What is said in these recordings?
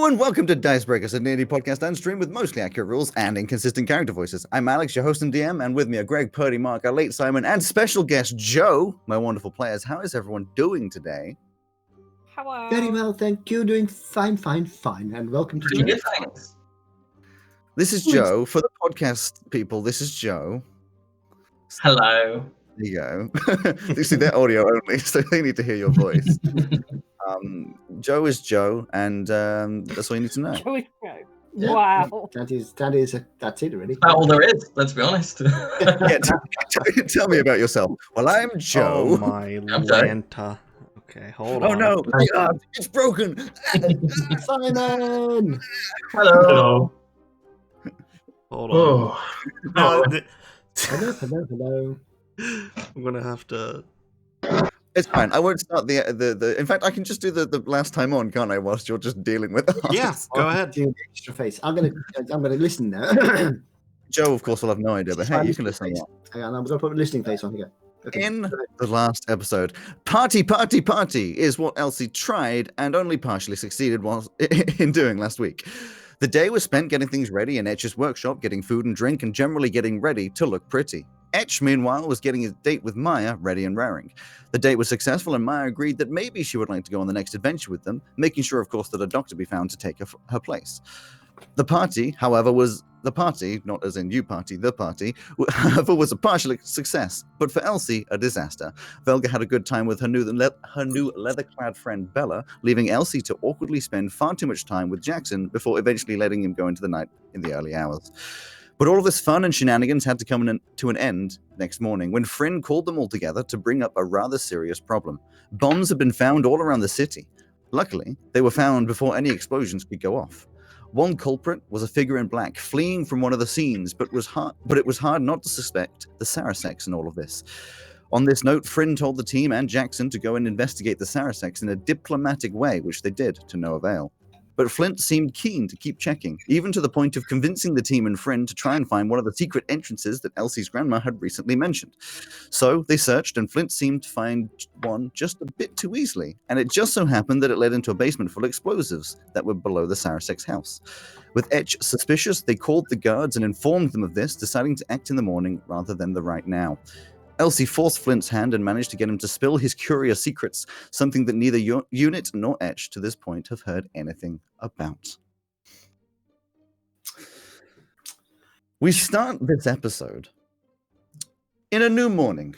Hello and welcome to Dice Breakers, a D&D podcast and stream with mostly accurate rules and inconsistent character voices. I'm Alex, your host and DM, and with me are Greg, Purdy, Mark, our late Simon, and special guest Joe, my wonderful players. How is everyone doing today? Hello. Very well, thank you. Doing fine. And welcome to Pretty Joe. good, thanks. This is Joe. For the podcast people, this is Joe. Hello. There you go. You see, they're audio only, so they need to hear your voice. Joe is Joe, and that's all you need to know. Joey Joe. Yeah. Wow. That's it already. About all there is, let's be honest. Yeah, tell me about yourself. Well, I'm Joe. Oh my I'm sorry. Lanta. Okay, hold Oh on. no, it's broken. Simon! Hello. Hold on. Oh. No, Hello. I'm gonna have to. It's fine. I won't start the. In fact, I can just do the last time on, can't I? Whilst you're just dealing with us. Yeah, go ahead. Do the extra face. I'm gonna listen now. Joe, of course, will have no idea, but hey, you can listen. Hang on, I'm gonna put a listening face on here. Okay. In the last episode, party is what Elsie tried and only partially succeeded in doing last week. The day was spent getting things ready in Etch's workshop, getting food and drink, and generally getting ready to look pretty. Etch, meanwhile, was getting his date with Maya ready and raring. The date was successful, and Maya agreed that maybe she would like to go on the next adventure with them, making sure, of course, that a doctor be found to take her place. The party, however, not as in you party, the party, however, was a partial success, but for Elsie, a disaster. Velga had a good time with her new leather-clad friend Bella, leaving Elsie to awkwardly spend far too much time with Jackson before eventually letting him go into the night in the early hours. But all of this fun and shenanigans had to come to an end next morning when Fryn called them all together to bring up a rather serious problem. Bombs had been found all around the city. Luckily, they were found before any explosions could go off. One culprit was a figure in black, fleeing from one of the scenes, but it was hard not to suspect the Sarasex in all of this. On this note, Fryn told the team and Jackson to go and investigate the Sarasex in a diplomatic way, which they did, to no avail. But Flint seemed keen to keep checking, even to the point of convincing the team and Fryn to try and find one of the secret entrances that Elsie's grandma had recently mentioned. So they searched, and Flint seemed to find one just a bit too easily, and it just so happened that it led into a basement full of explosives that were below the Sarasex house. With Etch suspicious, they called the guards and informed them of this, deciding to act in the morning rather than the right now. Elsie forced Flint's hand and managed to get him to spill his curious secrets, something that neither Unit nor Etch to this point have heard anything about. We start this episode in a new morning,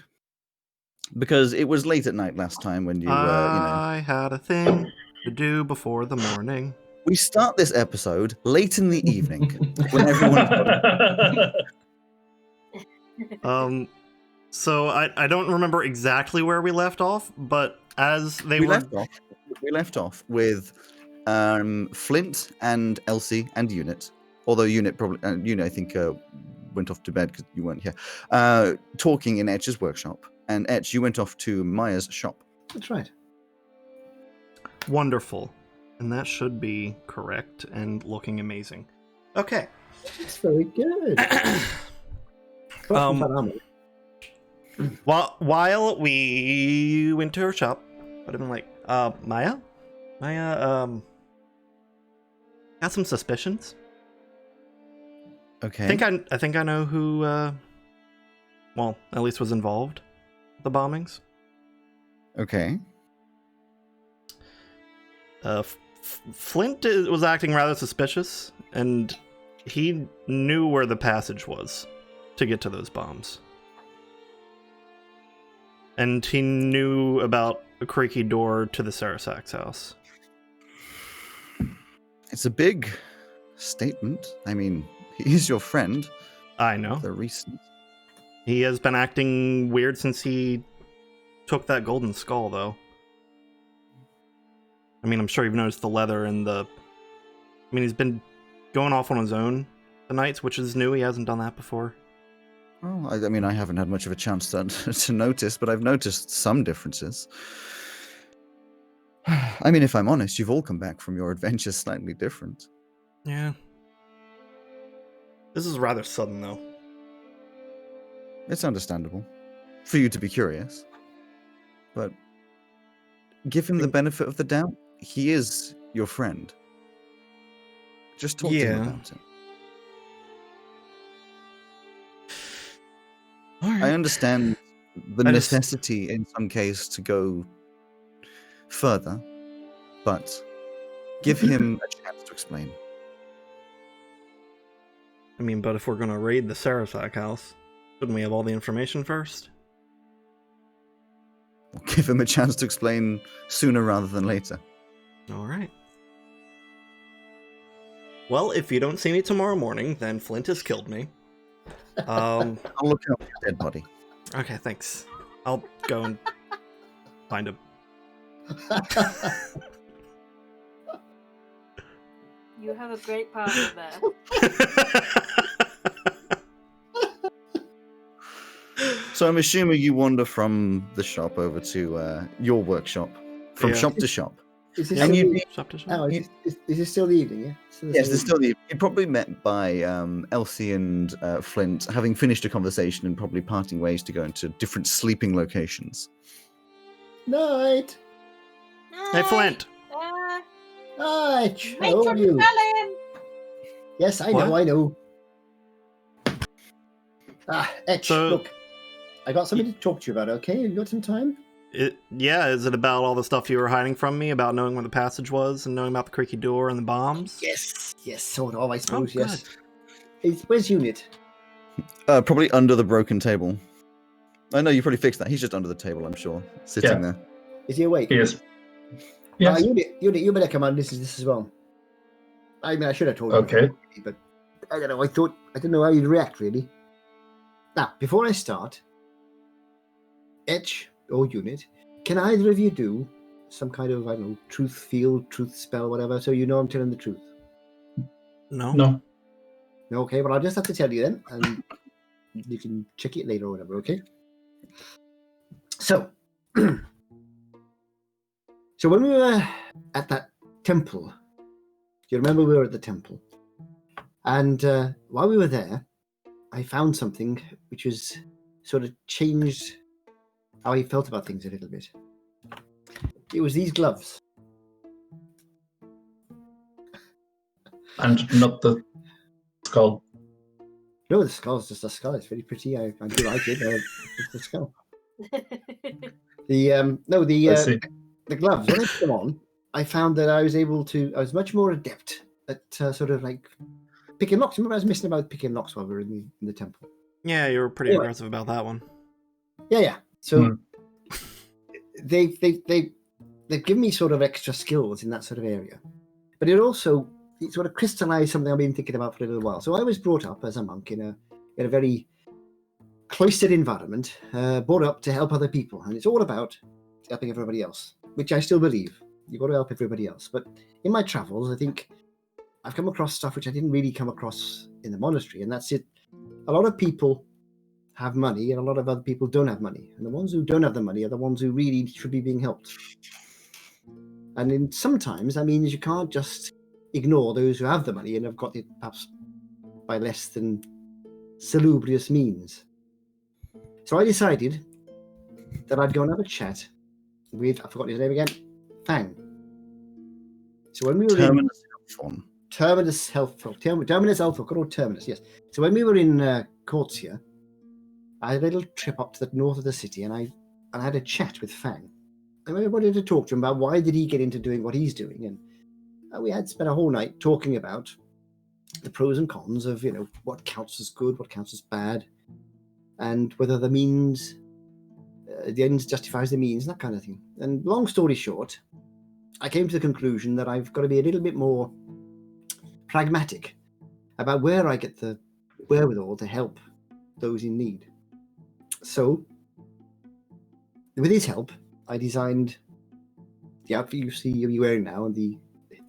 because it was late at night last time when you I had a thing to do before the morning. We start this episode late in the evening when everyone. So I don't remember exactly where we left off, but as We left off with Flint and Elsie and Unit, although Unit I think went off to bed because you weren't here, talking in Etch's workshop, and Etch, you went off to Maya's shop. That's right. Wonderful. And that should be correct and looking amazing. Okay. That's very good. While we went to her shop, I'd have been like, Maya, got some suspicions. Okay. I think I know who, well, at least was involved with the bombings. Okay. Flint was acting rather suspicious, and he knew where the passage was to get to those bombs. And he knew about a creaky door to the Sarasax house. It's a big statement. I mean, he's your friend. I know. The recent. He has been acting weird since he took that golden skull, though. I mean, I'm sure you've noticed the leather and the... I mean, he's been going off on his own the nights, which is new. He hasn't done that before. Well, I mean, I haven't had much of a chance to notice, but I've noticed some differences. I mean, if I'm honest, you've all come back from your adventures slightly different. Yeah. This is rather sudden, though. It's understandable for you to be curious, but give him the benefit of the doubt. He is your friend. Just talk to him Yeah. about it. All right. I understand the I just- necessity in some case to go further, but give him a chance to explain. I mean, but if we're gonna raid the Sarasak house, shouldn't we have all the information first? Give him a chance to explain sooner rather than later. All right. Well, if you don't see me tomorrow morning, then Flint has killed me. I'll look up your dead body. Okay, thanks. I'll go and find him. You have a great partner there. So I'm assuming you wander from the shop over to your workshop, from Yeah. shop to shop. Is this Yeah, And still you, the, Shop to shop. oh, is this still the evening? Yeah. Still the yes, same there's still the. You're probably met by Elsie and Flint, having finished a conversation and probably parting ways to go into different sleeping locations. Night. Hey, Flint. Night. Make How your are you? melon! Yes, I What? know. I know. Etch. So- Look, I got something to talk to you about. Okay, you got some time? Yeah, is it about all the stuff you were hiding from me, about knowing where the passage was and knowing about the creaky door and the bombs? Yes. Yes. Sort of. I suppose. good. Yes. Where's Unit? Probably under the broken table. I know you probably fixed that. He's just under the table, I'm sure, sitting Yeah. there. Is he awake? Yes. Yes. Unit, you better come on. This as well. I mean, I should have told you. Okay. But I don't know. I didn't know how you'd react really. Now, before I start, Etch or Unit, can either of you do some kind of, I don't know, truth field, truth spell, whatever, so you know I'm telling the truth? No? No. No, okay, well, I'll just have to tell you then, and you can check it later or whatever, okay? So, so when we were at that temple, you remember we were at the temple, and while we were there, I found something which was sort of changed how I felt about things a little bit. It was these gloves. And not the skull. No, the skull's just a skull. It's very pretty. I do like it. It's the skull. I see. The gloves. When I put them on, I found that I was much more adept at sort of like picking locks. Remember, I was missing about picking locks while we were in the temple. Yeah, you were pretty Anyway. aggressive about that one. Yeah. So they've given me sort of extra skills in that sort of area, but it sort of crystallized something I've been thinking about for a little while. So I was brought up as a monk in a very cloistered environment, brought up to help other people, and it's all about helping everybody else, which I still believe. You've got to help everybody else. But in my travels, I think I've come across stuff which I didn't really come across in the monastery, and that's it. A lot of people have money, and a lot of other people don't have money. And the ones who don't have the money are the ones who really should be being helped. And sometimes that means you can't just ignore those who have the money and have got it perhaps by less than salubrious means. So I decided that I'd go and have a chat with, I forgot his name again, Fang. So when we were Terminus Health Terminus Alpha, good old Terminus, yes. So when we were in Cortia, I had a little trip up to the north of the city, and I had a chat with Fang. And I wanted to talk to him about why did he get into doing what he's doing, and we had spent a whole night talking about the pros and cons of, what counts as good, what counts as bad, and whether the means, the ends justifies the means, that kind of thing. And long story short, I came to the conclusion that I've got to be a little bit more pragmatic about where I get the wherewithal to help those in need. So, with his help, I designed the outfit you see me wearing now and the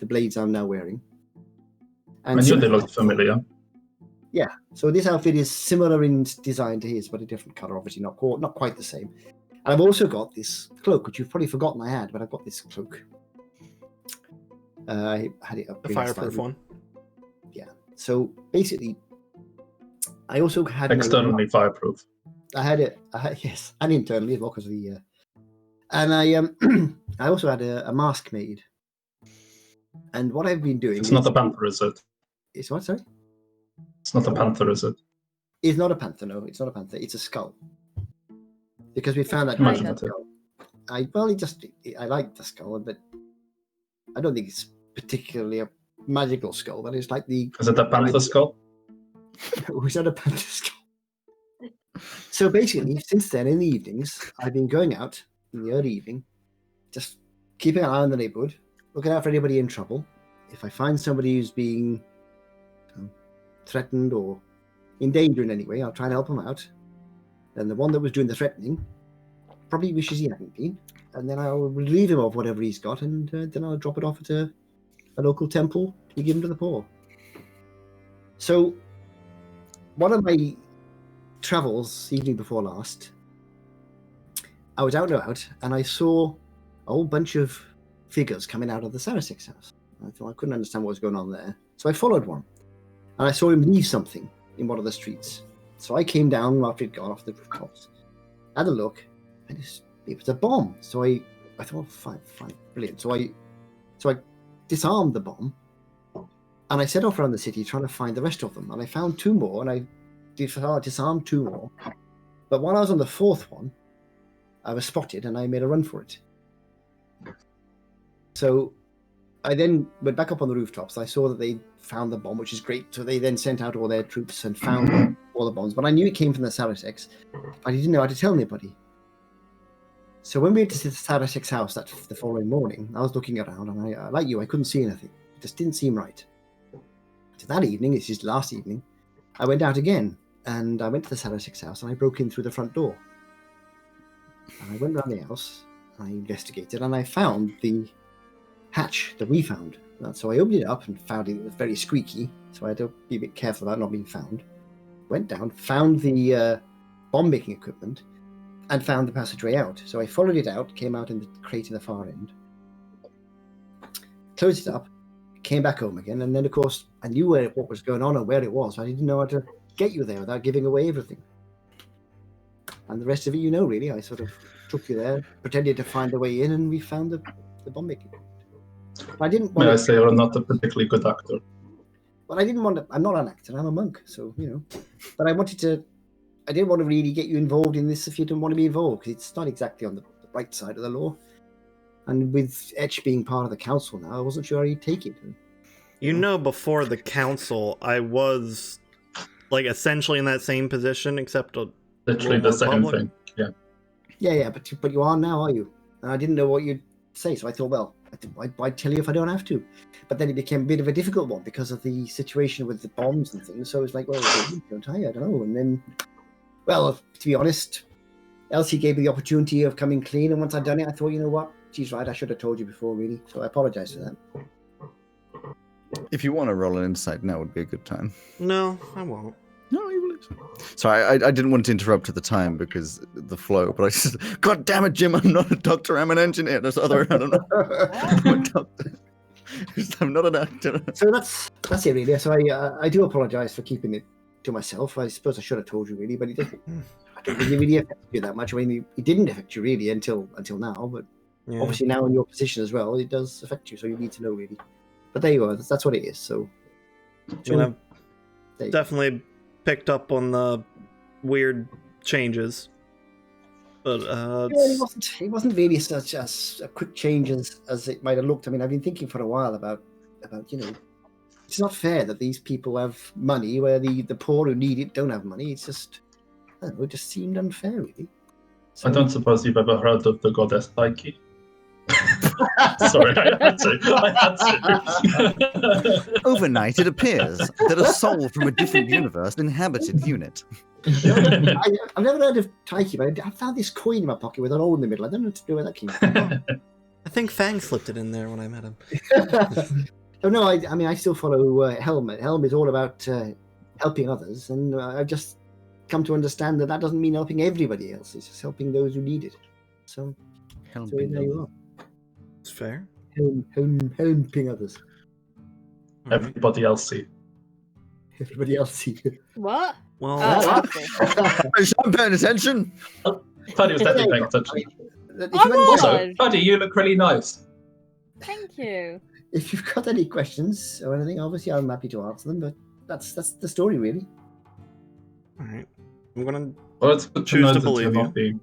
blades I'm now wearing. I knew they looked familiar. Yeah, so this outfit is similar in design to his, but a different color, obviously not quite the same. And I've also got this cloak, which you've probably forgotten I had, but I've got this cloak. I had it up. The fireproof one. So basically, I also had Externally fireproof. I had it, yes, and internally as well because of the. And I I also had a mask made. And what I've been doing It's not a pamper, is it? It's what? Sorry. It's not a panther, is it? It's not a panther. No, it's not a panther. It's a skull. Because we found that Imagine Kind that. skull. I like the skull, but I don't think it's particularly a magical skull. But it's like the Is it a panther skull? was that a panther skull? So basically, since then, in the evenings, I've been going out in the early evening, just keeping an eye on the neighborhood, looking out for anybody in trouble. If I find somebody who's being threatened or in danger in any way, I'll try and help them out. Then the one that was doing the threatening probably wishes he hadn't been, and then I'll relieve him of whatever he's got, and then I'll drop it off at a local temple to be given to the poor. So, one of my travels, evening before last, I was out and about, and I saw a whole bunch of figures coming out of the Sarasix house. I thought I couldn't understand what was going on there, so I followed one, and I saw him leave something in one of the streets. So I came down after he'd gone off the rooftops, had a look, and it was a bomb. So I thought, fine, brilliant. So I disarmed the bomb, and I set off around the city trying to find the rest of them. And I found two more, and I disarmed two more. But while I was on the fourth one, I was spotted, and I made a run for it. So I then went back up on the rooftops. I saw that they found the bomb, which is great. So they then sent out all their troops and found all the bombs. But I knew it came from the Sarasix. I didn't know how to tell anybody. So when we went to the Sarasix house the following morning, I was looking around, and I like you, I couldn't see anything. It just didn't seem right. So that evening, it's just last evening, I went out again, and I went to the Sarasix house, and I broke in through the front door. And I went around the house, and I investigated, and I found the hatch that we found. And so I opened it up and found it was very squeaky, so I had to be a bit careful about not being found. Went down, found the bomb-making equipment, and found the passageway out. So I followed it out, came out in the crate in the far end, closed it up, came back home again, and then, of course, I knew what was going on and where it was. I didn't know how to get you there without giving away everything. And the rest of it, you know, really. I sort of took you there, pretended to find a way in, and we found the bomb-making equipment. I didn't want May I say you're not a particularly good actor? Well, I didn't want to. I'm not an actor. I'm a monk, so you know. But I didn't want to really get you involved in this if you didn't want to be involved, because it's not exactly on the right side of the law. And with Etch being part of the council now, I wasn't sure he'd take it. You know, before the council, I was like essentially in that same position, except Literally the same thing. Yeah. Yeah, but you are now, are you? And I didn't know what you'd say, so I thought, well, I'd tell you if I don't have to. But then it became a bit of a difficult one because of the situation with the bombs and things. So it was like, well, don't I? I don't know. And then, well, to be honest, Elsie gave me the opportunity of coming clean. And once I'd done it, I thought, you know what? She's right. I should have told you before, really. So I apologize for that. If you want to roll an insight, now would be a good time. No, I won't. No, you will. Sorry, I didn't want to interrupt at the time because the flow, but I just, God damn it, Jim, I'm not a doctor, I'm an engineer. That's the other way around. I'm a doctor. I'm not an actor. So that's it, really. So I do apologize for keeping it to myself. I suppose I should have told you, really, but it didn't. I don't think it really affected you that much. I mean, it didn't affect you really until now, but Yeah. obviously now in your position as well, it does affect you. So you need to know, really. But there you go. That's what it is. So, I mean, I've definitely picked up on the weird changes, but it wasn't really such a quick change as it might have looked. I mean, I've been thinking for a while about it's not fair that these people have money where the poor who need it don't have money. It's just, I don't know, it just seemed unfair, really. So, I don't suppose you've ever heard of the goddess Psyche? Sorry, I had to. Overnight, it appears that a soul from a different universe inhabited Unit. I've never heard of Taiki, but I found this coin in my pocket with an hole in the middle. I don't know what to do where that came from. I think Fang slipped it in there when I met him. Oh, no, I mean, I still follow Helm. Helm is all about helping others, and I've just come to understand that doesn't mean helping everybody else. It's just helping those who need it. So there you are. It's fair. Helping others. Everybody else see. Everybody else see. What? Well, Oh, okay. I'm paying attention. Paddy was definitely paying attention. If you Oh, hadn't- Also, Paddy, you look really nice. Thank you. if you've got any questions or anything, obviously I'm happy to answer them. But that's the story, really. All right. I'm gonna. Well, it's good to Choose know to that you're believe you. not being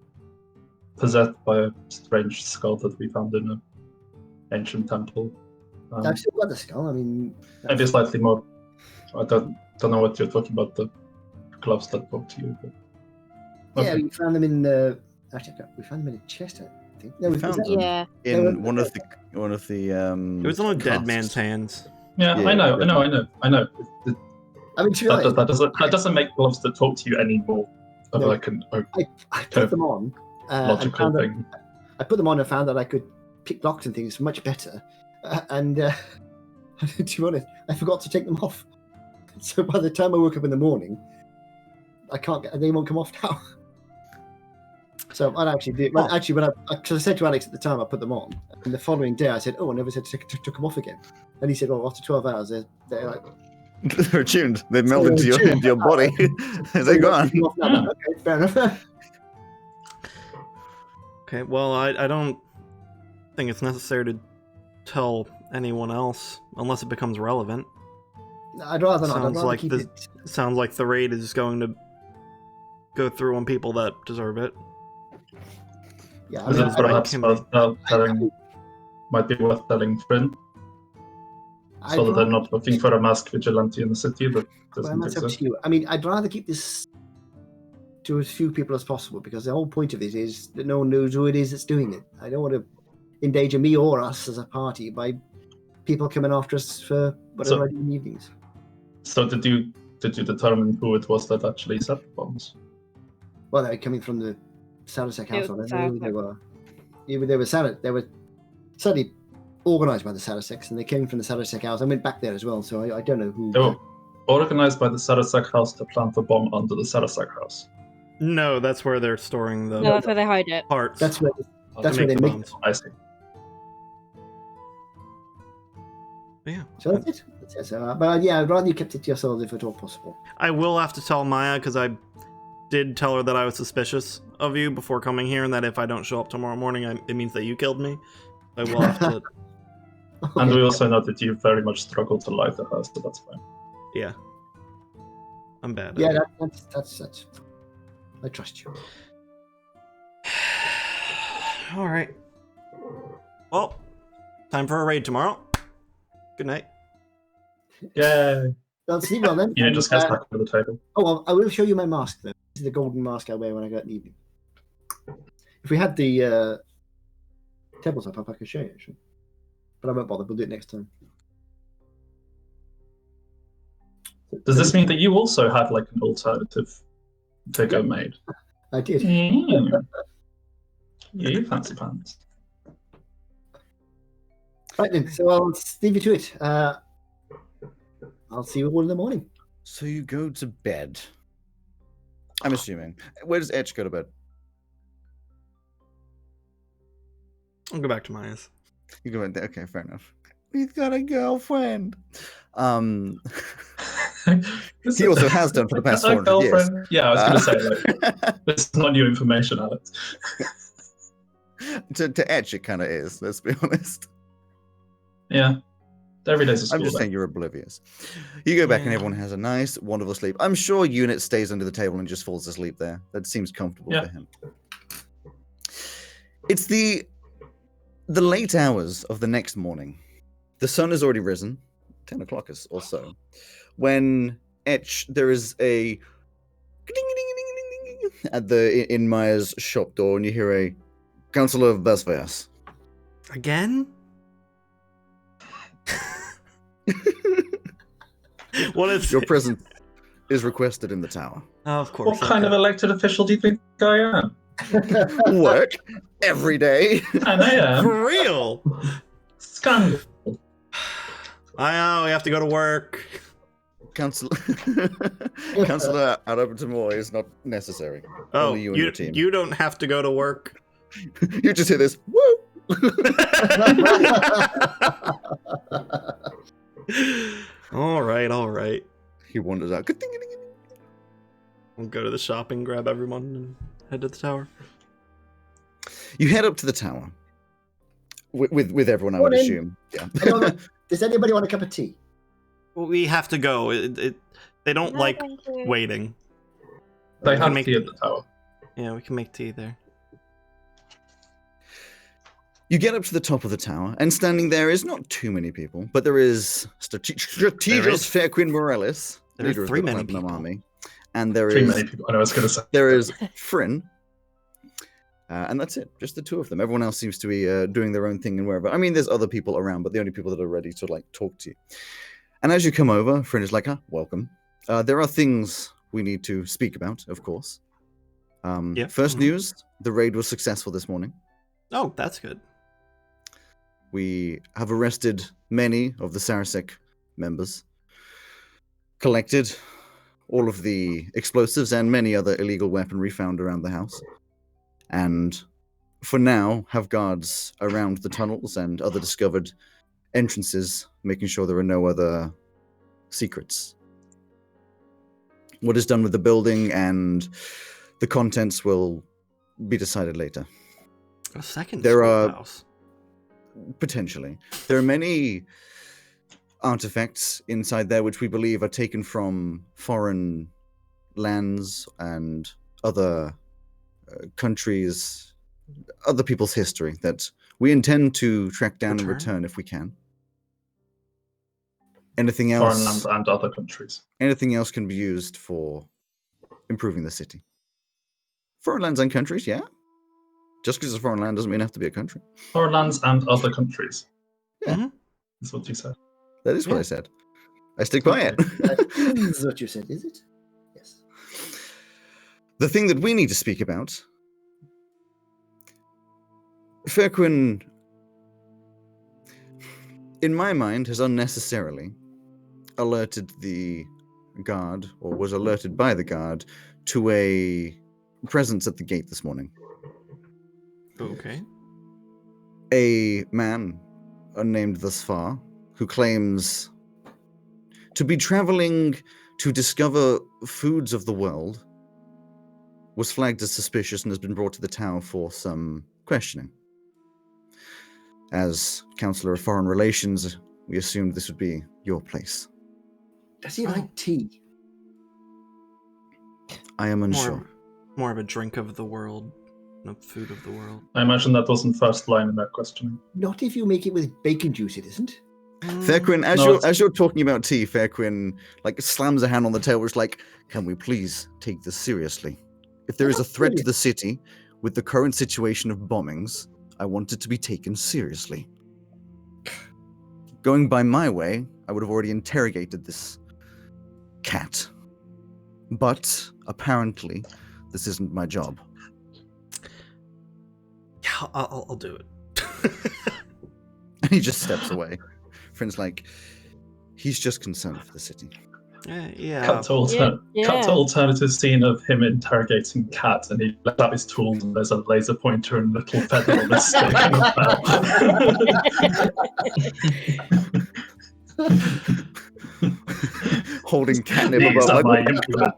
possessed by a strange skull that we found in an ancient temple. I've still got the skull. I mean, Maybe slightly more. I don't know what you're talking about. The gloves that talk to you. But... yeah, we found them in the. Actually, we found them in a chest. I think. No, We was found that- them. Yeah. In one of the It was on a dead casks. man's hands. Yeah, Yeah, I know. It- I mean, to be honest, that doesn't make gloves that talk to you any more of No. like an I put them on. And logical found that, thing. I put them on and found that I could pick locks and things much better. And to be honest, I forgot to take them off. So by the time I woke up in the morning, they won't come off now. So I actually did. Well, actually, because I said to Alex at the time, I put them on, and the following day I said, "Oh, I never said took them off again." And he said, "Well, after 12 hours, they're like They're attuned. They meld into they're into your body. They're so gone. take them off now." Okay, fair enough. Okay. Well, I don't think it's necessary to tell anyone else unless it becomes relevant. I'd rather not. I'd Sounds rather like keep the- it. Sounds like the raid is going to go through on people that deserve it. Yeah, I Is mean, it perhaps can- might be worth telling Frin I'd so that they're rather- not looking for a masked vigilante in the city that Well, doesn't that's up exist. to you. I mean, I'd rather keep this to as few people as possible because the whole point of it is that no one knows who it is that's doing it. I don't want to endanger me or us as a party by people coming after us for whatever So- I do in the evenings. So did you determine who it was that actually set the bombs? Well, they're coming from the Sarasek It was household. I the don't know who Sarasek. they were. Either they were certainly organised by the Saraseks, and they came from the Sarasek house. I went back there as well, so I don't know who. They were organized by the Sarasek house to plant a bomb under the Sarasek house. No, that's where they're storing the No, that's where they hide it. parts. That's where to that's where make they the make. bombs. I see. Yeah. So that's it. That's it. So, but yeah, I'd rather you kept it to yourselves if at all possible. I will have to tell Maya because I did tell her that I was suspicious of you before coming here, and that if I don't show up tomorrow morning, it means that you killed me. I will have to. And Okay. we also know that you very much struggle to lie to her, so that's fine. Yeah. I'm bad. at Yeah, it. that's. I trust you. All right. Well, time for a raid tomorrow. Good night. Yay! Well, see, well then. Yeah, just gets Uh, back over the table. Oh, well, I will show you my mask though. This is the golden mask I wear when I go out in the evening. If we had the tabletop up, I could show you actually. But I won't bother. We'll do it next time. Does this mean that you also had like an alternative figure made? I did. Mm. Yeah, you fancy pants. Right then. So I'll leave you to it. I'll see you all in the morning. So you go to bed. I'm assuming. Where does Etch go to bed? I'll go back to Maya's. You go in there. Okay, fair enough. He's got a girlfriend. He also has done for the past 400 years. Yeah, I was going to say, like, this is not new information, Alex. to Etch, it kind of is. Let's be honest. Yeah, every day's a school I'm just day. saying you're oblivious. You go back and Yeah. everyone has a nice, wonderful sleep. I'm sure Unit stays under the table and just falls asleep there. That seems comfortable Yeah. for him. It's the late hours of the next morning. The sun has already risen, 10 o'clock or so. When Etch, there is a at in Maya's shop door, and you hear a Councillor of Vesvias. Again? What is Your it? presence is requested in the tower. Oh, of course. What kind of elected official do you think I am? Work every day. And I am. For real? Scandal. I know, we have to go to work. Councillor Arabatamor is not necessary. Oh, Only you and your team. you don't have to go to work. You just hear this. Woo! All right. He wanders out. We'll go to the shop and grab everyone and head to the tower. You head up to the tower. with everyone, I Go would on in. assume. Yeah. Does anybody want a cup of tea? We have to go. They don't No, like thank you. waiting. They We can have make- tea at the tower. Yeah, we can make tea there. You get up to the top of the tower, and standing there is not too many people, but there is Strategos Fairquin Morellis, There are leader of three the many Platinum people. Army, and there Too is many people. I know I was going to say. there is Fryn, and that's it. Just the two of them. Everyone else seems to be doing their own thing and wherever. I mean, there's other people around, but the only people that are ready to like talk to you. And as you come over, Fryn is like, welcome. There are things we need to speak about, of course. Yep. First Mhm. news: the raid was successful this morning. Oh, that's good. We have arrested many of the Sarasek members, collected all of the explosives and many other illegal weaponry found around the house, and for now have guards around the tunnels and other discovered entrances, making sure there are no other secrets. What is done with the building and the contents will be decided later. A second There are- schoolhouse. Potentially. There are many artifacts inside there which we believe are taken from foreign lands and other countries, other people's history that we intend to track down and return if we can. Anything Foreign else? lands and other countries. Anything else can be used for improving the city. Foreign lands and countries, yeah. Just because it's a foreign land doesn't mean it has to be a country. Foreign lands and other countries. Yeah. Mhm. That's what you said. That is what I said. I stick by it. That's what you said, is it? Yes. The thing that we need to speak about, Fairquin, in my mind, has unnecessarily alerted the guard, or was alerted by the guard, to a presence at the gate this morning. Okay. A man, unnamed thus far, who claims to be traveling to discover foods of the world, was flagged as suspicious and has been brought to the tower for some questioning. As Counselor of Foreign Relations, we assumed this would be your place. Does he like tea? I am unsure. More of a drink of the world, no food of the world. I imagine that wasn't first line in that questioning. Not if you make it with bacon juice, it isn't. Fairquin, as you're talking about tea, Fairquin like slams a hand on the table, is like, "Can we please take this seriously? If there is a threat to the city, with the current situation of bombings, I want it to be taken seriously. Going by my way, I would have already interrogated this cat. But apparently, this isn't my job." Yeah, I'll do it. And he just steps away. Friend's like, he's just concerned for the city. Yeah. Cut to alternative scene of him interrogating Cat, and he lets out his tools, and there's a laser pointer and a little feather on the stick. Holding catnip These above are my like, implements.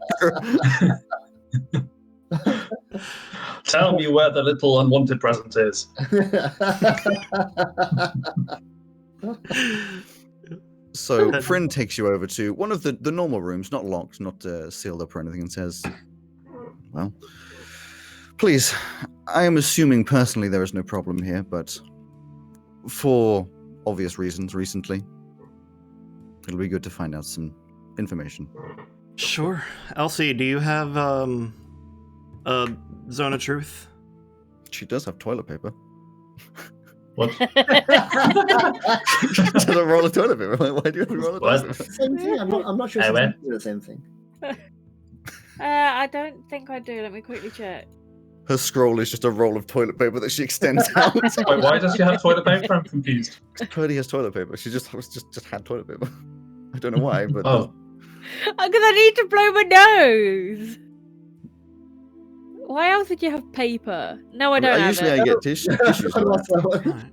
Tell me where the little unwanted present is. So Friend takes you over to one of the normal rooms, not locked, not sealed up or anything, and says, "Well, please, I am assuming personally there is no problem here, but for obvious reasons recently, it'll be good to find out some information." Sure. Elsie, do you have a Zone of Truth? She does have toilet paper. What? She has a roll of toilet paper. Why do you have a roll of What? toilet paper? Same thing. I'm not sure I she's went. doing the same thing. I don't think I do. Let me quickly check. Her scroll is just a roll of toilet paper that she extends out. Wait, why does she have toilet paper? I'm confused. Purdy has toilet paper. She just had toilet paper. I don't know why, but Oh, Because I need to blow my nose. Why else would you have paper? No, I don't have usually it. I get tissues. for that. Alright.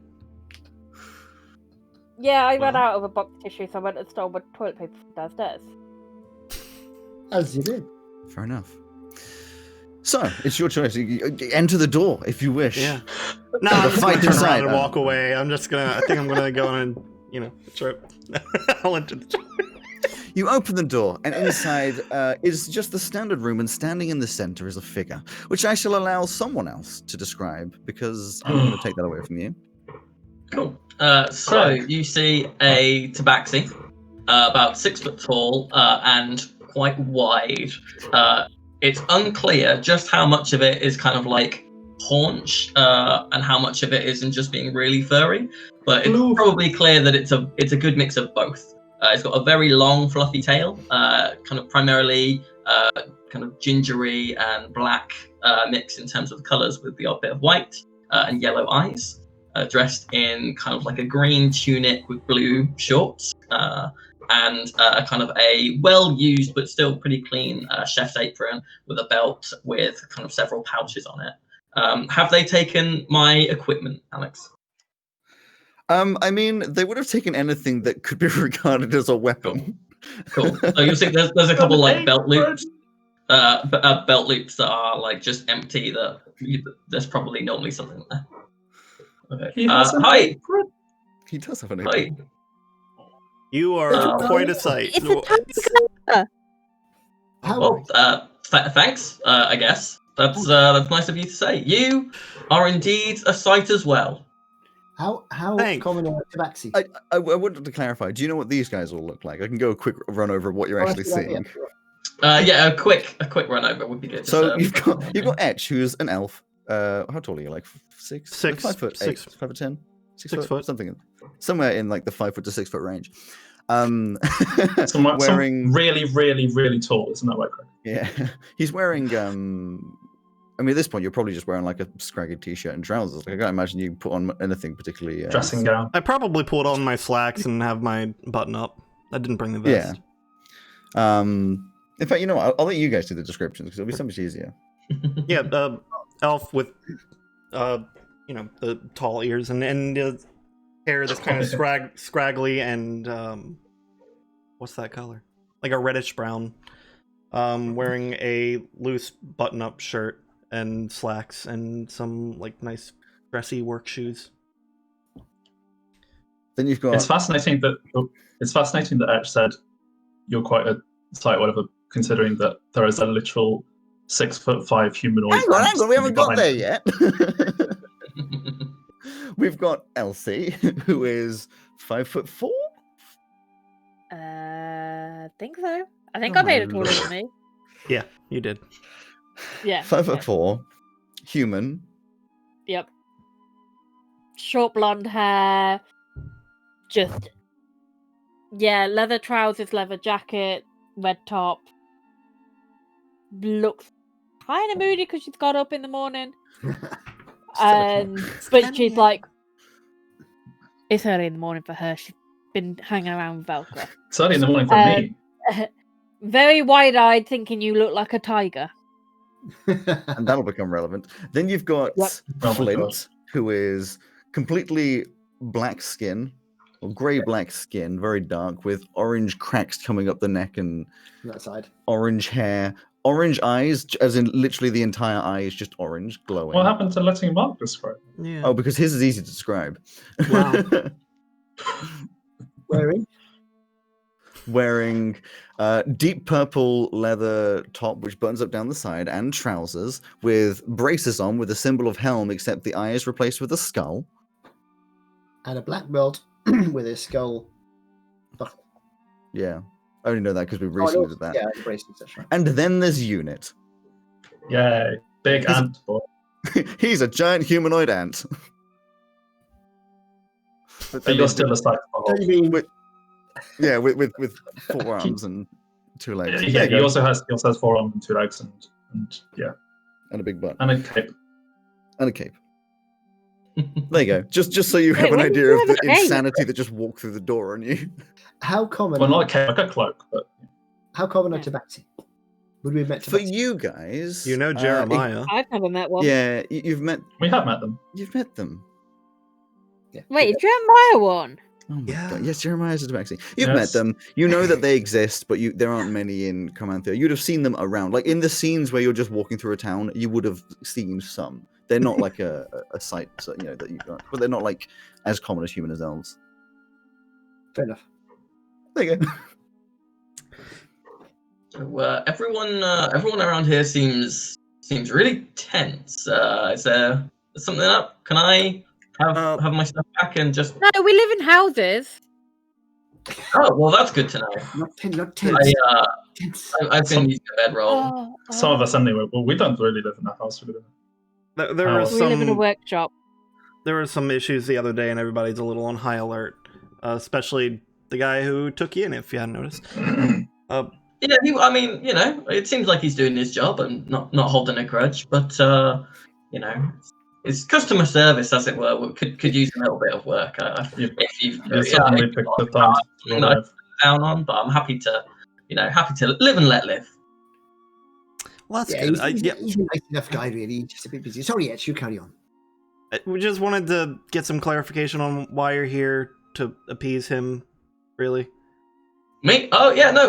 Yeah, I ran Well. out of a box of tissue, so I went and stole my toilet paper from downstairs. As you do. Fair enough. So it's your choice. You enter the door if you wish. Yeah. No, I'm just gonna fight turn inside, around and huh? walk away. I think I'm gonna go on and, trip. I'll enter the trip. You open the door, and inside is just the standard room, and standing in the center is a figure, which I shall allow someone else to describe, because I'm going to take that away from you. Cool. So you see a tabaxi, about 6 foot tall and quite wide. It's unclear just how much of it is kind of like haunch and how much of it isn't just being really furry, but it's probably clear that it's a good mix of both. It's got a very long, fluffy tail, kind of primarily kind of gingery and black mix in terms of the colors, with the odd bit of white and yellow eyes. Dressed in kind of like a green tunic with blue shorts and kind of a well-used but still pretty clean chef's apron with a belt with kind of several pouches on it. Have they taken my equipment, Alex? I mean, they would have taken anything that could be regarded as a weapon. Cool. So you'll see there's a couple like belt loops. Belt loops that are like just empty. There's probably normally something there. Okay. Hi. He does have an Hi. apron. You are quite a sight. It's a tiger. Well, thanks. I guess that's nice of you to say. You are indeed a sight as well. How Thanks. common are tabaxi? I wanted to clarify. Do you know what these guys all look like? I can go a quick run over what you're actually seeing. Yeah, a quick run over would be good. So you've got Etch, who's an elf. How tall are you? Like 6? Six. 5 foot 8? 6. 5 foot 10? 6 foot. Something. Somewhere in like the 5 foot to 6 foot range. Someone wearing really, really, really tall, isn't that right, Craig? Yeah, he's wearing. I mean, at this point, you're probably just wearing like a scraggy t-shirt and trousers. Like, I can't imagine you put on anything particularly. Dressing gown. I probably pulled on my slacks and have my button up. I didn't bring the vest. Yeah. In fact, you know what? I'll let you guys do the descriptions because it'll be so much easier. Yeah, elf with, the tall ears and hair that's kind of scraggly and what's that color? Like a reddish brown. Wearing a loose button-up shirt and slacks and some like nice dressy work shoes. Then you've got. It's fascinating that Etch said you're quite a sight, whatever, considering that there is a literal 6'5" humanoid. Hang on, we haven't got behind there yet. We've got Elsie, who is 5'4". Think so. I think Oh I made my it taller than me. Yeah, you did. Yeah. 5'4", human. Yep. Short blonde hair. Just. Yeah, leather trousers, leather jacket, red top. Looks kind of moody because she's got up in the morning. But she's like. It's early in the morning for her. She's been hanging around with Velcro. It's early in the morning for me. Very wide-eyed, thinking you look like a tiger. And that'll become relevant. Then you've got Yep. Oh my Flint, God. who is completely black skin, or grey-black skin, very dark, with orange cracks coming up the neck and That side. orange hair, orange eyes, as in literally the entire eye is just orange, glowing. What happened to letting Mark describe? Yeah. Oh, because his is easy to describe. Wow. Wearing? Wearing deep purple leather top, which buttons up down the side, and trousers with braces on with a symbol of helm, except the eye is replaced with a skull. And a black belt with a skull buckle. Yeah, I only know that because we Oh, recently did that. Yeah, bracelets, that's right. And then there's Unit. Yay. Big He's- ant boy. He's a giant humanoid ant. But you're still a sight. Don't you mean with 4 arms and 2 legs. Yeah, There you he go. also has 4 arms and 2 legs and yeah, And a big butt. and a cape. And a cape. There you go. Just so you have Wait, an when did idea you of have the a cape? insanity that just walked through the door on you. how common? Well, not a cape, like a cloak, but How common are Yeah. tabaxi? Would we have met For tabaxi? you guys, You know Jeremiah. I've never met one. yeah, you've met we have met them. them. Yeah. Wait, is Jeremiah one? Oh my Yeah. god! Yes, Jeremiah's a tabaxi. You've met Yes. them. You know that they exist, but there aren't many in Comanthea. You'd have seen them around, like in the scenes where you're just walking through a town. You would have seen some. they're not like a sight, so, that you got, but they're not like as common as human as elves. Fair enough. There you go. So, everyone around here seems really tense. Is there something up? Can I have my stuff back and just? No, we live in houses. Oh, well, that's good to know. Not tense. Tense. I've been using a bedroll. Oh, Some of us anyway. Well, we don't really live in a house. We live in There were We we live in a some workshop. there were some issues the other day, and everybody's a little on high alert. Especially the guy who took you in, if you hadn't noticed. Yeah, it seems like he's doing his job and not holding a grudge, but it's customer service, as it were. Could use a little bit of work. You If you've certainly picked the time to arrive. down on, but I'm happy to live and let live. Well, that's Yeah, good. he's a nice enough guy, really. He's just a bit busy. Sorry, Etch, you carry on. We just wanted to get some clarification on why you're here to appease him, really. Me? Oh yeah, no.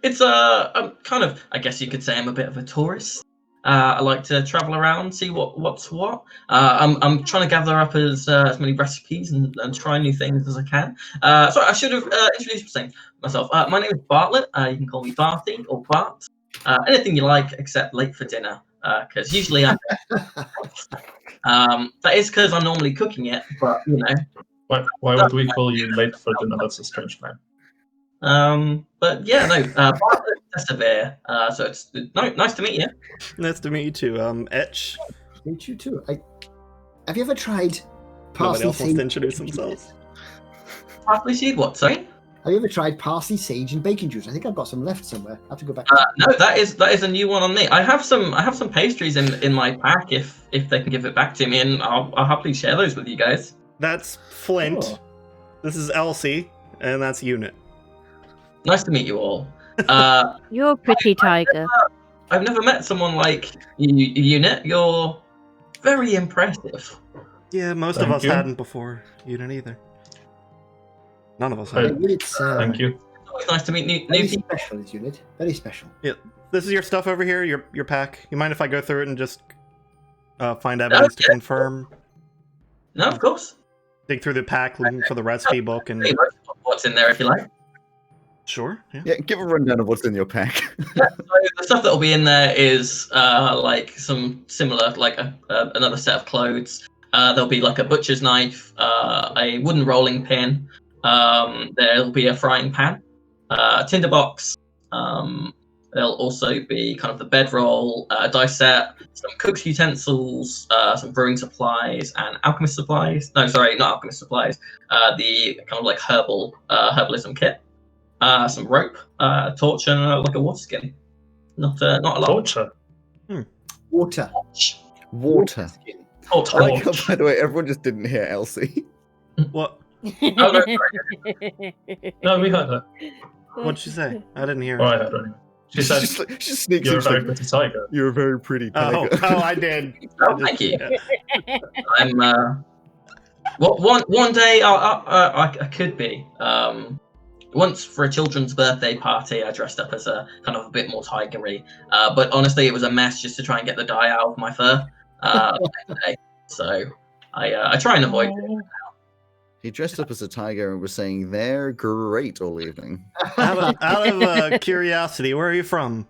It's I'm kind of. I guess you could say I'm a bit of a tourist. I like to travel around, see what's what. I'm trying to gather up as many recipes and try new things as I can. Sorry, I should have introduced myself. My name is Bartlett. You can call me Barty or Bart. Anything you like, except late for dinner. Because usually I'm. That is because I'm normally cooking it, but Why would we call you late for dinner? That's a strange name. But yeah, no. Bartlett Severe. So it's nice to meet you. Nice to meet you too. Etch. Meet you too. Have you ever tried Nobody parsley else wants sage? to introduce themselves. Parsley seed? What? Sorry. Have you ever tried parsley, sage, and bacon juice? I think I've got some left somewhere. I have to go back. No, that is a new one on me. I have some pastries in my pack if they can give it back to me, and I'll happily share those with you guys. That's Flint. Oh. This is Elsie, and that's Unit. Nice to meet you all. You're a pretty tiger. I've never met someone like Unit. You're very impressive. Yeah, most Thank of us you. hadn't before. You didn't either. None of us Hey, had. It's Thank you. It's always nice to meet new very people. special, this unit. Very special. This is your stuff over here, your pack. You mind if I go through it and just find evidence to yeah. confirm? No, of course. Dig through the pack, looking for the recipe book, and Hey, what's in there if you like. sure. Yeah. Yeah, give a rundown of what's in your pack. So the stuff that will be in there is like some similar, like another set of clothes. There'll be like a butcher's knife, a wooden rolling pin. There'll be a frying pan, a tinderbox. There'll also be kind of the bedroll, a dice set, some cooked utensils, some brewing supplies, and alchemist supplies. No, sorry, not alchemist supplies. The kind of like herbalism kit. Some rope, a torch, and like a water skin. Not a lot. Torture. Water. Water. Skin. Torch. I like how, by the way, everyone just didn't hear Elsie. What? Oh, no, sorry. No, we heard her. What'd she say? I didn't hear. Or I heard her anyway. She said, she sneaks "You're a in. very Like, pretty tiger." You're a very pretty Oh, tiger. I did. Oh, thank you. Yeah. I'm. One day I could be. Once for a children's birthday party, I dressed up as a kind of a bit more tigery. But honestly, it was a mess just to try and get the dye out of my fur. The next day. So I try and avoid it. He dressed up as a tiger and was saying they're great all evening. Out of curiosity, where are you from?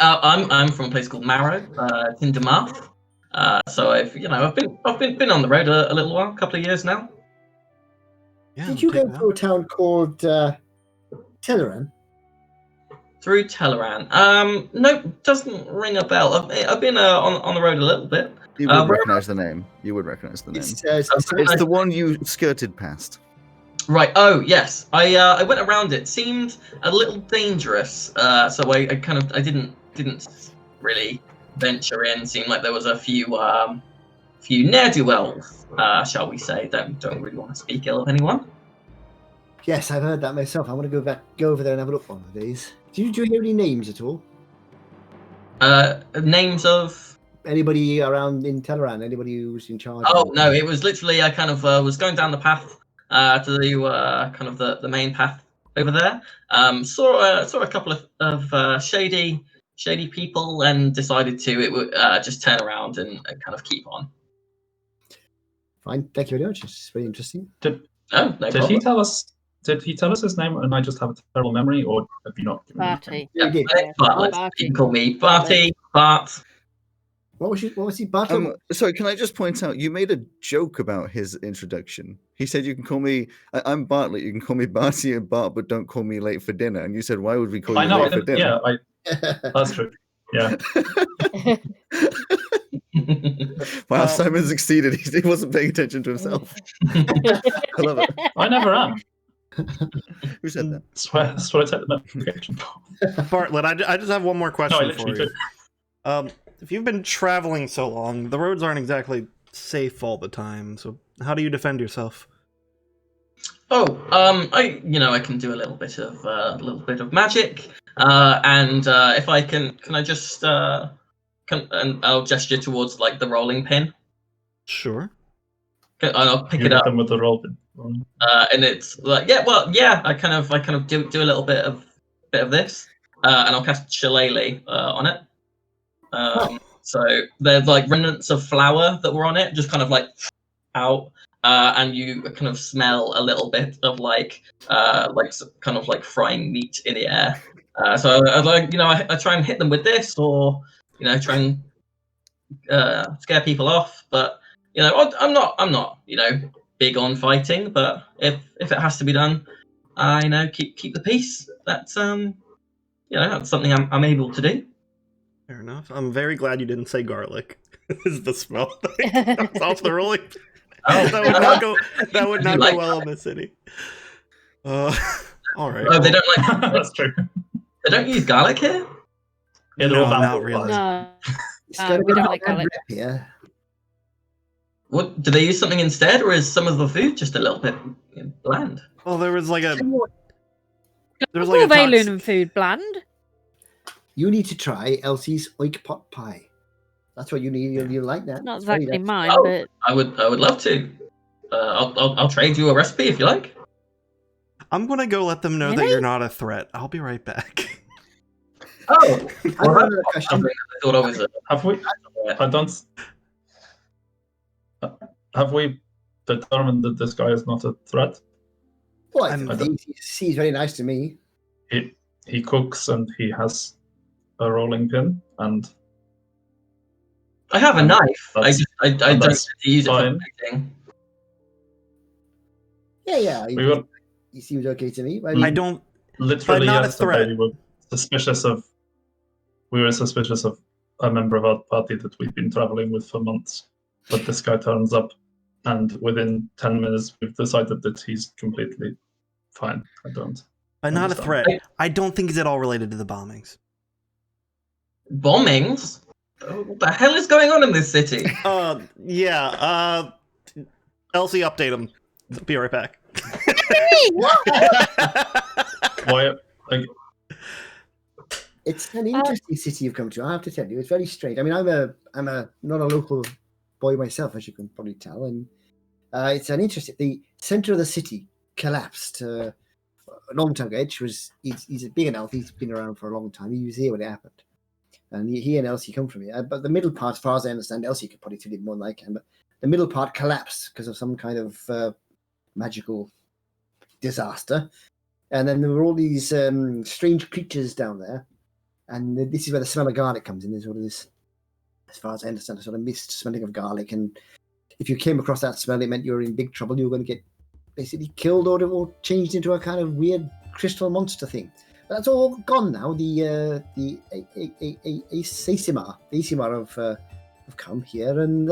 I'm from a place called Marrow, it's in Demarth. So I've been on the road a little while, a couple of years now. Yeah, Did you take go that. through a town called Teleran? Through Teleran. No, doesn't ring a bell. I've been on the road a little bit. You would where- recognize the name. You would recognize the name. Okay. It's the one you skirted past. Right. Oh, yes. I went around it. Seemed a little dangerous. So I didn't really venture in. Seemed like there was a few ne'er-do-wells, shall we say. Don't really want to speak ill of anyone. Yes, I've heard that myself. I want to go over there and have a look one of these. Do you hear any names at all? Names of. Anybody around in Teleran? Anybody who's in charge? Oh no! It was literally I kind of was going down the path to the kind of the main path over there. Saw a couple of shady shady people and decided to just turn around and kind of keep on. Fine, thank you very much. It's very interesting. Oh, no Did problem. he tell us? Did he tell us his name, and I just have a terrible memory, or have you not? given me his name? Barty. Yeah, You did. my name's Bartlett. Barty. You can call me Barty, Bart. What was he? Bartlett? Sorry, can I just point out, you made a joke about his introduction. He said, you can call me, I'm Bartlett, you can call me Barty and Bart, but don't call me late for dinner. And you said, why would we call I you know. I late for didn't, dinner? yeah, that's true. Yeah. Wow, Simon succeeded. He wasn't paying attention to himself. I love it. I never am. Who said that? That's what I take the notification for. Bartlett, I just have one more No, I question literally for you. did. If you've been traveling so long, the roads aren't exactly safe all the time. So how do you defend yourself? I can do a little bit of magic, and if I can I just and I'll gesture towards like the rolling pin, Sure. and I'll pick You it hit up, them with the roll pin. and it's like I kind of do a little bit of this, and I'll cast Shillelagh on it. So there's like remnants of flour that were on it, just kind of like out. And you kind of smell a little bit of like kind of like frying meat in the air. So I try and hit them with this, or try and scare people off. But I'm not big on fighting. But if it has to be done, I keep the peace. That's that's something I'm able to do. Fair enough. I'm very glad you didn't say garlic. This is the smell that's off the rolling. Oh, that would not like go well in the city. All right. Oh, they don't like. That's true. They don't use garlic here. In No, all not battle really. No. It's got a we bit don't of like a bad garlic. rep here. What do they use something instead, or is some of the food just a little bit bland? Well, there was like a Call tox- Valoon food bland. You need to try Elsie's oik pot pie. That's what you need. You like that? Not It's very exactly nice. mine, Oh. but I would love to. I'll trade you a recipe if you like. I'm gonna go let them know that Really? you're not a threat. I'll be right back. Oh, I have another question. something I thought I was. Have we? I don't. Have we determined that this guy is not a threat? Well, I'm- he seems very nice to me. He cooks and he has a rolling pin, and I have a knife. I That's- just I don't that's get to use it for fine. anything. Yeah. we were He seems okay to me. I don't. literally not a yesterday threat. we were suspicious of a member of our party that we've been traveling with for months. But this guy turns up, and within 10 minutes we've decided that he's completely fine. I don't. Not a Understand. threat. I don't think he's at all related to the bombings. Bombings? What the hell is going on in this city? Yeah. Elsie, update him. Be right back. Why? Like, It's an interesting city you've come to. I have to tell you, it's very strange. I mean, I'm a not a local boy myself, as you can probably tell, and it's an interesting. The center of the city collapsed a long time ago. He's a big enough. He's been around for a long time. He was here when it happened, and he and Elsie come from here. But the middle part, as far as I understand, Elsie could probably tell you more than I can. But the middle part collapsed because of some kind of magical disaster, and then there were all these strange creatures down there. And this is where the smell of garlic comes in. There's sort of this, as far as I understand, a sort of mist smelling of garlic. And if you came across that smell, it meant you were in big trouble. You were going to get basically killed or changed into a kind of weird crystal monster thing. But that's all gone now. The Asimar have come here and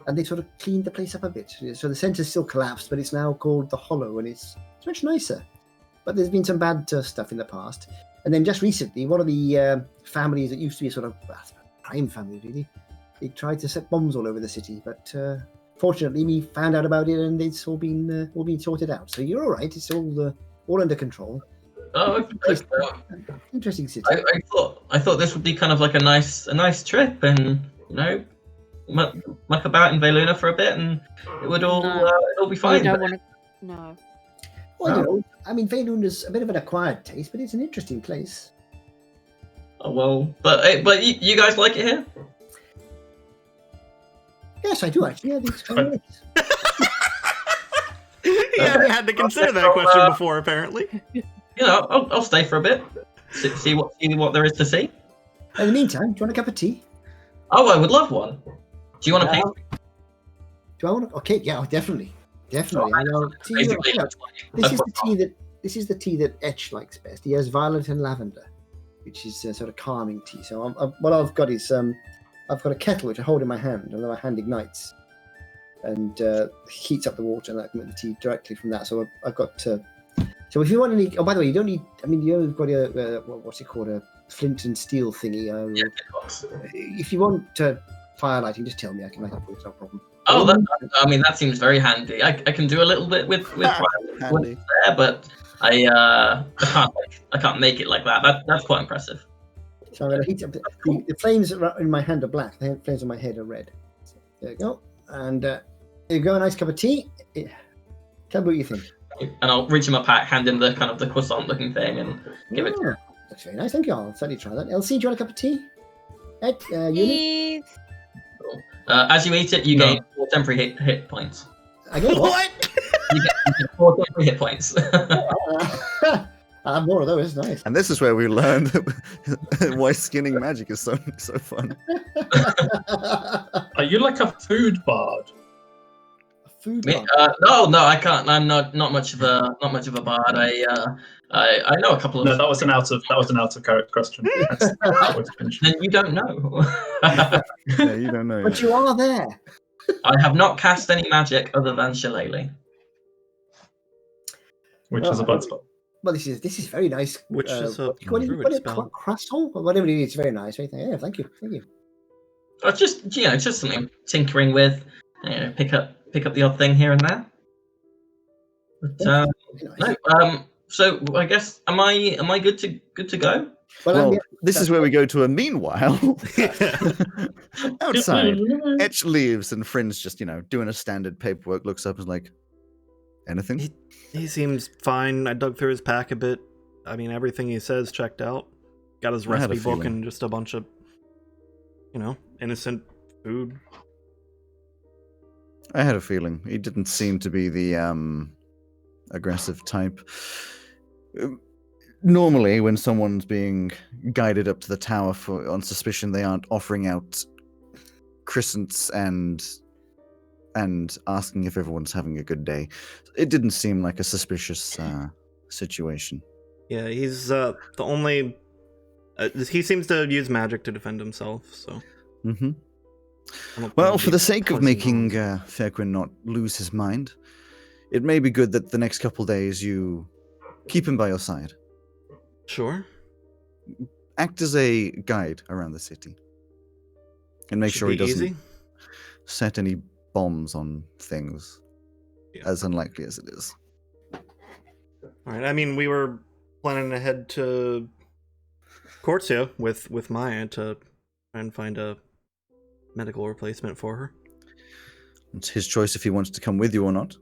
they sort of cleaned the place up a bit. So the centre's still collapsed, but it's now called the Hollow, and it's much nicer. But there's been some bad stuff in the past. And then just recently, one of the families that used to be a sort of crime family, really, they tried to set bombs all over the city. But fortunately, we found out about it, and it's all been sorted out. So you're all right. It's all under control. Oh, okay. Interesting city. I thought this would be kind of like a nice trip, and muck about in Veluna for a bit, and it would all be I fine. don't want to. No. Well, I mean, Veynoon is a bit of an acquired taste, but it's an interesting place. Oh, well, but you guys like it here? Yes, I do actually. Yeah, it's kind of nice. Yeah, you had to consider that question before, apparently. You know, I'll stay for a bit. See what there is to see. In the meantime, do you want a cup of tea? Oh, I would love one. Do you want to pay? Do I want to? Okay, yeah, definitely. Oh, I know. Tea, Basically, yeah, that's this is the tea that Etch likes best. He has violet and lavender, which is sort of calming tea. So what I've got is I've got a kettle which I hold in my hand, and then my hand ignites and heats up the water, and I can make the tea directly from that. So I've got. So if you want any, oh, by the way, you don't need. I mean, you've got a what's it called, a flint and steel thingy. Yeah, of course. If you want firelighting, just tell me. I can light up for it. No problem. Oh, that seems very handy. I can do a little bit with Handy. there, but I can't make it like that. That's quite impressive. So I'm going to heat up the flames in my hand are black. The flames on my head are red. So there you go. And there you go. A nice cup of tea. Tell me what you think. And I'll reach in my pack, hand him the kind of the croissant-looking thing, and give it to him. That's very nice. Thank you. I'll certainly try that. Elsie, do you want a cup of tea? Ed, Uni? As you eat it, you gain 4 temporary hit points. I get what? You get 4 temporary hit points. I have more of those. Nice. And this is where we learned why skinning magic is so fun. Are you like a food bard? Food. No, I can't. I'm not much of a bard. I know a couple of. No, that was an out of character question. Then you don't know. Yeah, you don't know. But you are there. I have not cast any magic other than Shillelagh. Which is a bad spell. Well, this is very nice. Which is a what do you druid spell. Croissant? Whatever it is, it's very nice. Right? Yeah, thank you. It's just something tinkering with. Pick up the odd thing here and there. But no, so I guess am I good to go? Well, this is where we go to a meanwhile. Outside, Etch leaves and Frinn's just, doing a standard paperwork, looks up and is like, anything? He seems fine. I dug through his pack a bit. I mean, everything he says checked out. Got his I had a recipe book feeling. and just a bunch of, innocent food. I had a feeling. He didn't seem to be the aggressive type. Normally, when someone's being guided up to the tower on suspicion, they aren't offering out crescents and asking if everyone's having a good day. It didn't seem like a suspicious situation. Yeah, he's the only. He seems to use magic to defend himself. So. Mm-hmm. I don't Well, think for the he's sake of causing making harm. Fairquin not lose his mind, it may be good that the next couple days you keep him by your side. Sure. Act as a guide around the city. And make Should sure he be doesn't easy. set any bombs on things, Yeah. as unlikely as it is. All right. I mean, we were planning to head to Cortia with Maya to try and find a medical replacement for her. It's his choice if he wants to come with you or not.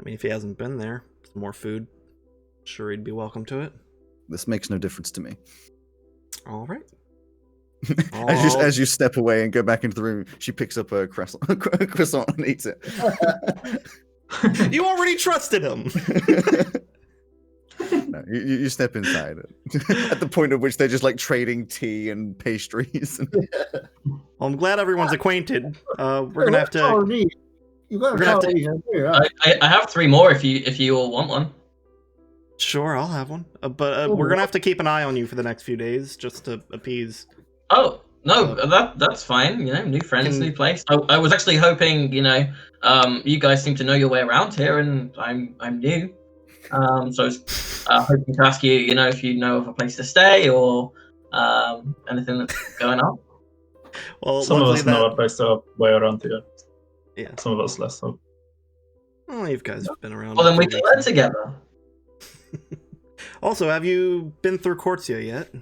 I mean, if he hasn't been there, some more food. Sure, he'd be welcome to it. This makes no difference to me. All right. As you step away and go back into the room, she picks up a croissant and eats it. You already trusted him. No, you step inside at the point at which they're just like trading tea and pastries. Well, I'm glad everyone's acquainted. We're gonna have to. You've got we're gonna have to- to. I have 3 more if you all want one. Sure, I'll have one. But we're gonna have to keep an eye on you for the next few days, just to appease. Oh no, that's fine. New friends, new place. I was actually hoping, you guys seem to know your way around here, and I'm new. So I was hoping to ask you, if you know of a place to stay or anything that's going on. Well, Some of luckily us know a place to way around here. Yeah. Some of us less so. Oh, you guys have been around. Well, then we for can weeks learn together. Also, have you been through Cortia yet?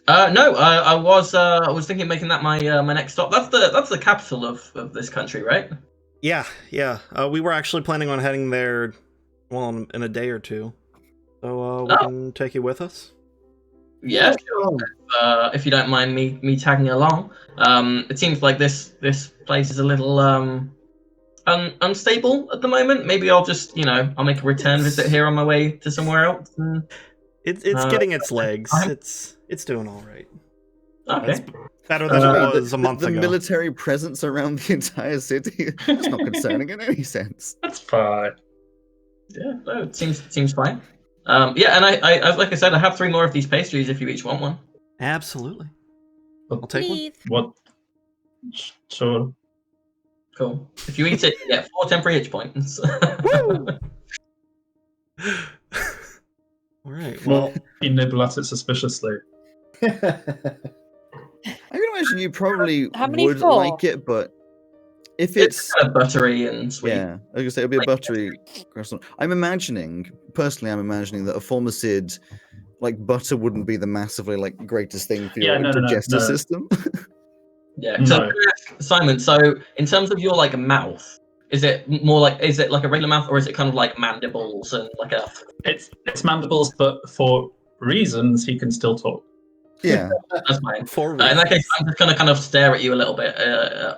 No, I was thinking of making that my next stop. That's the capital of this country, right? Yeah. We were actually planning on heading there, well, in a day or two. So we can take you with us. Yeah, Oh, if you don't mind me tagging along. It seems like this place is a little unstable at the moment. Maybe I'll just I'll make a return visit here on my way to somewhere else. And, It's getting its legs. I'm- It's doing all right. okay. It's better than it was a month the ago. military presence around the entire city is not concerning in any sense. That's fine. Yeah, no, it seems fine. Yeah, and I like I said, I have 3 more of these pastries if you each want one. Absolutely. I'll take one. Please. What? Sure. Cool. If you eat it, you get 4 temporary hit points. All right. Well, Well, you nibble at it suspiciously. I can imagine you probably How many would for? like it, but if It's it's kind of buttery and sweet. yeah, I was gonna say it'll be a Like- buttery croissant. I'm imagining that a former Cid, like butter wouldn't be the massively like greatest thing for your Yeah, no, digestive no. system. Yeah. So No. Simon, so in terms of your like mouth, is it like a regular mouth, or is it kind of like mandibles and like a? It's mandibles, but for reasons he can still talk. Yeah, That's fine. for In that case, I'm just gonna kind of stare at you a little bit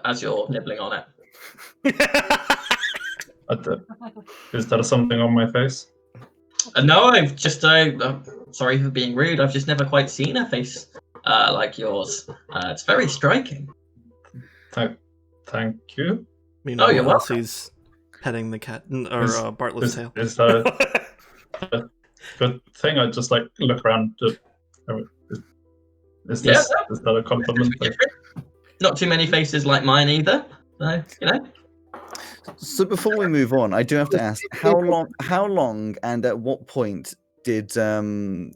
as you're nibbling on it. Is that something on my face? No, I've just sorry for being rude. I've just never quite seen a face like yours. It's very striking. Thank you. Meanwhile, you're welcome. Elsie's petting the cat or Bartlett's tail. Is that a good thing? I just like look around. Is that a compliment? Not too many faces like mine either. So, So before we move on, I do have to ask how long and at what point did Elsie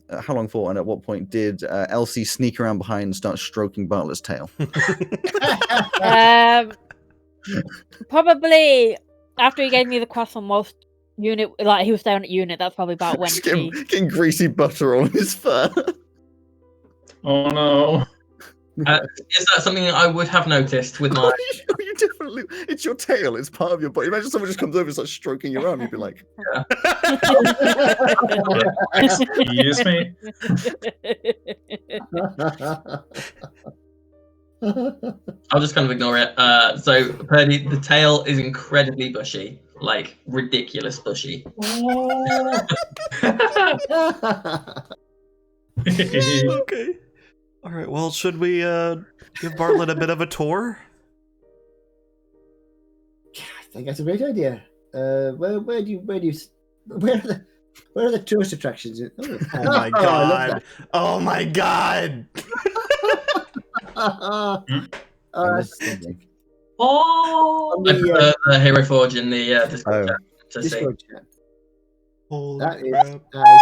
sneak around behind and start stroking Bartlett's tail? Probably after he gave me the croissant whilst unit, like he was staring at unit. That's probably about when Just she. getting greasy butter on his fur. Oh no! is that something that I would have noticed with my? You definitely. It's your tail. It's part of your body. Imagine someone just comes over and starts stroking your arm. You'd be like, Excuse me. I'll just kind of ignore it. So Purdy, the tail is incredibly bushy, like ridiculous bushy. Okay. All right. Well, should we give Bartlett a bit of a tour? I think that's a great idea. Where are the tourist attractions? Oh my god! Oh my god! Oh, I put the Hero Forge in the Discord chat to see. Discord chat. Holy That is crap!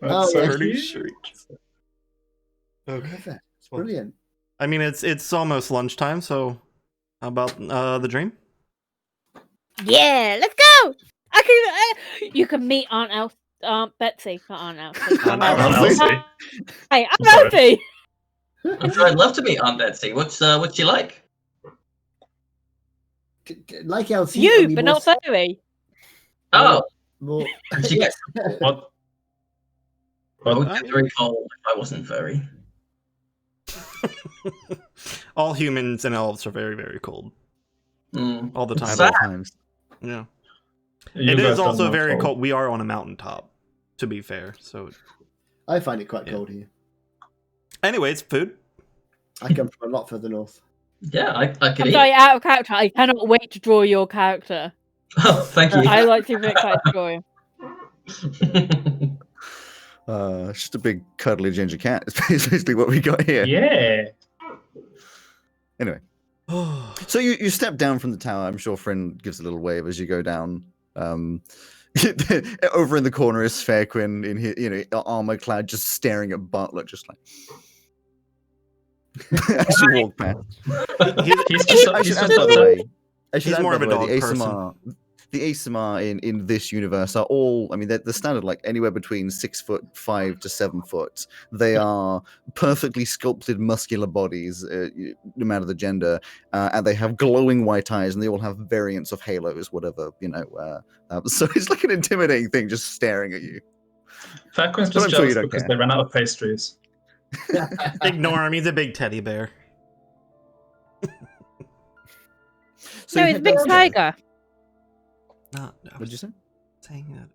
That's yeah. Pretty sweet. Okay. Perfect. It's brilliant. I mean, it's almost lunchtime, so how about the dream? Yeah, let's go. You can meet Aunt Betsy, not Aunt Elsie. Aunt Elsie. Hey, Aunt Sorry. Elsie. I'm sure I'd love to meet Aunt Betsy. What's she like? Like Elsie, You, only but more not fairy. Oh, more. she gets. What? I would I get mean- very cold if I wasn't furry. All humans and elves are very, very cold Mm. all the time. Sad. at all times. Yeah. You It guys is don't also know very cold. cold. We are on a mountaintop, to be fair. So, I find it quite Yeah. cold here. anyways, food. I come from a lot further north. Yeah, I could I'm eat. sorry, out of character. I cannot wait to draw your character. Oh, thank you. I like to be excited to draw him. It's just a big cuddly ginger cat. It's basically what we got here. Yeah. So you step down from the tower. I'm sure Friend gives a little wave as you go down. Over in the corner is Fairquin in his, armor clad, just staring at Bartlett, just like as you walk past. He's I should just add, a by the button. way, He's more of a dog the person. ASMR in this universe are all, I mean, they're standard, like anywhere between 6'5" to 7 foot. They are perfectly sculpted, muscular bodies, no matter the gender, and they have glowing white eyes, and they all have variants of halos, whatever, so it's like an intimidating thing just staring at you. Faircoin's But I'm just sure you jealous don't because care. they ran out of pastries. Ignore him. He's a big teddy bear. So No, you it's a head big downstairs. tiger. No, What'd you say? saying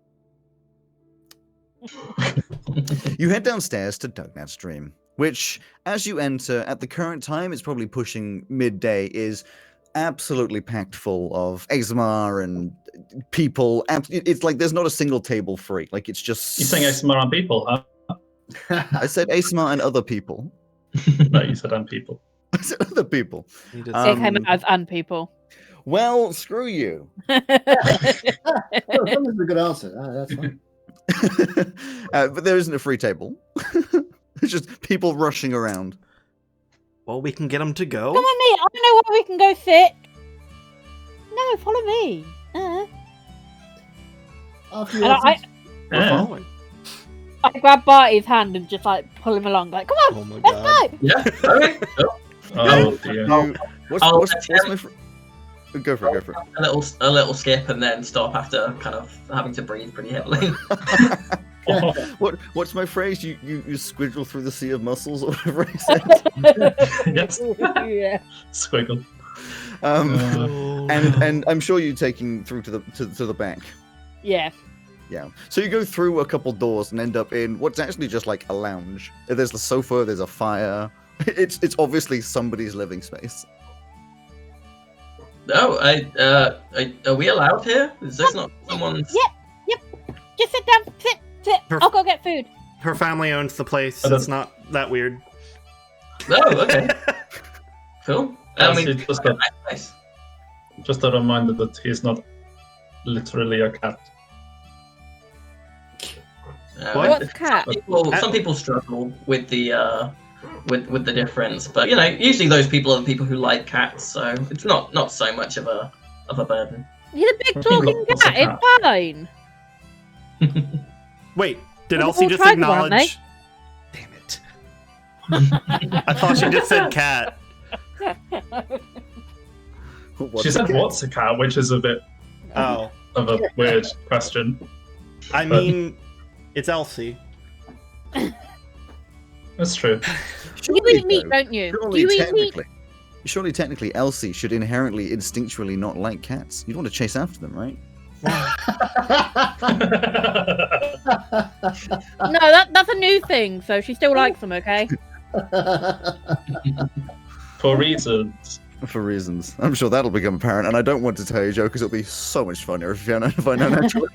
You head downstairs to Dugnat's Dream, which, as you enter, at the current time, it's probably pushing midday, is absolutely packed full of ASMR and people. It's like there's not a single table free. Like it's just. You're saying ASMR on people, huh? I said ASMR and other people. No, you said on people. I said other people. he did It came Um, out as "and people." Well, screw you. Well, that was a good answer. That's fine. But there isn't a free table. It's just people rushing around. Well, we can get him to go. Come on, me. I know where we can go sit. No, follow me. After you And I, answered- We're Yeah. following. I grab Barty's hand and just like pull him along. Like, come on, Oh my let's god. go. Yeah. Okay. Cool. Oh dear. What's I'll my attempt- Go for it. A little skip and then stop after kind of having to breathe pretty heavily. Oh, What's my phrase? You squiggle through the sea of muscles, or whatever I said. yes. Yeah. Squiggle. And I'm sure you're taking through to the back. Yeah. Yeah. So you go through a couple doors and end up in what's actually just like a lounge. There's the sofa. There's a fire. It's obviously somebody's living space. No, are we allowed here? Is this not someone's? Yep. Just sit down. Sit. Perf- I'll go get food. Her family owns the place, so Oh, it's not that weird. Oh, okay. Cool. I mean, Elsie, nice. just a reminder that he's not literally a cat. What? What's cat? Some people struggle with the with the difference, but you know, usually those people are the people who like cats, so it's not so much of a burden. He's a big What's talking a cat. cat? It's fine. Wait, did Well, Elsie the just whole tribe around, acknowledge? Damn it. I thought she just said cat. She said, "What's a cat?" which is a bit Oh. of a weird question. I mean, it's Elsie. That's true. You eat meat, don't you? Do you eat meat? Surely, technically, Elsie should inherently, instinctually not like cats. You'd want to chase after them, right? No, that's a new thing. So she still likes them. Okay. For reasons. For reasons. I'm sure that'll become apparent, and I don't want to tell you, Joe, because it'll be so much funnier if I know naturally.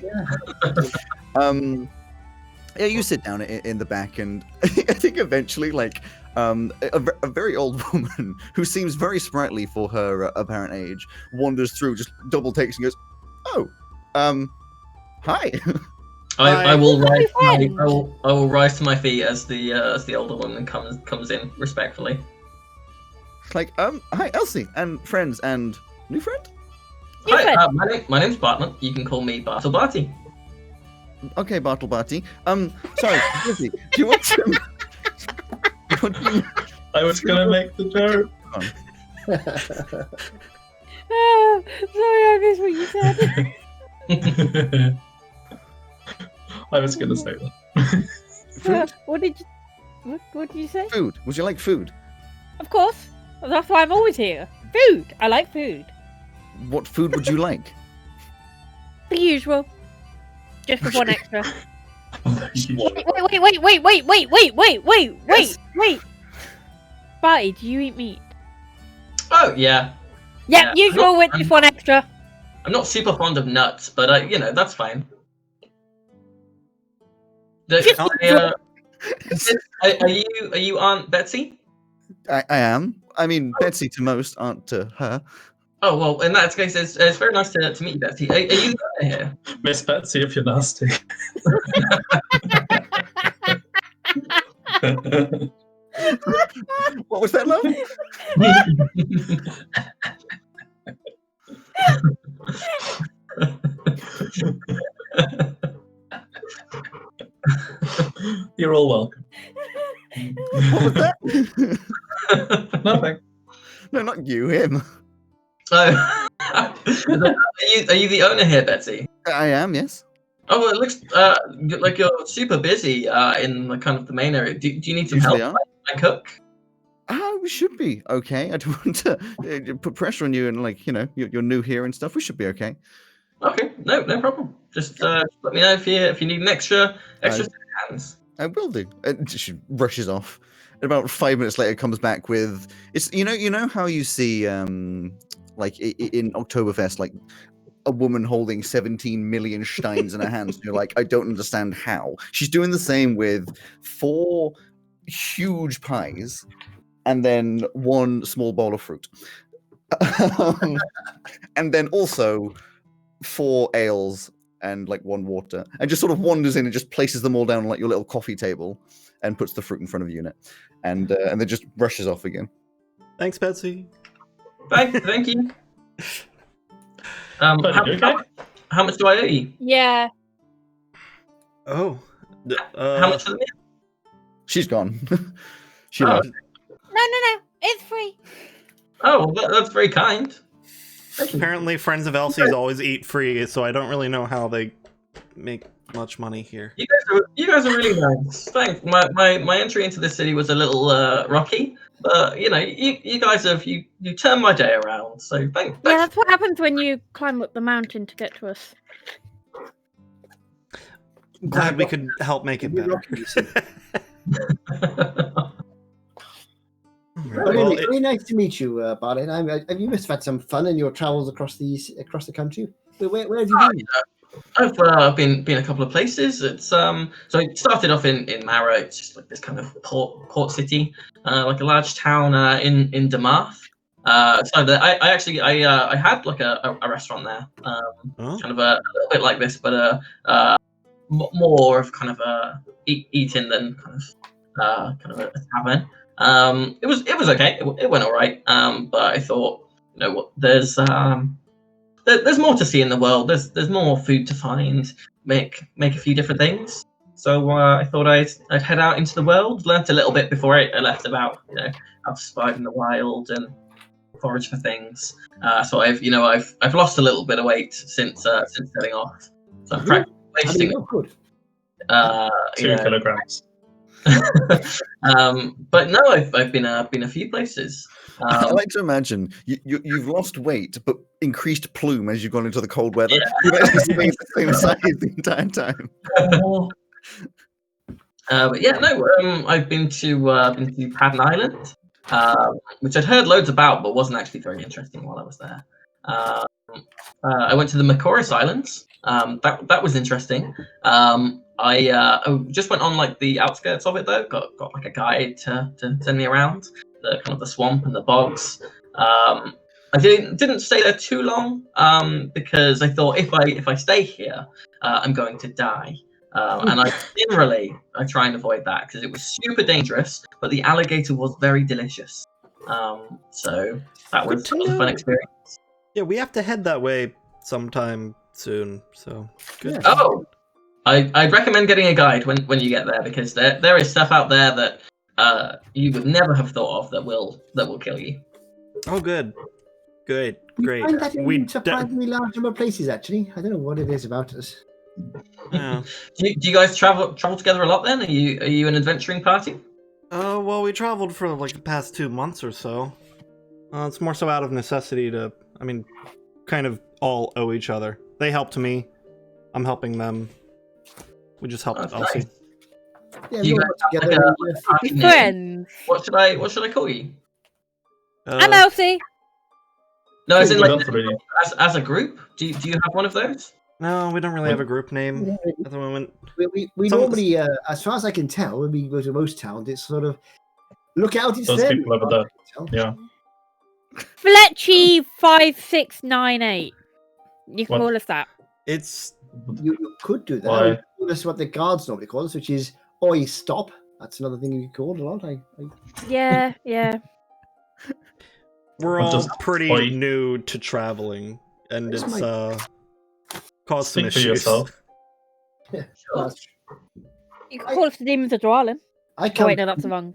Yeah, you sit down in the back, and I think eventually, like, a very old woman who seems very sprightly for her apparent age wanders through, just double takes and goes, "Oh, hi." I will Hi. rise. Hi, I friend. will rise to my feet as the older woman comes in respectfully. Like, hi, Elsie, and friends, and new friend. New Hi, friend. my name's Bartlett. You can call me Bartle Barty. Okay, Bartle Barty. Sorry, Lizzie, do you want some? I was gonna make the joke. Oh, sorry, I missed what you said. I was gonna say that. Food? What did you say? Food. Would you like food? Of course. That's why I'm always here. Food. I like food. What food would you like? The usual. Just with one extra. Wait. Wait. Barty, do you eat meat? Oh yeah. Yeah, Yeah, usual with I'm- just one extra. I'm not super fond of nuts, but you know, that's fine. Just Are you Aunt Betsy? I am. I mean, Betsy to most, aren't to her. Oh well, in that case, it's very nice to meet you, Betsy. Are you the owner here? Miss Betsy, if you're nasty. What was that, love? You're all welcome. What was that? Nothing. No, not you, him. Oh, are you the owner here, Betsy? I am, yes. Oh, well, it looks like you're super busy in the kind of the main area. Do you need some Usually help? are. I cook. We should be okay. I don't want to put pressure on you, and like you're new here and stuff. We should be okay. Okay, no problem. Just let me know if you need an extra set of hands. I will do. And she rushes off. And about 5 minutes later, comes back with it's you know how you see like in Oktoberfest, like a woman holding 17 million steins in her hands. And you're like, I don't understand how. She's doing the same with 4 huge pies and then 1 small bowl of fruit. And then also 4 ales and like 1 water, and just sort of wanders in and just places them all down on like your little coffee table and puts the fruit in front of you in it, and then just rushes off again. Thanks, Betsy. Thank you. Buddy, you okay? How much do I owe you? Yeah. Oh. How much for the meal? She's gone. She Oh. left. No. It's free. Oh, well, that's very kind. Thank you. Apparently, friends of Elsie's always eat free, so I don't really know how they make much money here. You guys are really nice. Thanks. My entry into this city was a little rocky, but you guys have you turned my day around. So thanks. Yeah, that's what happens when you climb up the mountain to get to us. Glad we could help make it better. Well, Well, anyway, very nice to meet you, Barney. You must have had some fun in your travels across the country. Where have you been? I've been a couple of places. It's so it started off in Mara. It's just like this kind of port city, like a large town in Damarth. So I had like a restaurant there, Oh. kind of a little bit like this, but more of kind of a eating than kind of a tavern. It was okay. It went all right. But I thought, what? There's more to see in the world. There's more food to find. Make a few different things. So I thought I'd head out into the world. Learned a little bit before I left about how to survive in the wild and forage for things. So I've lost a little bit of weight since setting off. So I'm practically wasting. Good. 2 kilograms. But no, I've been a few places. I like to imagine you've lost weight, but increased plume as you've gone into the cold weather. You've actually stayed the same size the entire time. But yeah, no, I've been to Padden Island, which I'd heard loads about, but wasn't actually very interesting while I was there. I went to the Macoris Islands. That was interesting. I just went on like the outskirts of it though. Got like a guide to send me around the kind of the swamp and the bogs. I didn't stay there too long because I thought if I stay here, I'm going to die. And I try and avoid that because it was super dangerous, but the alligator was very delicious. So that was a fun experience. Yeah, we have to head that way sometime soon. So good. Yeah. Oh, I'd recommend getting a guide when you get there because there is stuff out there that you would never have thought of that will kill you. Oh, good. Great. We find that in surprisingly large number of places. Actually, I don't know what it is about us. Yeah. Do you guys travel together a lot then? Are you an adventuring party? Well, we traveled for like the past 2 months or so. It's more so out of necessity kind of all owe each other. They helped me. I'm helping them. We just helped Elsie. Nice. Yeah, You we guys all have together. like a party name? Friends. What should I call you? I'm Elsie. No, as in like Guthrie. as a group. Do you have one of those? No, we don't really have a group name at the moment. We Some- normally, as far as I can tell, when we go to most towns, it's sort of look out. It's Those them. people over there. Yeah. Fletchy 5698. You can What? call us that. It's You could do that. Why? You call us what the guards normally call us, which is "Oi, stop." That's another thing you called a lot. Yeah. we're I'll all just pretty oi. new to traveling, and That's it's my- caused some Speak for issues. yourself. That's- You can call us the Demons of Dwalin. I Oh, come. wait, no, that's the wrong.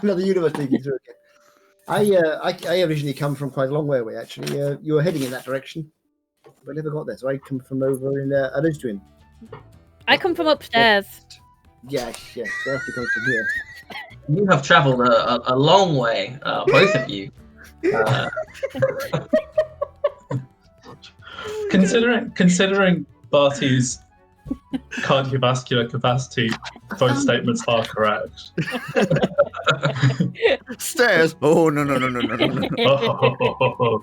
Another universe taking through again. I originally come from quite a long way away. Actually, you were heading in that direction, but I never got there. So I come from over in Arisduin. I come from upstairs. Yes, yes. They have to come from here. You have travelled a long way, both of you. Considering Barty's cardiovascular capacity, both statements are correct. Stairs. Oh no no no no no no no. Oh.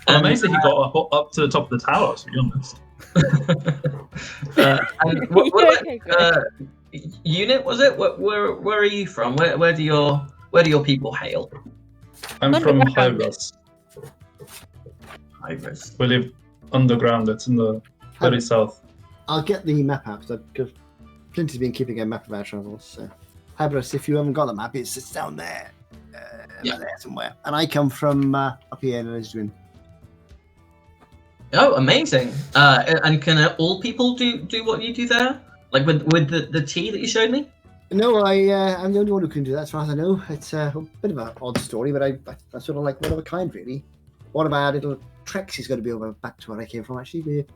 I'm amazed that he got up to the top of the tower, to be honest. And unit was it? Where are you from? Where do your people hail? I'm from Underground. Hyrus. Hybris. We live underground. It's in the very south. I'll get the map out because Flinty's been keeping a map of our travels. So, Hybris, if you haven't got the map, it's down there. There somewhere. And I come from up here in Lisbon. Oh, amazing! And can all people do what you do there? Like with the tea that you showed me? No, I'm the only one who can do that, as far as I know. It's a bit of an odd story, but I sort of like one of a kind, really. One of our little treks is going to be over back to where I came from. Actually, it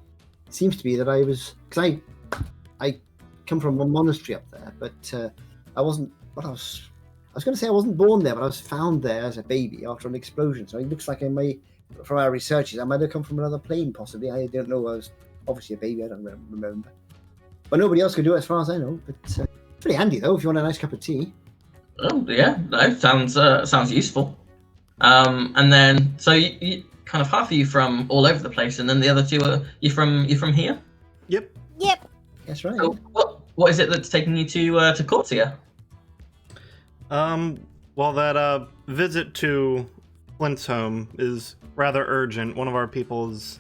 seems to be that because I come from one monastery up there, but I wasn't. What I was going to say I wasn't born there, but I was found there as a baby after an explosion. So it looks like I may, from our researches, I might have come from another plane, possibly. I don't know. I was obviously a baby. I don't remember. But nobody else could do it, as far as I know. But pretty handy though, if you want a nice cup of tea. Oh yeah, no, sounds useful. And then so you kind of half of you from all over the place, and then the other two are you from here? Yep. Yep. That's right. So what is it that's taking you to Cortia? Well, that visit to Flint's home is rather urgent. One of our people's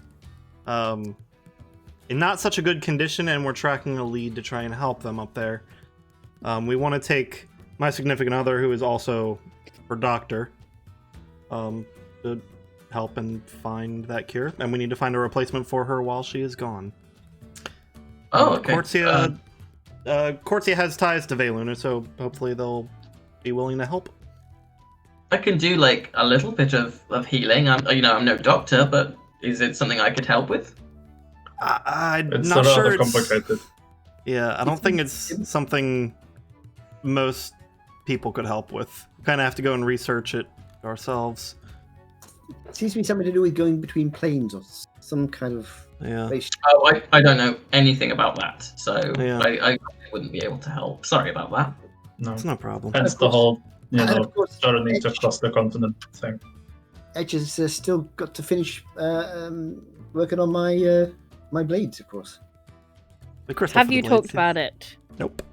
in not such a good condition, and we're tracking a lead to try and help them up there. We want to take my significant other, who is also her doctor, to help and find that cure, and we need to find a replacement for her while she is gone. Oh, okay. Cortia has ties to Veluna, so hopefully they'll be willing to help. I can do like a little bit of healing. I'm no doctor, but is it something I could help with? I'm It's not rather sure. complicated. Yeah, I don't think it's something most people could help with. Kind of have to go and research it ourselves. It seems to be something to do with going between planes or some kind of Yeah. race. Oh, I don't know anything about that, so Yeah. I wouldn't be able to help. Sorry about that. No. It's no problem. Hence the whole, And of course, journey to cross the continent thing. Edge has still got to finish working on my my blades, of course. The crystal Have for you the talked blades, about it? Nope.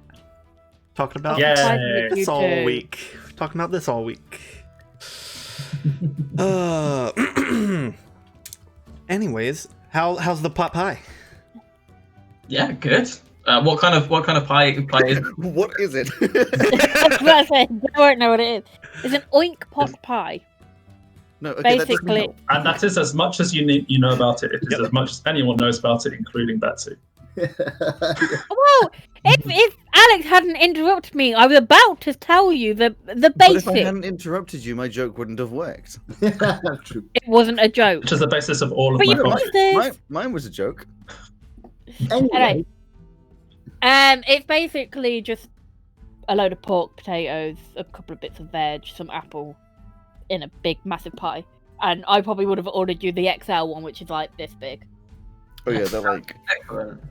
Talking about Yeah. Surprised that this you all do. week. Talking about this all week. Anyways, how's the pot pie? Yeah, good. What kind of pie is it? What is it? That's what I said. I don't know what it is. It's an oink pot pie. No, okay, that doesn't Basically, help. And that is as much as you know about it. It is Yep. as much as anyone knows about it, including Betsy. well, if Alex hadn't interrupted me, I was about to tell you the But if I basic. hadn't interrupted you, my joke wouldn't have worked. True. It wasn't a joke. Which is the basis of all of But my you comments. got this. Mine was a joke. Anyway, It's basically just a load of pork, potatoes, a couple of bits of veg, some apple, in a big, massive pie. And I probably would have ordered you the XL one, which is like this big. Oh yeah, they're like Excellent.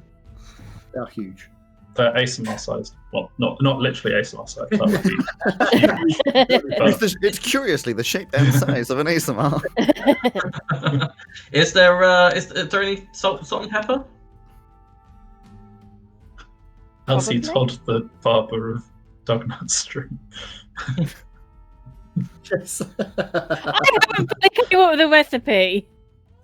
they're huge. They're ASMR sized. Well, not literally ASMR sized. That would be, it's curiously the shape and size of an ASMR. Is there any salt and pepper? Elsie Probably. told the barber of Dognut Stream. Yes. I haven't fully come up with a recipe.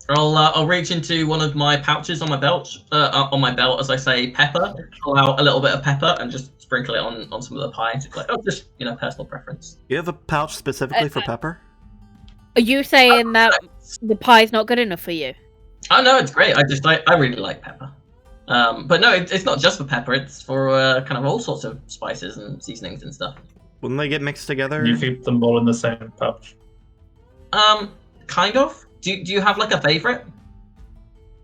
I'll reach into one of my pouches on my belt, as I say pepper, pull out a little bit of pepper and just sprinkle it on some of the pie. Just like, just personal preference. You have a pouch specifically for pepper? Are you saying that the pie's not good enough for you? Oh no, it's great. I really like pepper. But no, it's not just for pepper. It's for kind of all sorts of spices and seasonings and stuff. Wouldn't they get mixed together? You keep them all in the same pouch. Kind of. Do you have like a favorite?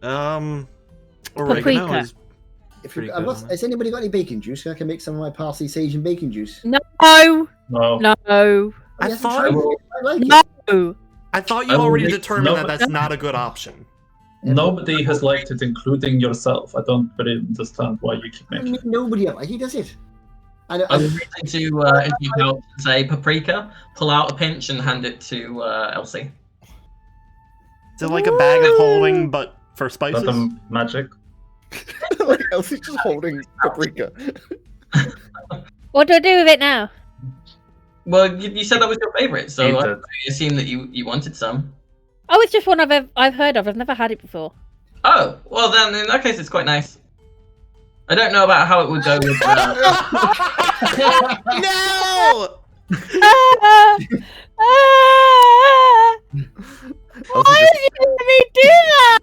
Oregano Paprika. is If Pretty you, good on that. has anybody got any bacon juice? I can make some of my parsley, sage, and bacon juice. No, No. no, I Yes, thought- tried it. I like no. it. I thought you I will already make- determined no, that that's not a good option. Nobody has liked it, including yourself. I don't really understand why you keep I making mean, it. nobody else. He does it. And I will reach into your pouch and say paprika, pull out a pinch and hand it to Elsie. Is it like a bag of holding, but for spices? But the magic. Like Elsie's just holding paprika. What do I do with it now? Well, you said that was your favorite, so Eat I it. assume that you wanted some. Oh, it's just one I've heard of. I've never had it before. Oh, well then in that case it's quite nice. I don't know about how it would go with. No! Ah! Ah! Elsie Why just, did you let me do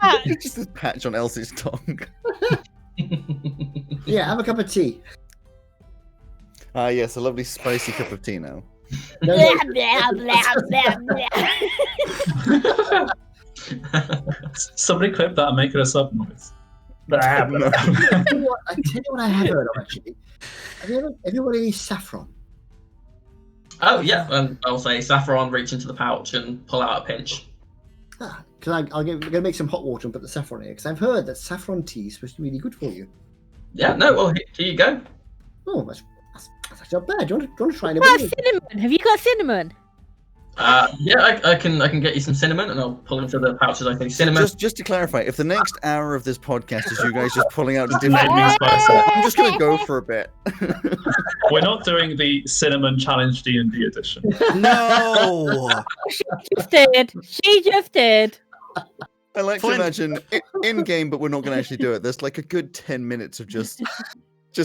that? it's just this patch on Elsie's tongue. yeah, have a cup of tea. Ah, yes, a lovely spicy cup of tea now. No, Blah, no, blah, blah, blah, blah. Somebody clip that and make it a sub noise. I tell you what I have heard of actually. Have you ever any saffron? Oh yeah, and I'll say saffron, reach into the pouch and pull out a pinch. Because I'm gonna make some hot water and put the saffron in it. Because I've heard that saffron tea is supposed to be really good for you. Yeah, no, well here you go. Oh, that's actually not bad. Do you want to try it? What about cinnamon? Have you got cinnamon? Yeah, I can get you some cinnamon and I'll pull into the pouches. I think cinnamon. Just to clarify, if the next hour of this podcast is you guys just pulling out different Maybe meats, spice it. I'm just gonna go for a bit. We're not doing the cinnamon challenge D&D edition. No! Just did. She just did. I like Flynn. to imagine in game, but we're not gonna actually do it. There's like a good 10 minutes of just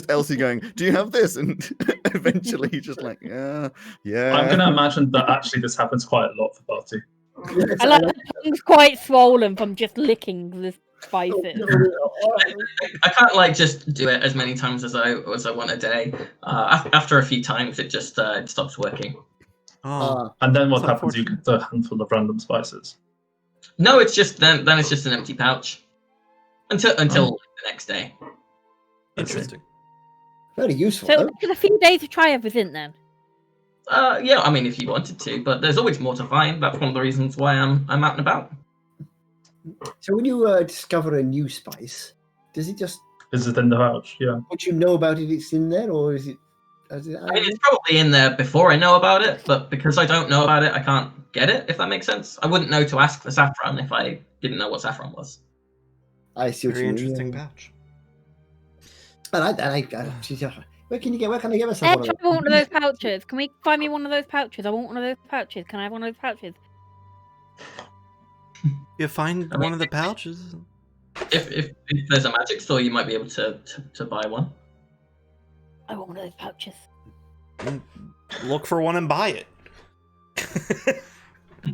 Elsie going, "Do you have this?" And eventually just like, yeah. I'm going to imagine that actually this happens quite a lot for Barty. I like the tongue's quite swollen from just licking the spices. I can't like just do it as many times as I want a day. After a few times, it just it stops working. Oh, And then what That's happens? You get a handful of random spices. No, it's just then it's just an empty pouch until the next day. interesting. Very useful. So though. it took a few days to try everything then. Yeah, I mean if you wanted to, but there's always more to find. That's one of the reasons why I'm out and about. So when you discover a new spice, does it just Is it in the pouch? Yeah. once you know about it, it's in there, or is it? I mean, it's probably in there before I know about it, but because I don't know about it, I can't get it. If that makes sense, I wouldn't know to ask for saffron if I didn't know what saffron was. I see what Very you mean. interesting yeah. pouch. Where can I get myself I one of tried those? one of those pouches. Can we find me one of those pouches? I want one of those pouches. Can I have one of those pouches? You find I mean- one of the pouches? If there's a magic store, you might be able to buy one. I want one of those pouches. Look for one and buy it.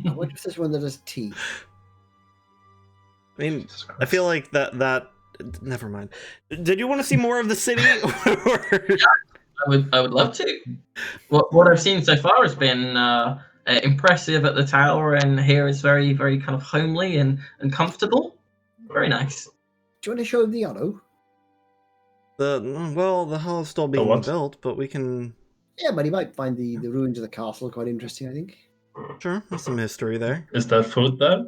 I wonder if there's one that does tea. I mean, I feel like that. Never mind. Did you want to see more of the city? I would love to. What I've seen so far has been impressive at the tower, and here is very very kind of homely and comfortable. Very nice. Do you want to show him the Otto? The hall's still being what? built, but we can. Yeah, but he might find the ruins of the castle quite interesting, I think. Sure, there's some history there. Is there food there?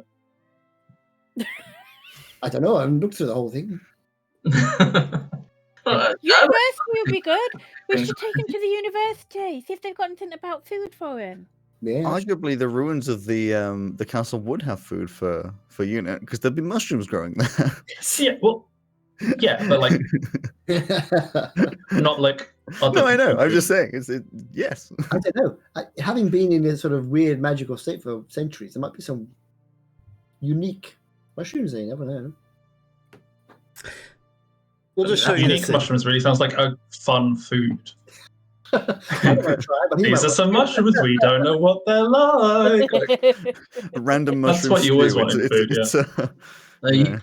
I don't know, I haven't looked through the whole thing. University would be good. We should take him to the university. See if they've got anything about food for him. Yeah. Arguably, the ruins of the castle would have food for Unit because there'd be mushrooms growing there. Yeah, well, yeah, but like not like. Other No, I know. I'm food. just saying. Yes. I don't know. Having been in a sort of weird magical state for centuries, there might be some unique mushrooms there. You never know. We'll just show you the Unique city. mushrooms really sounds like a fun food. I don't want to try, but he These might are some mushrooms. We don't know what they're like. Random That's mushrooms. what you always stew. want in food,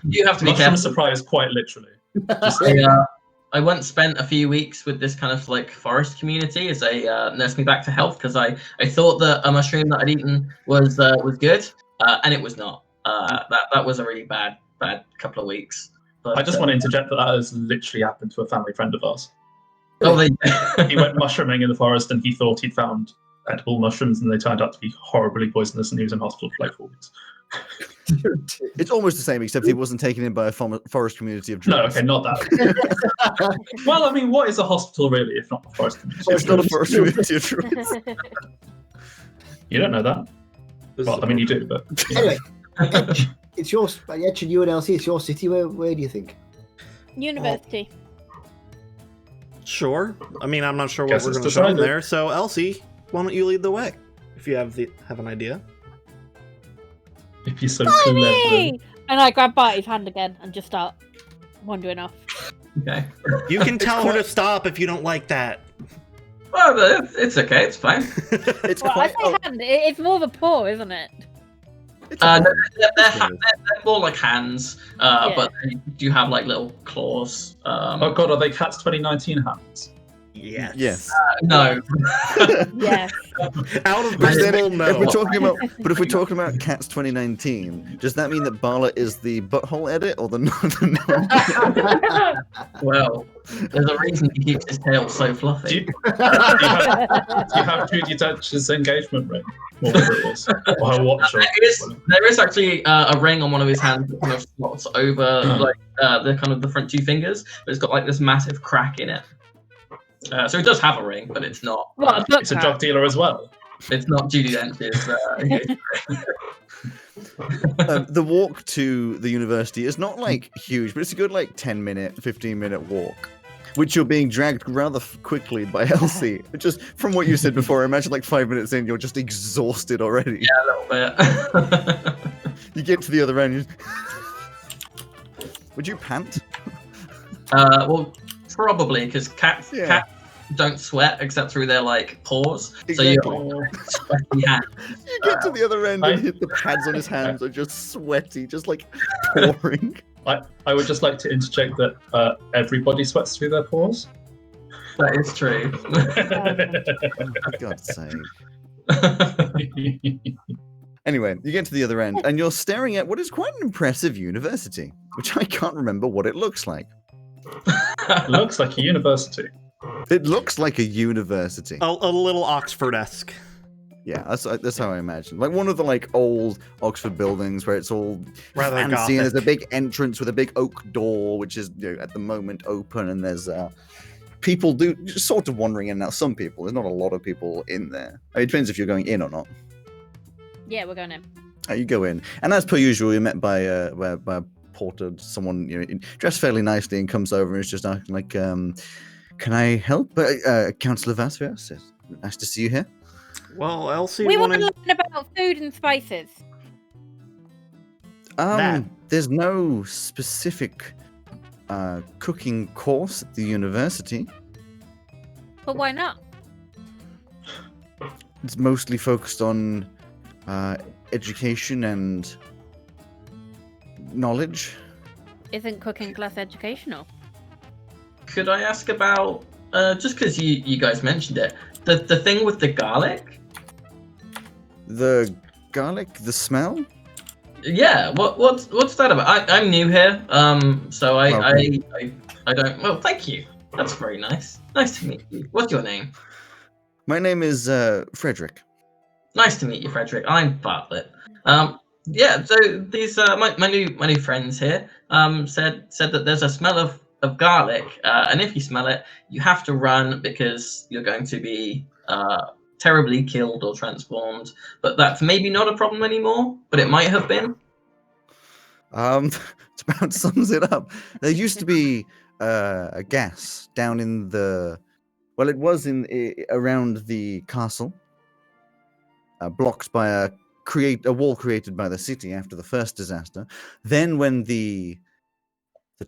You have to be Mushroom careful. surprise, quite literally. I once spent a few weeks with this kind of like forest community as they nursed me back to health because I thought that a mushroom that I'd eaten was good, and it was not. That was a really bad couple of weeks. But, I just want to interject that has literally happened to a family friend of ours. Oh, He went mushrooming in the forest and he thought he'd found edible mushrooms and they turned out to be horribly poisonous and he was in hospital for like 4 weeks. It's almost the same, except he wasn't taken in by a forest community of No, druids. okay, not that. Well, I mean, what is a hospital really if not a forest community? It's not a forest community of druids. You don't know that. Well, I mean, you do, but Anyway, Etch, it's your Etch and you and Elsie. It's your city. Where do you think? University. Sure. I mean, I'm not sure what Guess we're it's going to show them decided. there. So, Elsie, why don't you lead the way? If you have an idea. if you're so clever. Barty! And I grab Barty's hand again and just start wandering off. okay. You can tell her to stop if you don't like that. Well, it's okay. It's fine. It's Well, I quite. say hand. It's more of a paw, isn't it? No, they're more like hands, Yeah. but they do have like little claws. Oh god, are they Cats 2019 hands? Yes. Yes. No. Yes. Out of Which then, baseball, if no. we're talking about, but if we're talking about Cats 2019, does that mean that Bala is the butthole edit or the Well, there's a reason he keeps his tail so Do fluffy. you have Judy Dench's engagement ring? Or whatever it was. Or her watch. Or There is actually a ring on one of his hands that kind of slots over like the kind of the front two fingers, but it's got like this massive crack in it. So it does have a ring, but it's not. What, a book It's a crack? drug dealer as well. It's not Judy Dench's engagement ring. The walk to the university is not like huge, but it's a good like 10-minute, 15-minute walk, which you're being dragged rather quickly by Elsie. Just from what you said before, I imagine like 5 minutes in, you're just exhausted already. Yeah, a little bit. You get to the other end. Would you pant? Well, probably because cats Yeah. don't sweat except through their like paws. Exactly. So you're sweaty hands. You get to the other end and hit the pads on his hands are just sweaty, just like pouring. I would just like to interject that everybody sweats through their pores. That is true. For God's sake. Anyway, you get to the other end and you're staring at what is quite an impressive university, which I can't remember what it looks like. Looks like a university. It looks like a university. A little Oxford-esque. Yeah, that's how I imagine. Like one of the like old Oxford buildings where it's all Rather fancy gothic. and there's a big entrance with a big oak door, which is at the moment open, and there's people just sort of wandering in and out. Some people, there's not a lot of people in there. I mean, it depends if you're going in or not. Yeah, we're going in. You go in, and as per usual, you're met by a porter, someone dressed fairly nicely, and comes over and is just asking like, "Can I help, Councillor Vasvias? It's nice to see you here." Well, Elsie We want to wanted... learn about food and spices. That. There's no specific cooking course at the university. But why not? It's mostly focused on education and knowledge. Isn't cooking class educational? Could I ask about just because you guys mentioned it, the thing with the garlic? The garlic, the smell. Yeah, what's that about? I'm new here, so I don't. Well, thank you. That's very nice. Nice to meet you. What's your name? My name is Frederick. Nice to meet you, Frederick. I'm Bartlett. Yeah. So these my new friends here said that there's a smell of garlic, and if you smell it, you have to run because you're going to be terribly killed or transformed. But that's maybe not a problem anymore. But it might have been. It about sums it up. There used to be a gas down in the, well, it was around the castle, blocked by a wall created by the city after the first disaster. Then, when the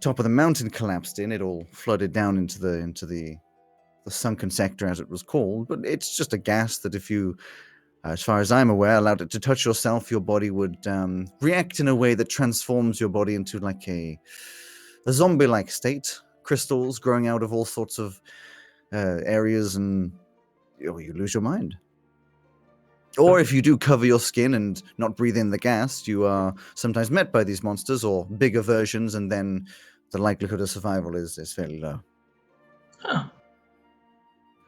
top of the mountain collapsed in, it all flooded down into the sunken sector, as it was called. But it's just a gas that, if you, as far as I'm aware, allowed it to touch yourself, your body would react in a way that transforms your body into like a zombie-like state. Crystals growing out of all sorts of areas, and you lose your mind. Or if you do cover your skin and not breathe in the gas, you are sometimes met by these monsters or bigger versions, and then the likelihood of survival is fairly low. Huh.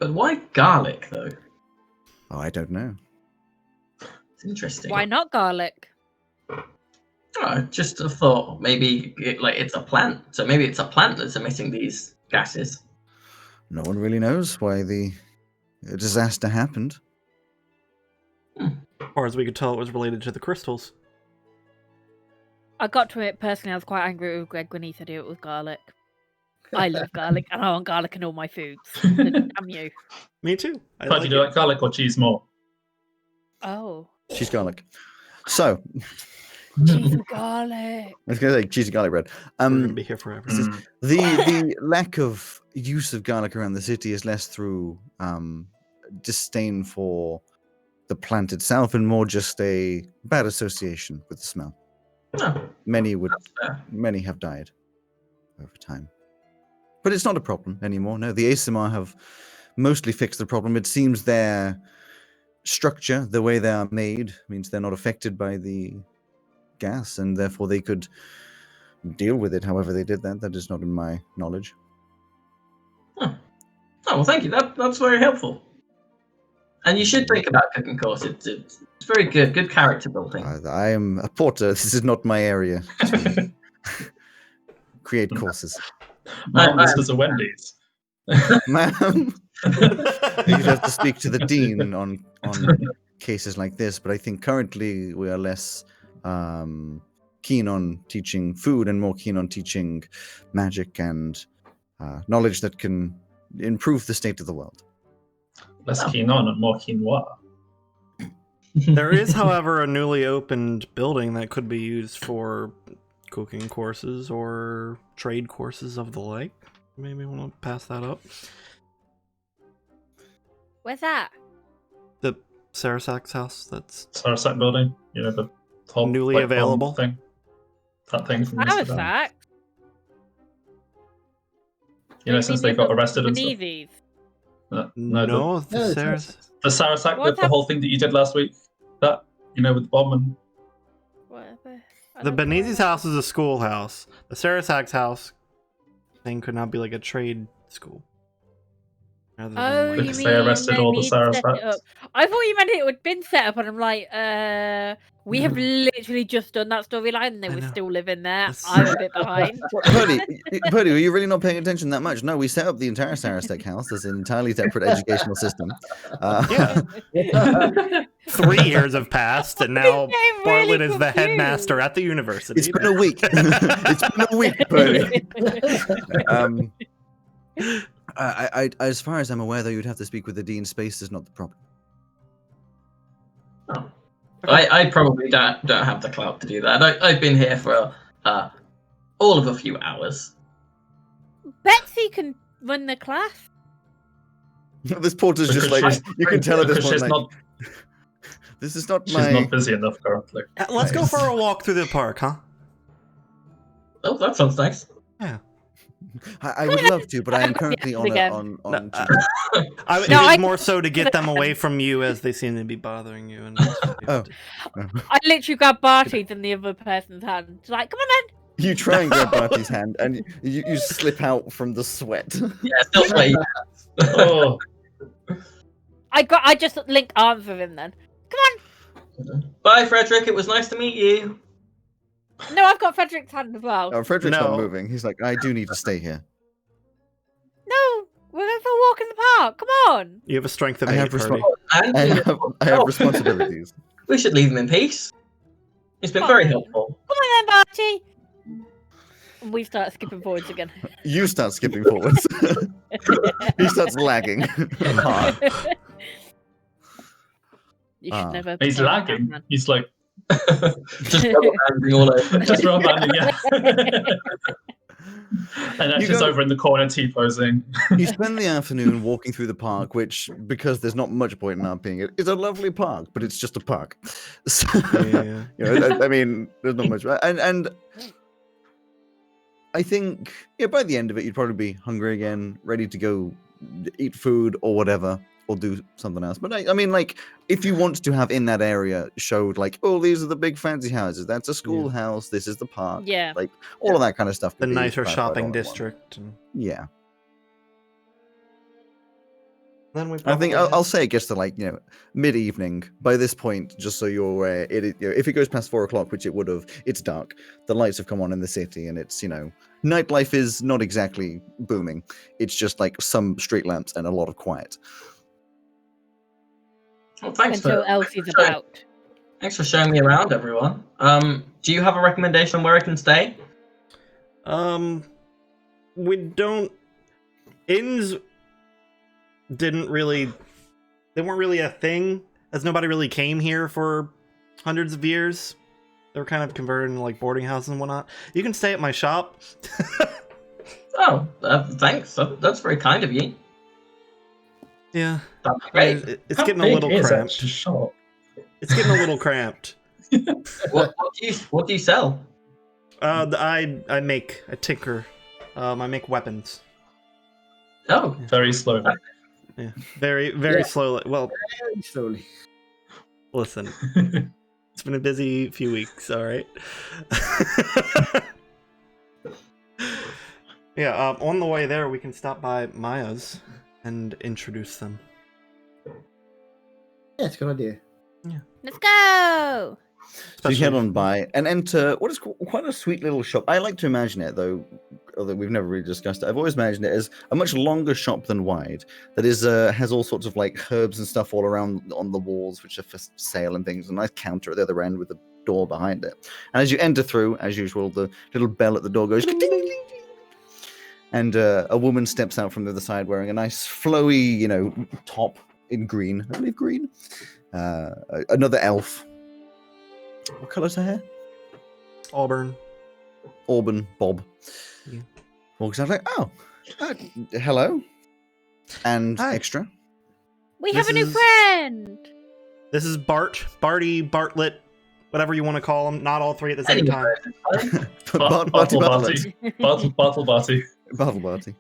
But why garlic, though? Oh, I don't know. It's interesting. Why not garlic? Just a thought. Maybe it's a plant. So maybe it's a plant that's emitting these gases. No one really knows why the disaster happened. As far as we could tell, it was related to the crystals. I got to it personally. I was quite angry with Greg when he said it was garlic. I love garlic, and I want garlic in all my foods. So damn you. Me too. I But do you it. like garlic or cheese more? Oh, Cheese garlic. So, cheese and garlic. I was going to say cheese and garlic bread. We're gonna be here forever. The lack of use of garlic around the city is less through disdain for the plant itself and more just a bad association with the smell. No, Many that's fair. have died over time. But it's not a problem anymore. No, the ASMR have mostly fixed the problem. It seems their structure, the way they are made, means they're not affected by the gas, and therefore they could deal with it however they did that. That is not in my knowledge. Oh, well, thank you. That's very helpful. And you should think about cooking course. It's very good. Good character building. I am a porter. This is not my area to create courses. Mom, this was a Wendy's. Ma'am, you'd have to speak to the dean on cases like this, but I think currently we are less keen on teaching food and more keen on teaching magic and knowledge that can improve the state of the world. Less keen on and more quinoa. There is, however, a newly opened building that could be used for cooking courses or trade courses of the like. Maybe we'll pass that up. Where's that? The Sarasak's house. That's Sarasat building, you know, the whole Newly light bulb available? thing. That thing from That was yesterday. that. You know, since they got arrested and stuff. Beneath. No, no, the No, it's Saras. the Sarasat, What the whole thing that you did last week. That, you know, with the bomb and Whatever. I The don't know Benezi's where- house is a schoolhouse. The Sarasak's house thing could not be like a trade school. Rather than, Oh, like- you Because mean they arrested all the maybe set it Sarasats. up. I thought you meant it had been set up, and I'm like, we have literally just done that storyline, and they I were know. still living there. That's- I'm a bit behind. Purdy, were you really not paying attention that much? No, we set up the entire Sarastek house as an entirely separate educational system. Yeah. 3 years have passed, and now getting Bartlett really is the confused. headmaster at the university. It's been a week. It's been a week, Purdy. As far as I'm aware, though, you'd have to speak with the dean. Space is not the problem. Oh. I probably don't have the clout to do that. I've been here for all of a few hours. Betsy can run the class. This porter's just like, Because you can tell at this because point, like, this is not she's my... not busy enough currently. Let's go for a walk through the park, huh? Oh, that sounds nice. I would love to, but I am currently Yes, on again. on It No, was I- more so to get them away from you as they seem to be bothering you. And Oh. I literally grabbed Barty's and the other person's hand. It's like, come on then. You try and grab Barty's hand, and you slip out from the sweat. Yeah, still sweaty. Oh, I just link arms with him then. Come on. Bye, Frederick. It was nice to meet you. No, I've got Frederick's hand as well. Frederick's not No. moving. He's like, I do need to stay here. No, we're going for a walk in the park. Come on. you have a strength of I 8, have Purdy. And I have Oh. responsibilities. we should leave him in peace. He's been very helpful. Come on then, Barty. And we start skipping forwards again. You start skipping forwards. He starts lagging hard. You should Ah. never. he's play with lagging. Batman. He's like Just rubber banding all over. just rub banding, yeah. And Ash You is go- over in the corner T-posing. You spend the afternoon walking through the park, which, because there's not much point in not being it, is a lovely park, but it's just a park. So, Yeah. you know, I mean, there's not much. And I think, yeah, by the end of it, you'd probably be hungry again, ready to go eat food or whatever. or do something else. But I mean, like, if you want to have in that area showed like, oh, these are the big fancy houses. That's a schoolhouse. This is the park. Yeah. Like all of that kind of stuff. The could be nicer clarified shopping all in one. district. And Yeah. then we. I think probably- I'll say it gets to like mid-evening. By this point, just so you're aware, if it goes past 4 o'clock, which it would have, it's dark. The lights have come on in the city, and it's nightlife is not exactly booming. It's just like some street lamps and a lot of quiet. Well, thanks Until for Elsie's about. thanks for showing me around, everyone. Do you have a recommendation on where I can stay? We don't. Inns didn't really. They weren't really a thing, as nobody really came here for hundreds of years. They were kind of converted into like boarding houses and whatnot. You can stay at my shop. Oh, thanks. That's very kind of you. Yeah, That'd be great. it's How getting a big little is cramped. that shop? It's getting a little cramped. What do you sell? I tinker. I make weapons. Oh, Very slowly. Yeah, very Yeah. slowly. Well, Very slowly. listen, it's been a busy few weeks. All right. Yeah. On the way there, we can stop by Maya's and introduce them. Yeah, it's a good idea. Let's go. So you head Especially- on by and enter what is quite a sweet little shop. I like to imagine it, though, although we've never really discussed it. I've always imagined it as a much longer shop than wide. That is, has all sorts of like herbs and stuff all around on the walls, which are for sale and things. A nice counter at the other end with a door behind it. And as you enter through, as usual, the little bell at the door goes ding, ding, ding, ding. And a woman steps out from the other side wearing a nice flowy, top in green. I believe green. Another elf. What colour's her hair? Auburn. Auburn Bob. Yeah. Walks out like, hello. And Hi. extra. We This have a new is- friend. This is Bart, Barty, Bartlett, whatever you want to call them. Not all three at the same time. Barty Bartle Bartlett. Bartle Barty. Bartle Barty.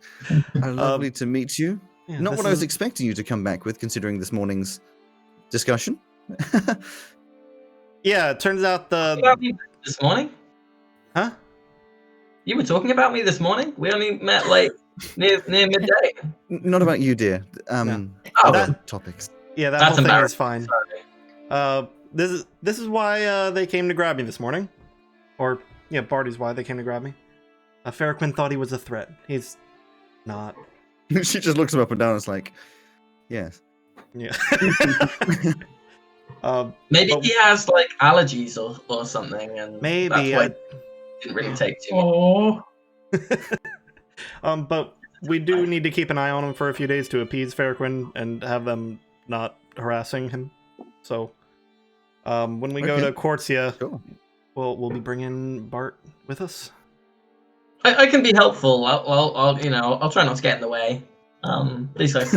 Lovely to meet you. Yeah, Not this what I was is- expecting you to come back with, considering this morning's discussion. Yeah, it turns out about me this morning? Huh? You were talking about me this morning? We only met like near midday. Not about you, dear. Oh, Other topics. Yeah, that That's whole thing is embarrassing. fine. This is why they came to grab me this morning. Or yeah, Barty's why they came to grab me. Farrakhan thought he was a threat. He's not. She just looks him up and down and is like, yes. Yeah. maybe but- he has like allergies or something, and Maybe. that's why it didn't really take too much. Oh, But we do need to keep an eye on him for a few days to appease Farrakhan and have them not harassing him. So, when we go Okay. to Quartzia, Sure. we'll be bringing Bart with us. I can be helpful. I'll try not to get in the way. These guys.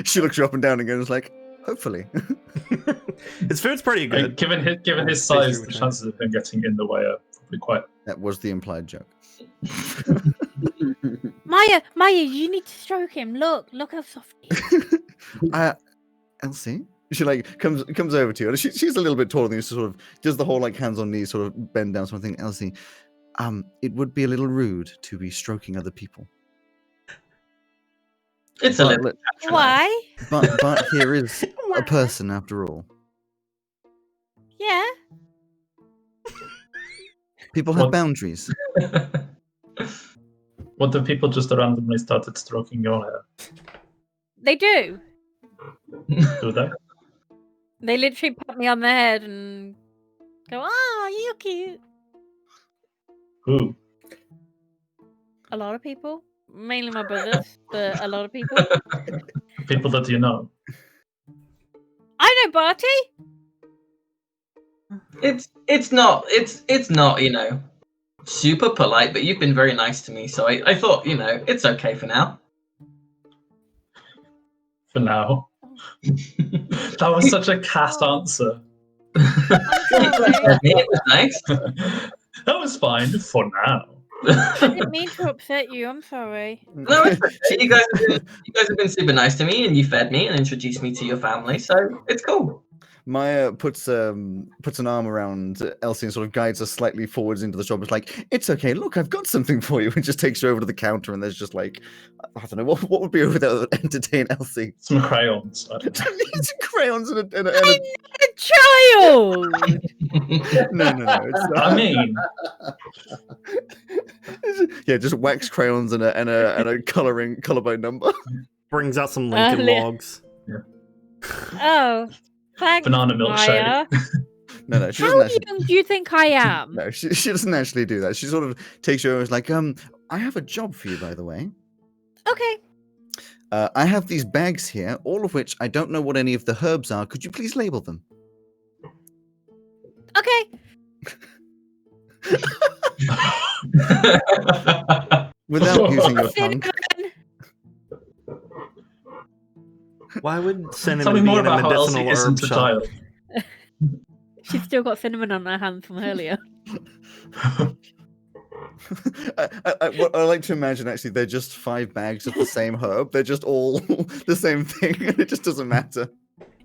She looks you up and down again and is like, hopefully. His food's pretty Like, good. given his Tasty size, the return. chances of him getting in the way are probably quite. That was the implied joke. Maya, you need to stroke him. Look how soft he is. Elsie? She like comes over to you, and she's a little bit taller than you, so sort of does the whole like hands on knees, sort of bend down, sort of thing. Elsie, it would be a little rude to be stroking other people. It's a But little. let- Why? but here is a person after all. Yeah. People have What? boundaries. What if people just randomly started stroking your hair? They do. Do they? They literally pat me on the head and go, "Oh, you're cute." Who? A lot of people, mainly my brothers, but a lot of people. People that you know. I know Barty. It's not super polite, but you've been very nice to me, so I thought it's okay for now. For now. That was such a cat answer. It was nice. That was fine for now. I didn't mean to upset you. I'm sorry. No, it's okay. You guys have been super nice to me, and you fed me and introduced me to your family, so it's cool. Maya puts an arm around Elsie and sort of guides her slightly forwards into the shop. It's like, it's okay. Look, I've got something for you, and just takes her over to the counter. And there's just like, I don't know what would be over there that would entertain Elsie. Some crayons. I don't know. Some crayons and a A child. no. It's not. I mean, Yeah, just wax crayons and a color by number. Brings out some Lincoln Li- logs. Oh, thanks, banana milkshake. Maya. No, she How doesn't actually. young do you think I am? No, she doesn't actually do that. She sort of takes you over and is like, I have a job for you, by the way. Okay. I have these bags here, all of which I don't know what any of the herbs are. Could you please label them? Okay. Without using your tongue. Cinnamon. Why would Tell cinnamon me be more in a about how Elsie medicinal herb isn't a shop? child. She's still got cinnamon on her hands from earlier. What I like to imagine, actually, they're just 5 bags of the same herb. They're just all the same thing, and it just doesn't matter.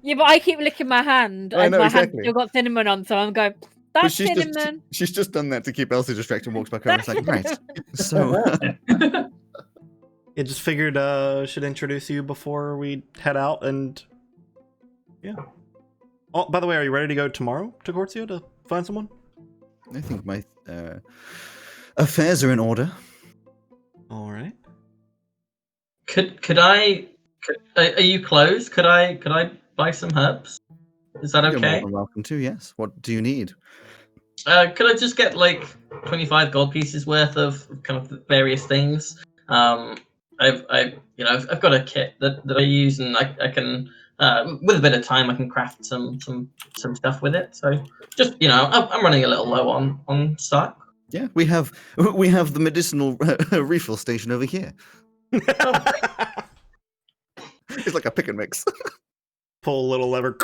Yeah, but I keep licking my hand, I and know, my exactly. hand still got cinnamon on, so I'm going, But that's she's cinnamon. she's just done that to keep Elsie distracted and walks back over. It's like, right. That's So, I just figured should introduce you before we head out, and yeah. Oh, by the way, are you ready to go tomorrow to Cortsia to find someone? I think my affairs are in order. All right. Are you closed? Could I buy some herbs? Is that You're more okay? than welcome to, yes. What do you need? Could I just get like 25 gold pieces worth of kind of various things? I've got a kit that I use, and I can with a bit of time I can craft some stuff with it. So just I'm running a little low on stock. Yeah, we have the medicinal refill station over here. It's like a pick and mix. Pull a little lever.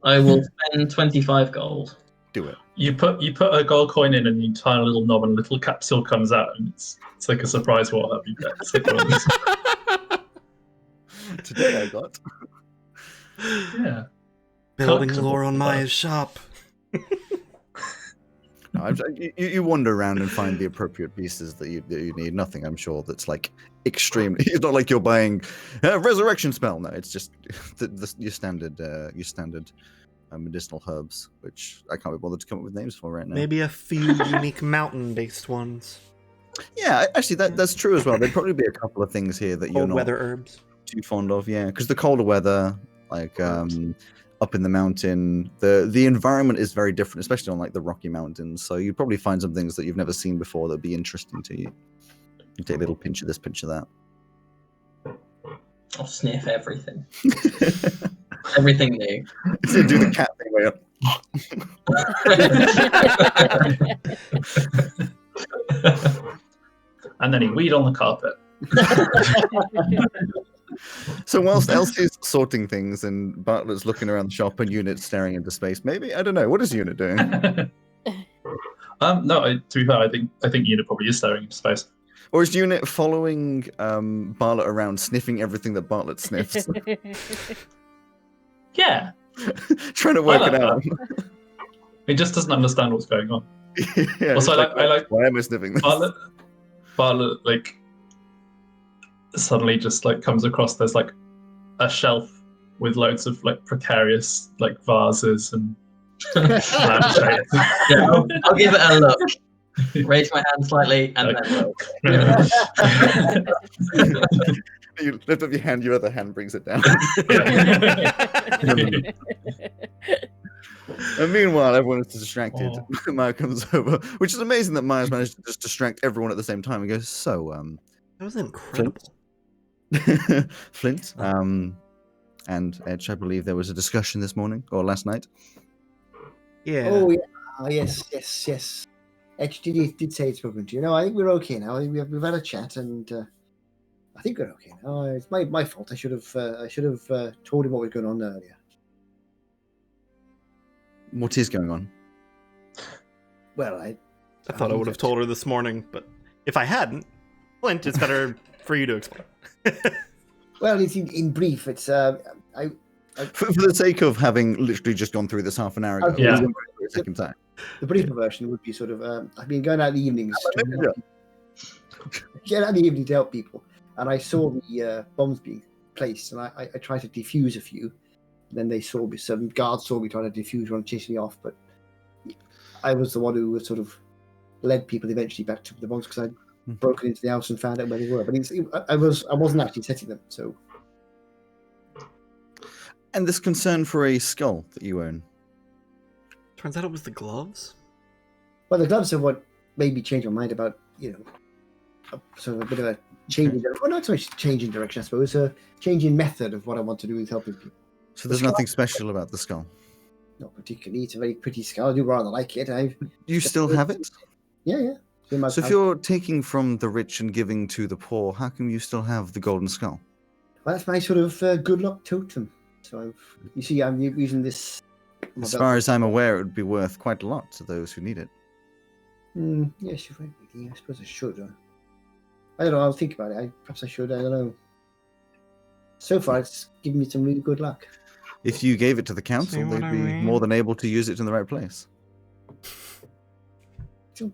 I will spend 25 gold. Do it. You put a gold coin in, and you tie a little knob, and a little capsule comes out, and it's like a surprise what herb you get. It's like one of these- Today I got. yeah. Building Collectible lore on stuff. Maya's shop. No, you wander around and find the appropriate pieces that you need. Nothing, I'm sure, that's like extreme. It's not like you're buying a resurrection spell. No, it's just your standard medicinal herbs, which I can't be bothered to come up with names for right now. Maybe a few unique mountain-based ones. Yeah, actually, that's true as well. There'd probably be a couple of things here that you're Cold not weather herbs. too fond of. Yeah, because the colder weather, like up in the mountain, the environment is very different, especially on like the Rocky Mountains. So you'd probably find some things that you've never seen before that'd be interesting to you. You take a little pinch of this, pinch of that. I'll sniff everything. Everything new. It's gonna do the cat thing way up. And then he weed on the carpet. So whilst Elsie's sorting things and Bartlett's looking around the shop and Unit's staring into space, maybe, I don't know, what is Unit doing? No, to be fair, I think Unit probably is staring into space. Or is Unit following Bartlett around, sniffing everything that Bartlett sniffs, Yeah. trying to work I it like out? He just doesn't understand what's going on. Yeah, Also, it's I like why am I sniffing this? Bartlett like suddenly just like comes across there's like a shelf with loads of like precarious like vases and lampshades. Yeah, I'll give it a look. Raise my hand slightly and then look. You lift up your hand, your other hand brings it down. And meanwhile, everyone is distracted. Maya comes over, which is amazing that Maya's managed to just distract everyone at the same time. He goes, so, That was incredible. Flint, and Edge, I believe there was a discussion this morning or last night. Yeah. Oh, yeah. Yes. Edge did say it's spoken to you. No, I think we're okay now. I think we've had a chat, and I think we're okay now. It's my fault. I should have told him what was going on earlier. What is going on? Well, I thought I would have told her this morning, but if I hadn't, Flint, it's better for you to explain. Well, it's in brief. It's For the sake of having literally just gone through this half an hour ago, Okay. Yeah. we'll go through it a second time. the briefer version would be sort of. I've been going out in the evenings. Get out in the evening to help people, and I saw the bombs being placed, and I tried to defuse a few. Then they saw me. Some guards saw me trying to defuse one, chasing me off, but I was the one who was sort of led people eventually back to the bombs because I'd broken into the house and found out where they were. But I wasn't actually setting them. So And this concern for a skull that you own. Turns out it was the gloves. well, the gloves are what made me change my mind about sort of a bit of a change in direction. Well, not so much change in direction, I suppose. A change in method of what I want to do with helping people. So there's nothing special about the skull. Not particularly. It's a very pretty skull. I do rather like it. Do you still have it? Yeah. It's in my So if pouch. you're taking from the rich and giving to the poor, how come you still have the golden skull? Well, that's my sort of good luck totem. So you see, I'm using this. As far as I'm aware, it would be worth quite a lot to those who need it. Yes, you're right. Vicky. I suppose I should. I don't know. I'll think about it. Perhaps I should. I don't know. So far, it's given me some really good luck. If you gave it to the council, See what they'd I be mean? more than able to use it in the right place. So,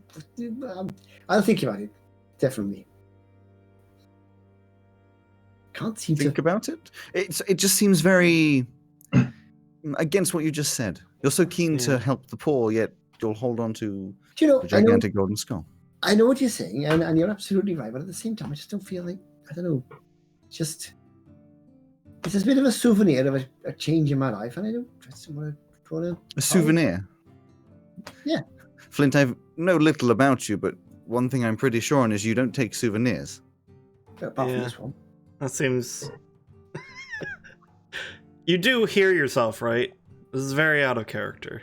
I'll think about it. Definitely. Can't seem Think to. about it. It just seems very against what you just said. You're so keen to Yeah. help the poor, yet you'll hold on to Do you know? the gigantic golden skull. I know what you're saying, and you're absolutely right. But at the same time, I just don't feel like I don't know. Just it's a bit of a souvenir of a change in my life, and I don't just want to. A souvenir. Yeah. Flint, I know little about you, but one thing I'm pretty sure on is you don't take souvenirs. Apart Yeah. from this one. That seems. You do hear yourself, right? This is very out of character.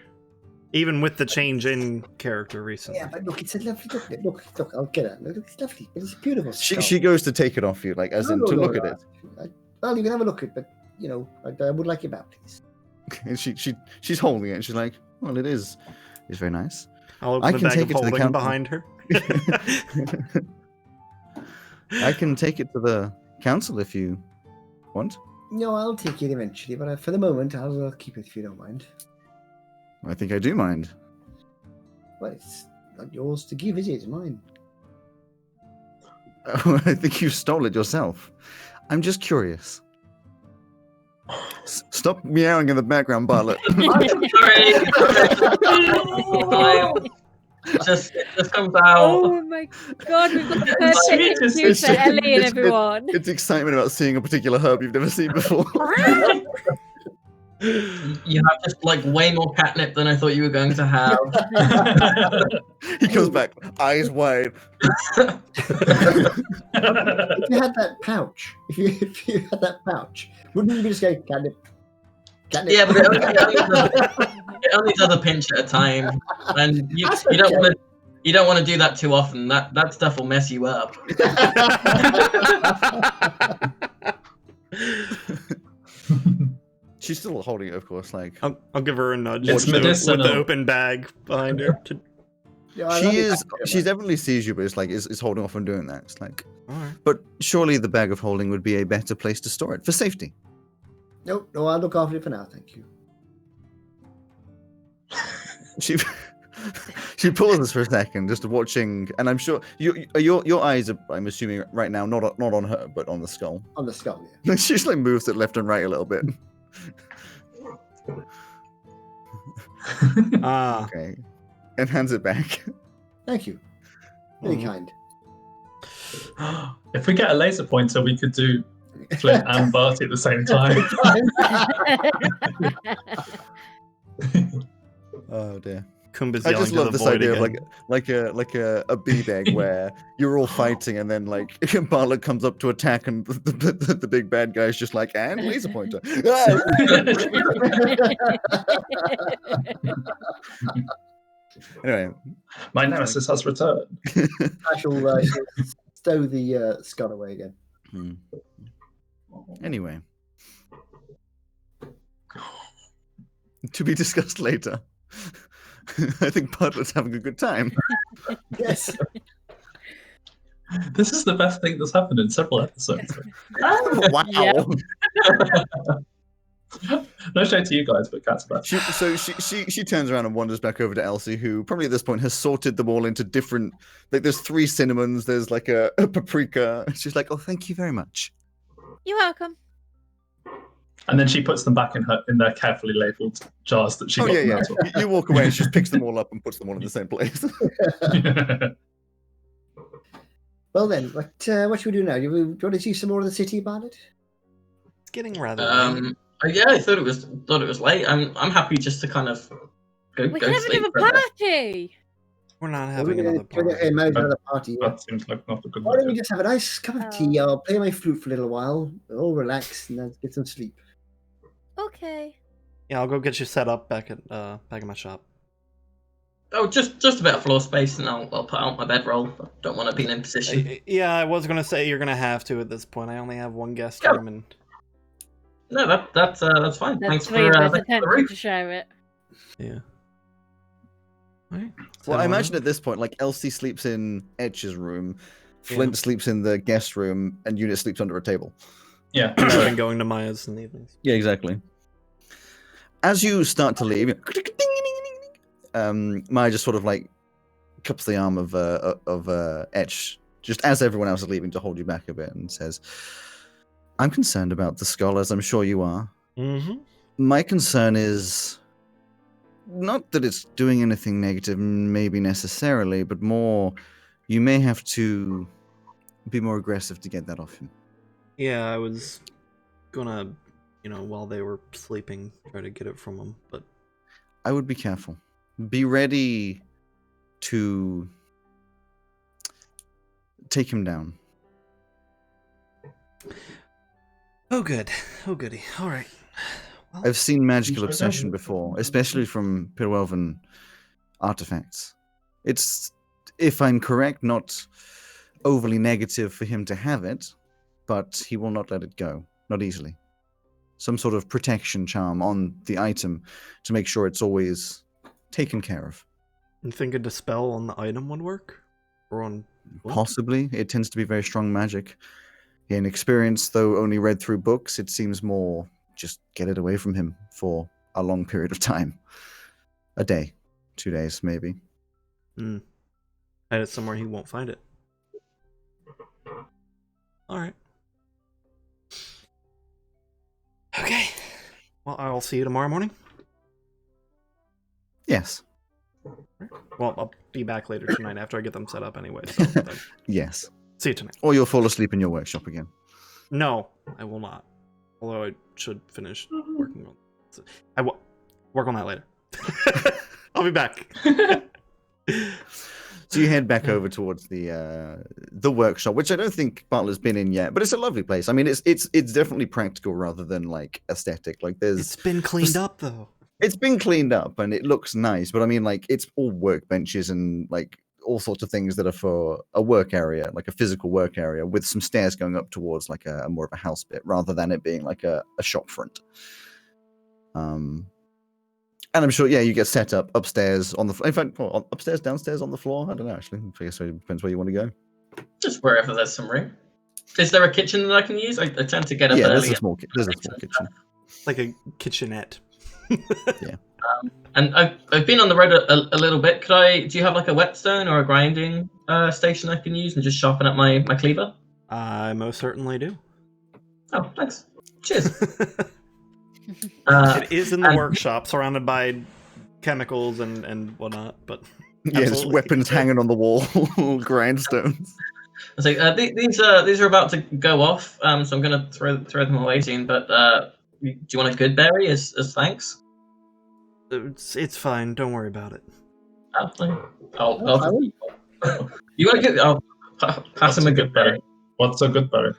Even with the change in character recently. Yeah, but look, it's a lovely. Look, I'll get it. Look, it's lovely. It's a beautiful. skull. She goes to take it off you, like as in to look at it. Well, you can have a look at it, but you know, I would like it back, please. And she's holding it, and she's like, "Well, it is. It's very nice." I'll open I the can bag take of it to the holding council. behind her. I can take it to the council if you want. No, I'll take it eventually, but for the moment, I'll keep it if you don't mind. I think I do mind. Well, it's not yours to give, is it? It's mine. I think you stole it yourself. I'm just curious. Stop meowing in the background, Bartlett. Sorry. It just comes out. Oh my god, we've got the perfect excuse for Ellie and everyone. It's excitement about seeing a particular herb you've never seen before. You have just like way more catnip than I thought you were going to have. He comes back, eyes wide. If you had that pouch, if you had that pouch, wouldn't you just go catnip? Catnip. Yeah, but it only does a pinch at a time, and you don't want to do that too often. That stuff will mess you up. She's still holding it, of course. Like I'll give her a nudge It's with the medicinal. open bag behind her. Yeah, I love it. she definitely sees you, but it's like is holding off on doing that. It's like, Alright. but surely the bag of holding would be a better place to store it for safety. No, I'll look after it for now, thank you. She she pauses for a second, just watching, and I'm sure your eyes are, I'm assuming right now, not on her, but on the skull. On the skull, yeah. She just like moves it left and right a little bit. Ah, Okay, and hands it back. Thank you. Very Oh. kind. If we get a laser pointer, we could do Flint and Barty at the same time. Oh dear. Kumba's I yelling just to love the this void idea again. of like a big bag where you're all fighting, and then like Bartlett comes up to attack, and the big bad guy's just like, and laser pointer. Ah! Anyway, My nemesis has returned. I shall stow the skull away again. anyway, to be discussed later. I think Bartlett's having a good time. Yes. This is the best thing that's happened in several episodes. Wow. Yeah. No shade to you guys, but Cat's best. She turns around and wanders back over to Elsie, who probably at this point has sorted them all into different. Like, there's 3 cinnamons. There's like a paprika. She's like, "Oh, thank you very much." You're welcome. And then she puts them back in their carefully labeled jars that she Oh got yeah, from yeah. You walk away and she just picks them all up and puts them all in the same place. Elsewhere. Well then, what should we do now? Do you want to see some more of the city, Barnett? It's getting rather late. Yeah, I thought it was late. I'm happy just to kind of go We can have sleep another for a bit. party. We're not We're having gonna another party. manage another party. Yeah. That seems like not a good Why don't we idea. just have a nice cup of tea? I'll play my flute for a little while. We'll all relax and then get some sleep. Okay. Yeah, I'll go get you set up back at my shop. Oh, just a bit of floor space, and I'll put out my bedroll. I don't want to be in a position. Yeah, I was gonna say you're gonna have to at this point. I only have one guest Yeah. room, and No, that's fine. There's Thanks 3 for of us thanks for the attempting roof. to share it. yeah. Alright. Well, I imagine at this point, like, Elsie sleeps in Etch's room, Flint sleeps in the guest room, and Unit sleeps under a table. Yeah. I've been going to Maya's in the evenings. Yeah, exactly. As you start to leave, Maya just sort of like cups the arm of Etch, just as everyone else is leaving, to hold you back a bit, and says, "I'm concerned about the scholars. I'm sure you are. Mm-hmm. My concern is not that it's doing anything negative, maybe necessarily, but more, you may have to be more aggressive to get that off him." Yeah, I was gonna, while they were sleeping, try to get it from them, but I would be careful. Be ready to take him down. oh good, oh goody. All right. Well, I've seen magical obsession before, especially from Pirwelven artifacts. It's, if I'm correct, not overly negative for him to have it, but he will not let it go, not easily. Some sort of protection charm on the item to make sure it's always taken care of. you think a dispel on the item would work, or on what? Possibly. It tends to be very strong magic. In experience, though only read through books, it seems more just get it away from him for a long period of time. A day, 2 days, maybe. Hide it somewhere he won't find it. All right. Okay. Well, I'll see you tomorrow morning. Yes. Well, I'll be back later tonight after I get them set up anyway. So then, Yes. see you tonight. Or you'll fall asleep in your workshop again. No, I will not. Although I should finish working on. I will work on that later. I'll be back. So you head back over towards the workshop, which I don't think Butler's been in yet, but it's a lovely place. I mean, it's definitely practical rather than like aesthetic. Like It's been cleaned up though. it's been cleaned up and it looks nice, but I mean, like, it's all workbenches and like all sorts of things that are for a work area, like a physical work area, with some stairs going up towards like a more of a house bit, rather than it being like a shop front. And I'm sure, yeah, you get set up upstairs on the in fact, well, upstairs, downstairs, on the floor. I don't know, actually. I guess it depends where you want to go. Just wherever there's some room. Is there a kitchen that I can use? I tend to get up Yeah, early. there's a small kitchen. Like a kitchenette. And I've been on the road a little bit. Do you have like a whetstone or a grinding station I can use and just sharpen up my cleaver? I most certainly do. Oh, thanks. Cheers. It is in the and- workshop, surrounded by chemicals and whatnot. But Yeah, there's absolutely. weapons hanging on the wall, grindstones. So these are about to go off, so I'm gonna throw them away soon. But do you want a good berry as thanks? It's fine. Don't worry about it. Oh, fine. You want a good? I'll pass him a good berry. What's a good berry?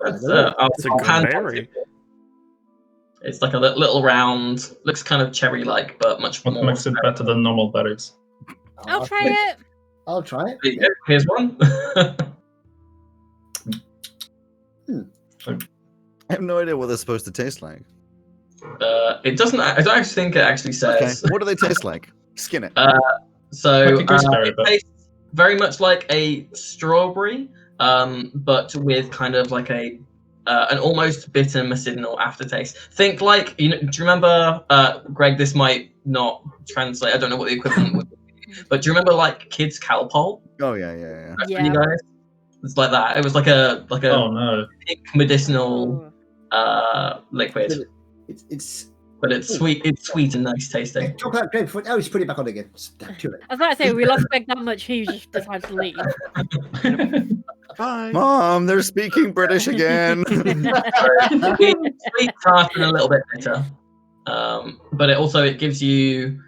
That's, It's a I'll good hand it berry. to you. It's like a little round, looks kind of cherry-like, but much What more. makes it better than normal berries? I'll try it. I'll try it. There you go. Here's one. I have no idea what they're supposed to taste like. It doesn't. I don't actually think it actually Okay, says. what do they taste like? Skin it. So Like a gooseberry, but- very much like a strawberry, but with kind of like an almost bitter medicinal aftertaste. Think like, do you remember, Greg? This might not translate. I don't know what the equivalent would be, but do you remember like kids' Calpol? Oh yeah. For you guys, it's like that. It was like a Oh no. pink medicinal liquid, but it's sweet. It's sweet and nice tasting. Talk about grapefruit. Oh, just put it back on again. Too late. I was about to say, we lost Greg that much, he just decided to leave. Bye. Mom, they're speaking British again. Sweet, tart, and a little bit bitter. But it gives you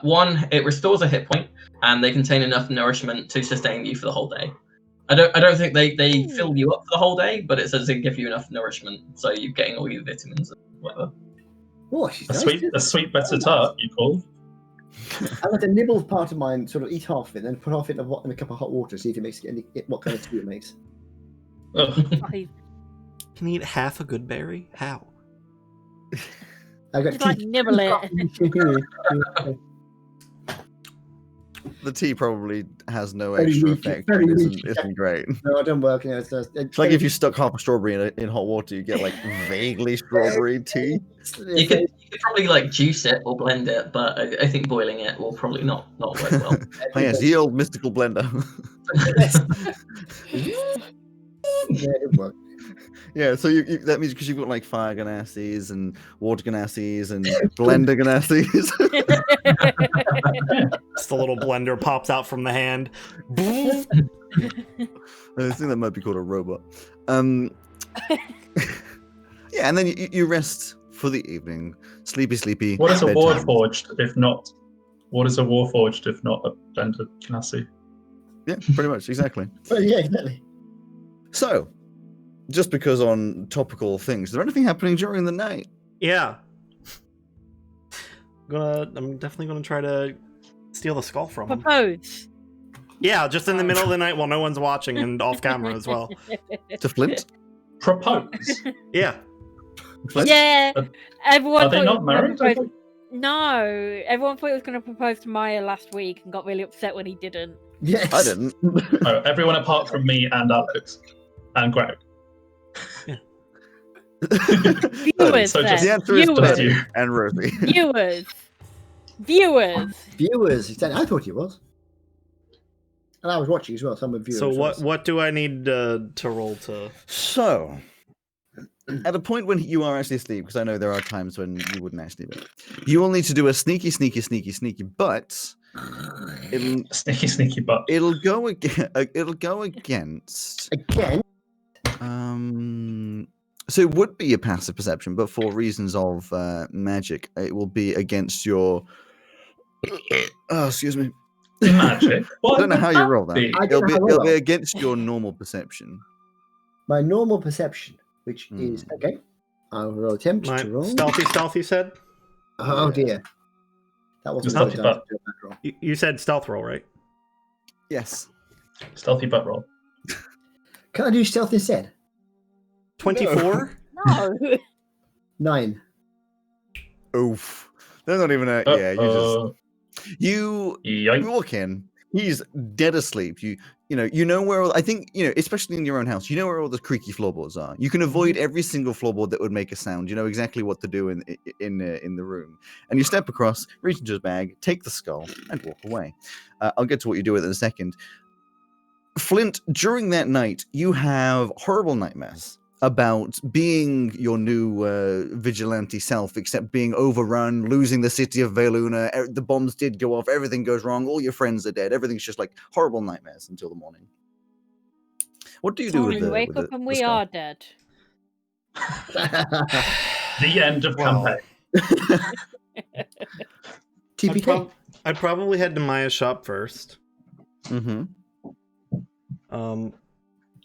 one. It restores a hit point, and they contain enough nourishment to sustain you for the whole day. I don't think they fill you up for the whole day, but it says they give you enough nourishment, so you're getting all your vitamins and whatever. Oh, she's A nice. sweet better tart, you call? I like to nibble part of mine, sort of eat half of it, then put half it in a cup of hot water, see if it makes what kind of tea it makes. Ugh. I Can you eat half a good berry? How? I got just like nibble it. The tea probably has no Very extra leaky, effect. very It leaky. isn't great. No, it don't work. You know, It's like if you stuck half a strawberry in hot water, you get like vaguely strawberry tea. You could probably like juice it or blend it, but I think boiling it will probably not work well. Oh yes, the old mystical blender. Yeah, it worked. Yeah, so you that means because you've got like fire ganasses and water ganasses and blender ganasses. Just the little blender pops out from the hand. I think that might be called a robot. Yeah, and then you rest for the evening. Sleepy. What is a bedtime. Warforged if not? What is a Warforged if not a blended Ganassi? Yeah, pretty much, exactly. Well, yeah, exactly. So, just because on topical things, is there anything happening during the night? Yeah. I'm definitely gonna try to steal the skull from him. Propose. Yeah, just in the middle of the night while no one's watching and off camera as well. To Flint? Propose? Yeah. Flint? Yeah, everyone. Are they thought not he was gonna married? propose- No, everyone thought he was going to propose to Maya last week and got really upset when he didn't. Yes. I didn't. Oh, everyone apart from me and Alex and Greg. Viewers, So just- The answer is Viewers. Just Flint you. and Rosie. Viewers. Viewers. Exactly. I thought he was. And I was watching as well. Some of viewers. So what do I need to roll to? So, at a point when you are actually asleep, because I know there are times when you wouldn't actually be, you will need to do a sneaky, but Sneaky butt. it'll go against. Again. So it would be a passive perception, but for reasons of magic, it will be against your. Oh, excuse me. Magic. I don't know how you roll that. be? I don't know how I It'll roll be that. against your normal perception. My normal perception, which is okay. I will attempt My to roll. stealthy said? Oh dear. That wasn't Stealthy good. butt. You said stealth roll, right? Yes. Stealthy butt roll. Can I do stealth instead? 24? No. 9. Oof. They're not even a. Yeah, you Yikes. walk in. He's dead asleep. You know where all, I think especially in your own house, you know where all the creaky floorboards are. You can avoid every single floorboard that would make a sound. You know exactly what to do in the room. And you step across, reach into his bag, take the skull, and walk away. I'll get to what you do with it in a second. Flint, during that night, you have horrible nightmares about being your new vigilante self, except being overrun, losing the city of Veluna. The bombs did go off. Everything goes wrong. All your friends are dead. Everything's just like horrible nightmares until the morning. What do you do with We the wake with up the- and the we skull? are dead. The end of Wow. campaign. TPK. I'd probably head to Maya's shop first. Mhm.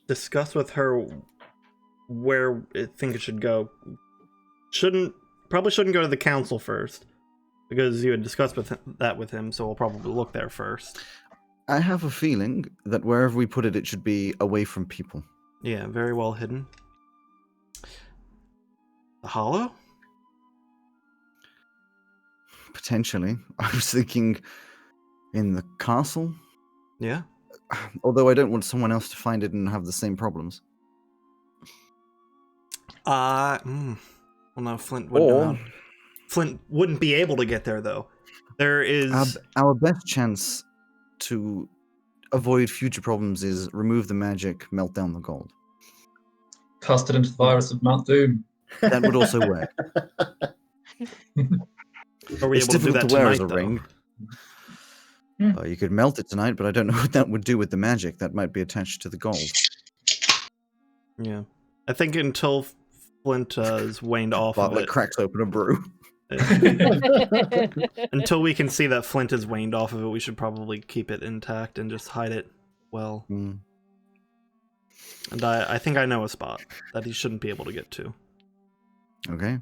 Discuss with her where I think it should go. Probably shouldn't go to the council first, because you had discussed that with him, so we'll probably look there first. I have a feeling that wherever we put it, it should be away from people. Yeah, very well hidden. The Hollow? Potentially. I was thinking in the castle. Yeah. Although I don't want someone else to find it and have the same problems. Well, no, Flint wouldn't know Or how. Flint wouldn't be able to get there, though. There is... our best chance to avoid future problems is remove the magic, melt down the gold. Cast it into the virus of Mount Doom. That would also work. Are we It's able to do difficult that to wear tonight, as a though? ring. Hmm. You could melt it tonight, but I don't know what that would do with the magic that might be attached to the gold. Yeah. I think until Flint is waned off of Bartlett it... cracks open a brew. Until we can see that Flint is waned off of it, we should probably keep it intact and just hide it well. Hmm. And I think I know a spot that he shouldn't be able to get to. Okay.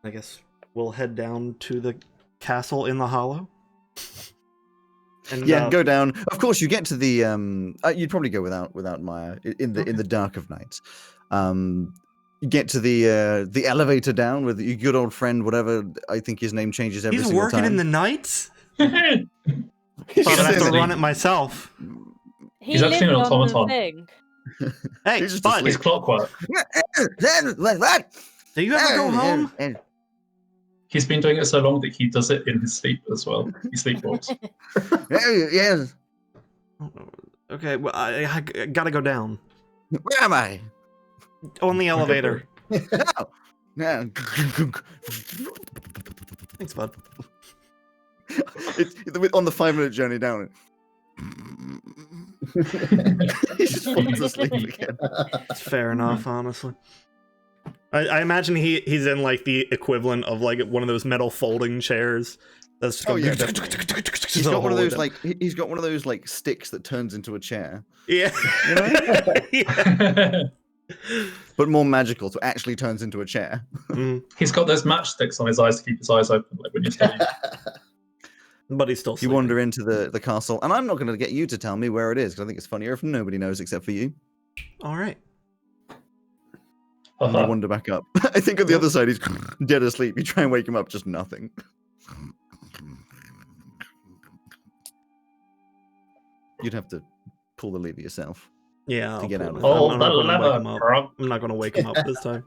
I guess we'll head down to the castle in the hollow. And, Yeah, go down. Of course, you get to the. You'd probably go without Maya in the dark of night. You get to the elevator down with your good old friend, whatever. I think his name changes every He's single working time. in the nights? He's Thought I'd have to actually- run it myself. He He's actually lives an on the automaton. thing. Hey, He's just bud, It's clockwork. What? do you ever go home? He's been doing it so long that he does it in his sleep as well. He sleepwalks. Yes. Okay, well, I gotta go down. Where am I? On the elevator. Oh. Yeah. Thanks, bud. It's on the 5-minute journey down. He just falls asleep again. It's fair enough, honestly. I imagine he's in like the equivalent of like one of those metal folding chairs. That's just Oh, going yeah, He's got one of those like he's got one of those like sticks that turns into a chair, yeah. you know? Yeah. But more magical, so it actually turns into a chair. Mm, He's got those matchsticks on his eyes to keep his eyes open, like when you're studying. but he's still You sleeping. wander into the castle, and I'm not going to get you to tell me where it is because I think it's funnier if nobody knows except for you. All right. And you wander back up. I think on the other side he's dead asleep. You try and wake him up, just nothing. You'd have to pull the lever yourself. Yeah. To get pull out it. of Oh, I'm the not gonna wake lever, him up. bro. I'm not gonna wake him up this time.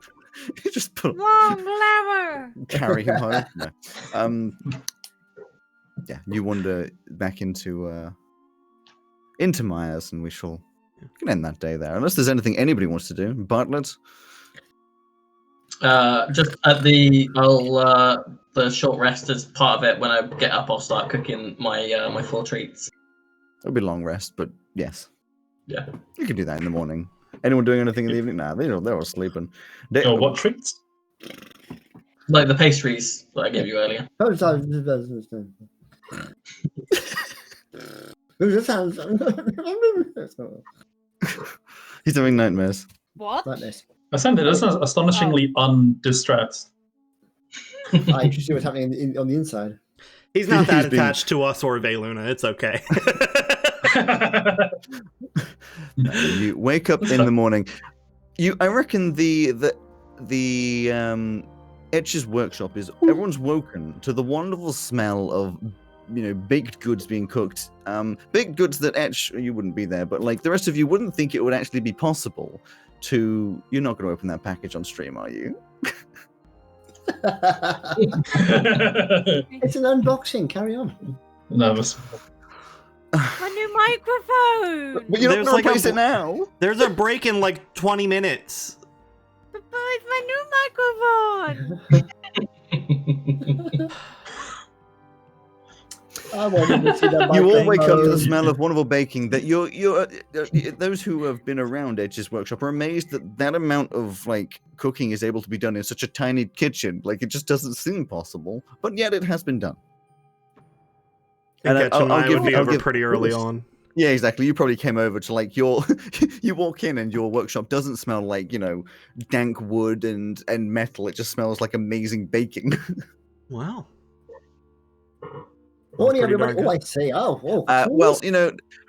You just put Long lever. carry him home. No. Yeah, you wander back into Myers, and we can end that day there. Unless there's anything anybody wants to do. Bartlett? Just at the short rest as part of it. When I get up, I'll start cooking my my 4 treats. It'll be a long rest, but yes. Yeah. You can do that in the morning. Anyone doing anything in the evening? Nah, they're all sleeping. Oh, what treats? Like the pastries that I gave you earlier. He's having nightmares. What? Madness. I sounded astonishingly undistressed. I just see what's happening on the inside. He's not that He's been- attached to us or Veluna. It's okay. You wake up in the morning. I reckon the Etch's workshop is everyone's woken to the wonderful smell of baked goods being cooked. Baked goods that Etch, you wouldn't be there, but like the rest of you wouldn't think it would actually be possible to. You're not going to open that package on stream, are you? It's an unboxing. Carry on. Nervous. My new microphone. But you're not There's going like to a replace it now. There's a break in like 20 minutes. But it's my new microphone. I wanted to see that You all wake up to the microphone. smell of wonderful baking. That you're those who have been around Edge's workshop are amazed that amount of like cooking is able to be done in such a tiny kitchen. Like it just doesn't seem possible, but yet it has been done. I think And Etch and I would be I'll over give- pretty early on. Yeah, exactly. You probably came over to like you walk in and your workshop doesn't smell like dank wood and metal. It just smells like amazing baking. Wow. Morning, Pretty everybody. darn Oh, good. I see. Oh. Well,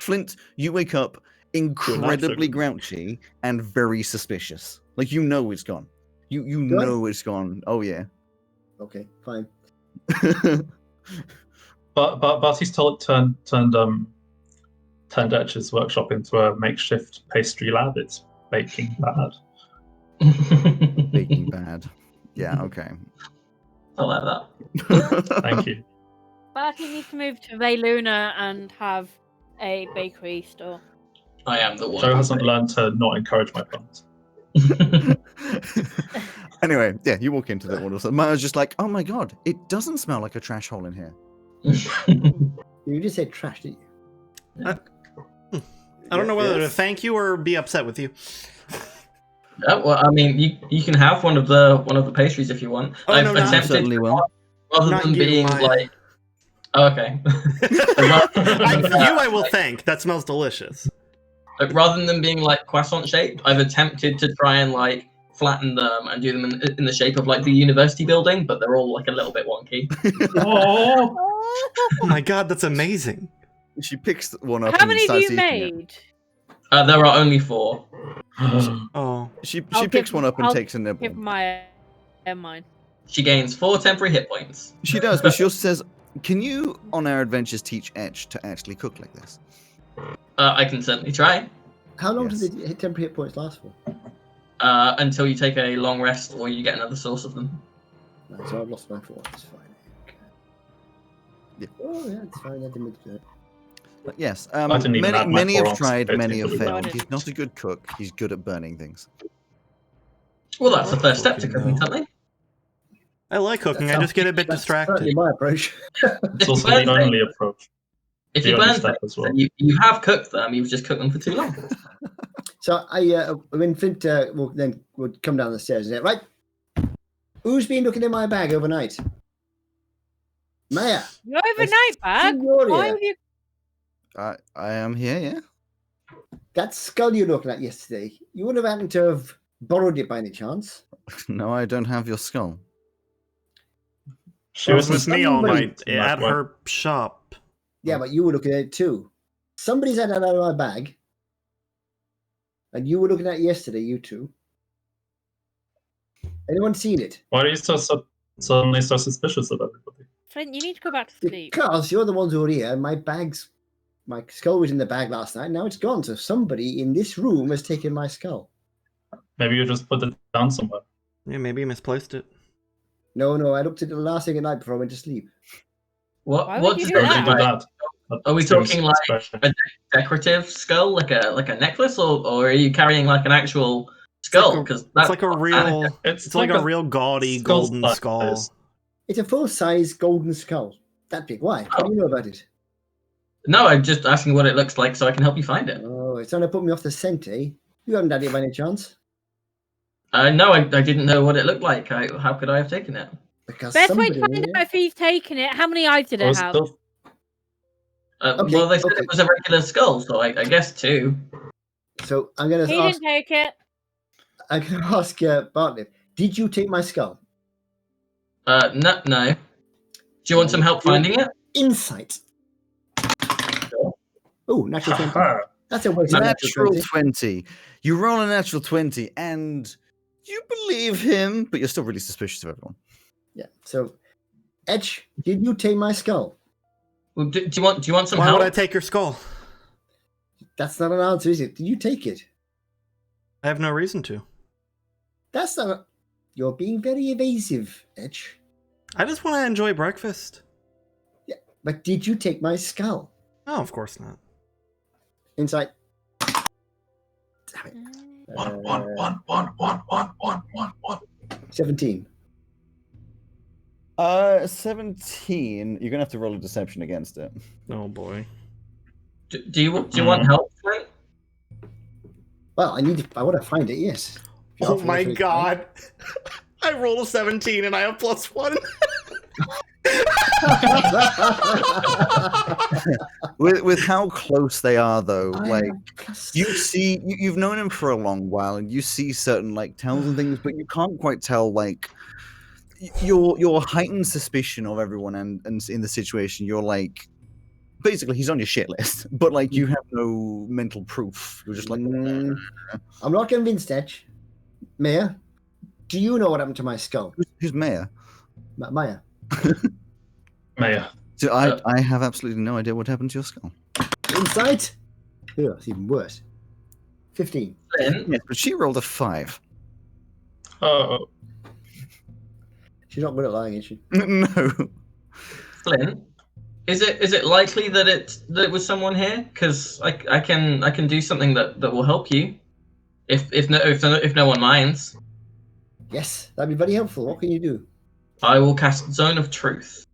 Flint, you wake up incredibly grouchy and very suspicious. Like it's gone. You know it's gone. Oh yeah. Okay, fine. Barty's turned Etch's workshop into a makeshift pastry lab. It's baking bad. Baking bad. Yeah, okay. I like that. Thank you. Barty needs to move to Vayluna and have a bakery store. I am the one. Joe hasn't learned to not encourage my plans. Anyway, yeah, you walk into the order. So Maya's just like, oh my god, it doesn't smell like a trash hole in here. You just said trash, didn't you? I don't know whether to thank you or be upset with you. Well, I mean, you can have one of the pastries if you want. Oh, I've no, no, I certainly will. rather Not than you, being Maya. like, oh, okay. I will thank. That smells delicious. Like, rather than being like croissant shaped, I've attempted to try and like flatten them and do them in the shape of like the university building, but they're all like a little bit wonky. Oh, Oh my god, that's amazing. She picks one up How and many have starts you eating it. made? There are only 4. Oh. She I'll picks give- one up and I'll takes a nibble. Give Maya mine. She gains 4 temporary hit points. She does, but she also says, can you, on our adventures, teach Etch to actually cook like this? I can certainly try. How long Yes. does the temporary hit points last for? Until you take a long rest or you get another source of them. Right, so I've lost my 4. It's fine. Okay. Yeah. Oh yeah, it's fine. I didn't mean to do it. But yes, didn't even add my many have forearms tried, to many have it. failed. No, I He's not a good cook. He's good at burning things. Well, that's the first step to Fucking cooking hell. something. I like cooking, That I just get a bit That's certainly distracted. my approach. it's also the only approach. If The you only burn step things, as well. then you have cooked them, you've just cooked them for too long. So when Flint would come down the stairs and say, right, who's been looking in my bag overnight? Maya. Your overnight bag? Signoria. Why have you? I am here, yeah? That skull you were looking at yesterday, you would have happened to have borrowed it by any chance. No, I don't have your skull. She Oh, was With me all somebody- night at her shop. Yeah, but you were looking at it too. Somebody's had that out of my bag. And you were looking at it yesterday, you two. Anyone seen it? Why are you suddenly so suspicious of everybody? Flint, you need to go back to sleep. Because you're the ones who are here, and my skull was in the bag last night, now it's gone. So somebody in this room has taken my skull. Maybe you just put it down somewhere. Yeah, maybe you misplaced it. No, I looked at it the last thing at night before I went to sleep. Why What would you does do Don't that you that? do like? that? Are we seems talking, like, special. a decorative skull, like a necklace, or are you carrying like an actual skull? Because It's like a real, It's it's like a real gaudy skull golden size. skull. It's a full-size golden skull. That big. Why? What do you know about it? No, I'm just asking what it looks like so I can help you find it. Oh, it's trying to put me off the scent, eh? You haven't had it by any chance? No, I didn't know what it looked like. How could I have taken it? Because Best way to somebody- find out if he's taken it. How many eyes did I it was have? still- Okay, Well, they said okay. it was a regular skull, so I guess 2. So I'm going He to ask. didn't take it. I'm going to ask Bartlett. Did you take my skull? No. Do you want some help finding it? Insight. Oh, natural 20. Haha. That's a waste of Natural 20. 20. You roll a natural 20 and you believe him, but you're still really suspicious of everyone. Yeah. So, Edge, did you take my skull? Well, do you want some Why help? would I take your skull? That's not an answer, is it? Did you take it? I have no reason to. That's not. You're being very evasive, Edge. I just want to enjoy breakfast. But did you take my skull? Oh, of course not. Insight. Damn it. One. 17. 17. You're gonna have to roll a deception against it. Oh boy. Do you want help, Flint? Well, I want to find it, yes. If you Oh offer my it, god. I rolled a 17 and I have +1. With how close they are, though, I like am plus- you've known him for a long while, and you see certain like tells and things, but you can't quite tell like your heightened suspicion of everyone and in the situation. You're like, basically, he's on your shit list, but like you have no mental proof. You're just like, I'm not convinced, Edge. Maya, do you know what happened to my skull? who's mayor? Maya. Maya. So I have absolutely no idea what happened to your skull. Insight? Oh, it's even worse. 15. Flint, Yes, but she rolled a 5. Oh, She's not good at lying, is she? No. Flint, is it likely that it was someone here? Because I can do something that will help you, if no one minds. Yes, that'd be very helpful. What can you do? I will cast Zone of Truth.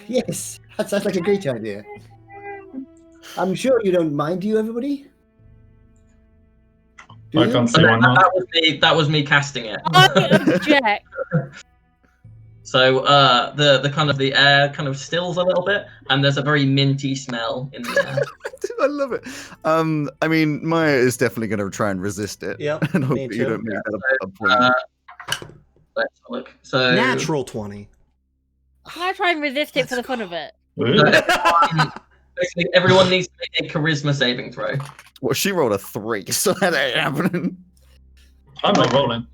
Yes, that sounds like a great idea. I'm sure you don't mind, do you, everybody? Do I you? can't see why not. That was me casting it. I object. So the kind of the air kind of stills a little bit, and there's a very minty smell in the air. I love it. I mean, Maya is definitely going to try and resist it. Yep, And hope me that you too. don't make that a point. Let's have a look. So Natural 20. Can I try and resist it for the fun of it? Ooh. basically everyone needs to make a charisma saving throw. Well, she rolled a 3, so that ain't happening. I'm not rolling.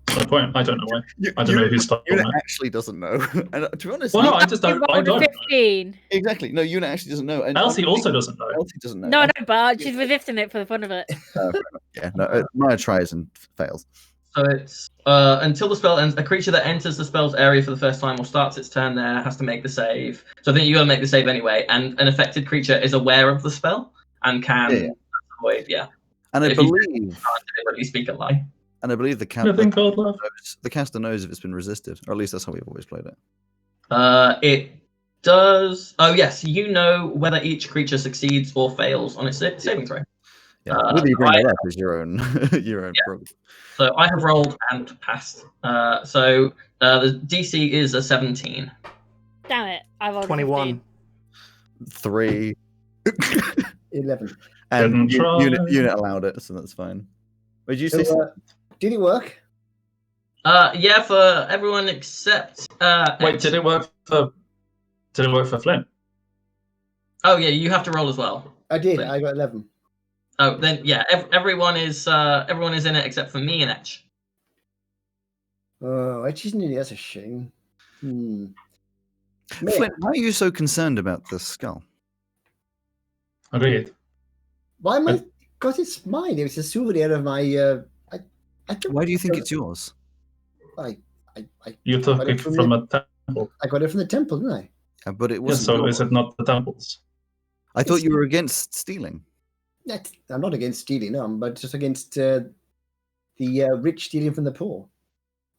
That's the point. I don't know why. I don't know who started Una it. actually doesn't know. And to be honest, Well, no, I just You don't. I rolled a don't. know. 15. exactly. No, Una actually doesn't know. And Elsie also doesn't know. Elsie doesn't know. No, I know, but she's resisting it for the fun of it. Yeah, no. Maya tries and fails. So it's until the spell ends, a creature that enters the spell's area for the first time or starts its turn there has to make the save. So I think you gotta make the save anyway. And an affected creature is aware of the spell and can Yeah. avoid. Yeah, And I If you- believe, can't deliberately speak a lie. the Nothing called love. caster knows if it's been resisted, or at least that's how we've always played it. It does. Oh yes, you know whether each creature succeeds or fails on its saving throw. Yeah, whether you bring I- that up is your own your own problem. So I have rolled and passed. So the DC is a 17. Damn it. I rolled a 21. 3. 11. And Didn't try. unit allowed it, so that's fine. Would you So, say? did it work? Yeah, for everyone except. Wait, did it work for Flynn? Oh yeah, you have to roll as well. I did. I got 11. Oh, then yeah, everyone is in it except for me and Etch. Oh, it isn't it? That's a shame. Hmm. Man, Flint, why are you so concerned about this skull? Agreed. why am I? Because it's mine. It was a souvenir of my. I don't. Why do you think it's yours? I You took Got it it from from a temple. I got it from the temple, didn't I? But it Yeah, wasn't. so yours. is it not the temple's? I thought It's- you were against stealing. I'm not against stealing, no, but just against the rich stealing from the poor.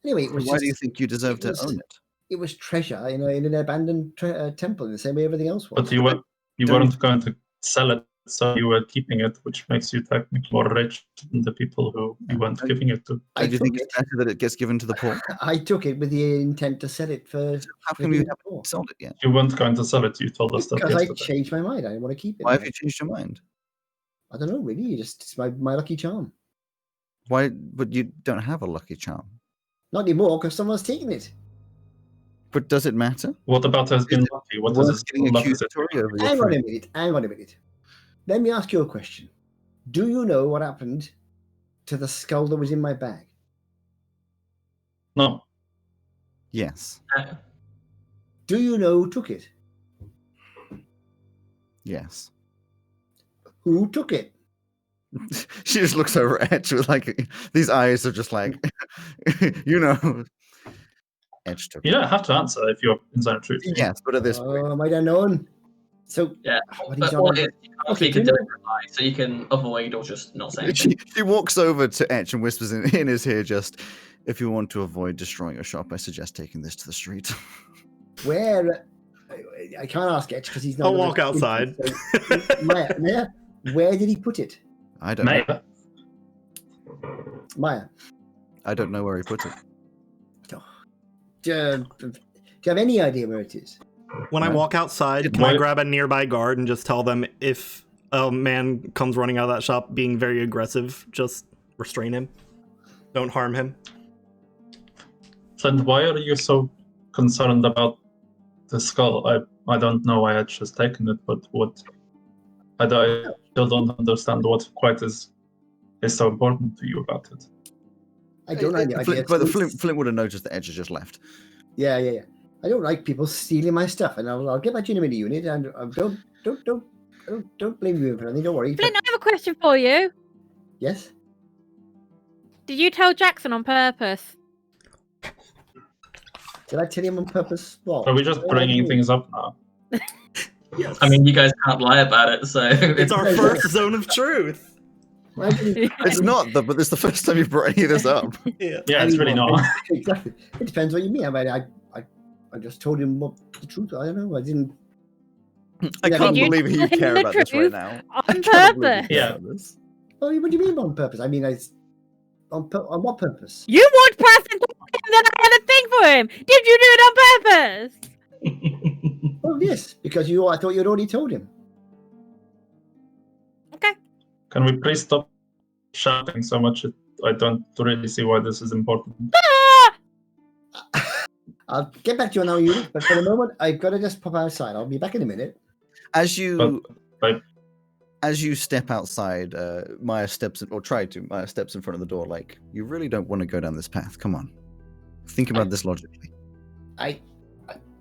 Anyway, it was Why just, do you think you deserve it to was- own it? it was treasure in an abandoned temple in the same way everything else was. But you weren't going to sell it, so you were keeping it, which makes you technically more rich than the people who you weren't giving it to. I Do you took think it. it's better that it gets given to the poor? I took it with the intent to sell it for How for come you the haven't poor. sold it yet? You weren't going to sell it. You told us that Because I yesterday. changed my mind. I didn't want to keep it. Why have you changed your mind? I don't know, really. It's my lucky charm. Why? But you don't have a lucky charm. Not anymore, because someone's taken it. But does it matter? What about has been Is it lucky? What Worth is getting lucky? accusatory over your Hang on a friend? minute. Hang on a minute. Let me ask you a question. Do you know what happened to the skull that was in my bag? No. Yes. Do you know who took it? Yes. Who took it? She just looks over at Etch with like these eyes are just like, Etch took it. You don't have to answer if you're in zone of truth. Yes, but at this point, Oh, might have known. So, Yeah, what he's but on what about- is, you can't Okay, speak do a you know- deliberate lie, so you can avoid or just not say anything. she walks over to Etch and whispers in his ear, just, if you want to avoid destroying your shop, I suggest taking this to the street. where I can't ask Etch because he's not. I'll allowed walk to outside. So, Maya, where did he put it? I don't know. Maya, Maya, I don't know where he put it. do you have any idea where it is? When I No. walk outside, can I What? grab a nearby guard and just tell them if a man comes running out of that shop being very aggressive, just restrain him? Don't harm him. Flint, why are you so concerned about the skull? I don't know why Edge has taken it, but what? I still don't understand what quite is so important to you about it. I don't have any idea. Flint would have noticed that Edge has just left. Yeah. I don't like people stealing my stuff, and I'll get back to you in a minute, unit. And don't blame me for anything. Don't worry. Flint, I have a question for you. Yes. Did you tell Jackson on purpose? Did I tell him on purpose? What? Are we just bringing things up now? Yes. I mean, you guys can't lie about it, so it's our first zone of truth. Why didn't- It's not, but it's the first time you've brought any of this up. Yeah. Yeah, it's really not. Exactly. It depends what you mean. I mean, I just told him what the truth. I don't know. I didn't. I Yeah, can't Did you believe you tell him care the about this right truth now. on I can't believe purpose? you care Yeah. about this. Oh, what do you mean on purpose? I mean, on what purpose? You walked past him and then I had a thing for him. Did you do it on purpose? Oh, yes, because I thought you'd already told him. Okay. Can we please stop shouting so much? I don't really see why this is important. I'll get back to you now, unit. But for the moment, I've got to just pop outside. I'll be back in a minute. As you But as you step outside, Maya steps in, or Maya steps in front of the door. Like, you really don't want to go down this path. Come on, think about this logically.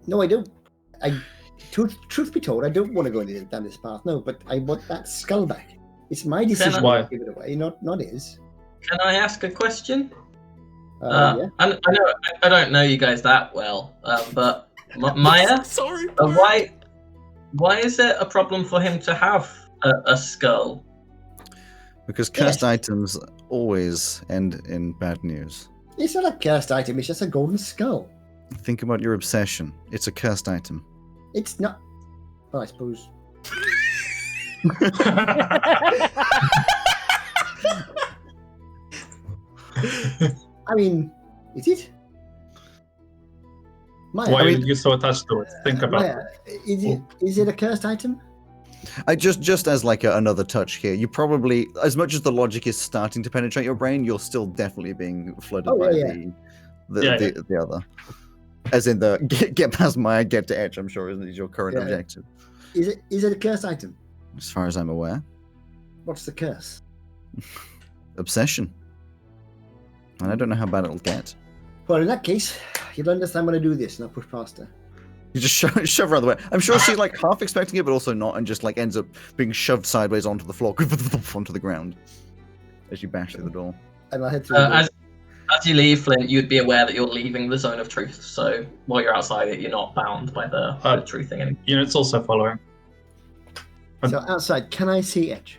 No, I don't. Truth be told, I don't want to go down this path. No, but I want that skull back. It's my decision Why? to give it away, not his. Can I ask a question? Yeah. I don't know you guys that well, but Maya, Sorry. why is it a problem for him to have a skull? Because cursed items always end in bad news. It's not a cursed item. It's just a golden skull. Think about your obsession. It's a cursed item. It's not. Well, I suppose. I mean, is it? Maya, why I mean- are you so attached to it? Think about Maya, is it a cursed item? I just as like another touch here. You probably, as much as the logic is starting to penetrate your brain, you're still definitely being flooded Oh, by yeah. the other. As in the get past Maya, get to Edge. I'm sure is your current Yeah. objective, Is it a cursed item? as far as I'm aware. What's the curse? Obsession. And I don't know how bad it'll get. Well, in that case, you'll understand when I do this, and I'll push past her. You just shove her out of the way. I'm sure she's like half expecting it, but also not, and just like ends up being shoved sideways onto the floor, onto the ground, as you bash through the door. And I'll head through. the door. As you leave, Flint, you'd be aware that you're leaving the zone of truth. So while you're outside it, you're not bound by the truth thing anymore. Unit's also following. So outside, can I see Edge?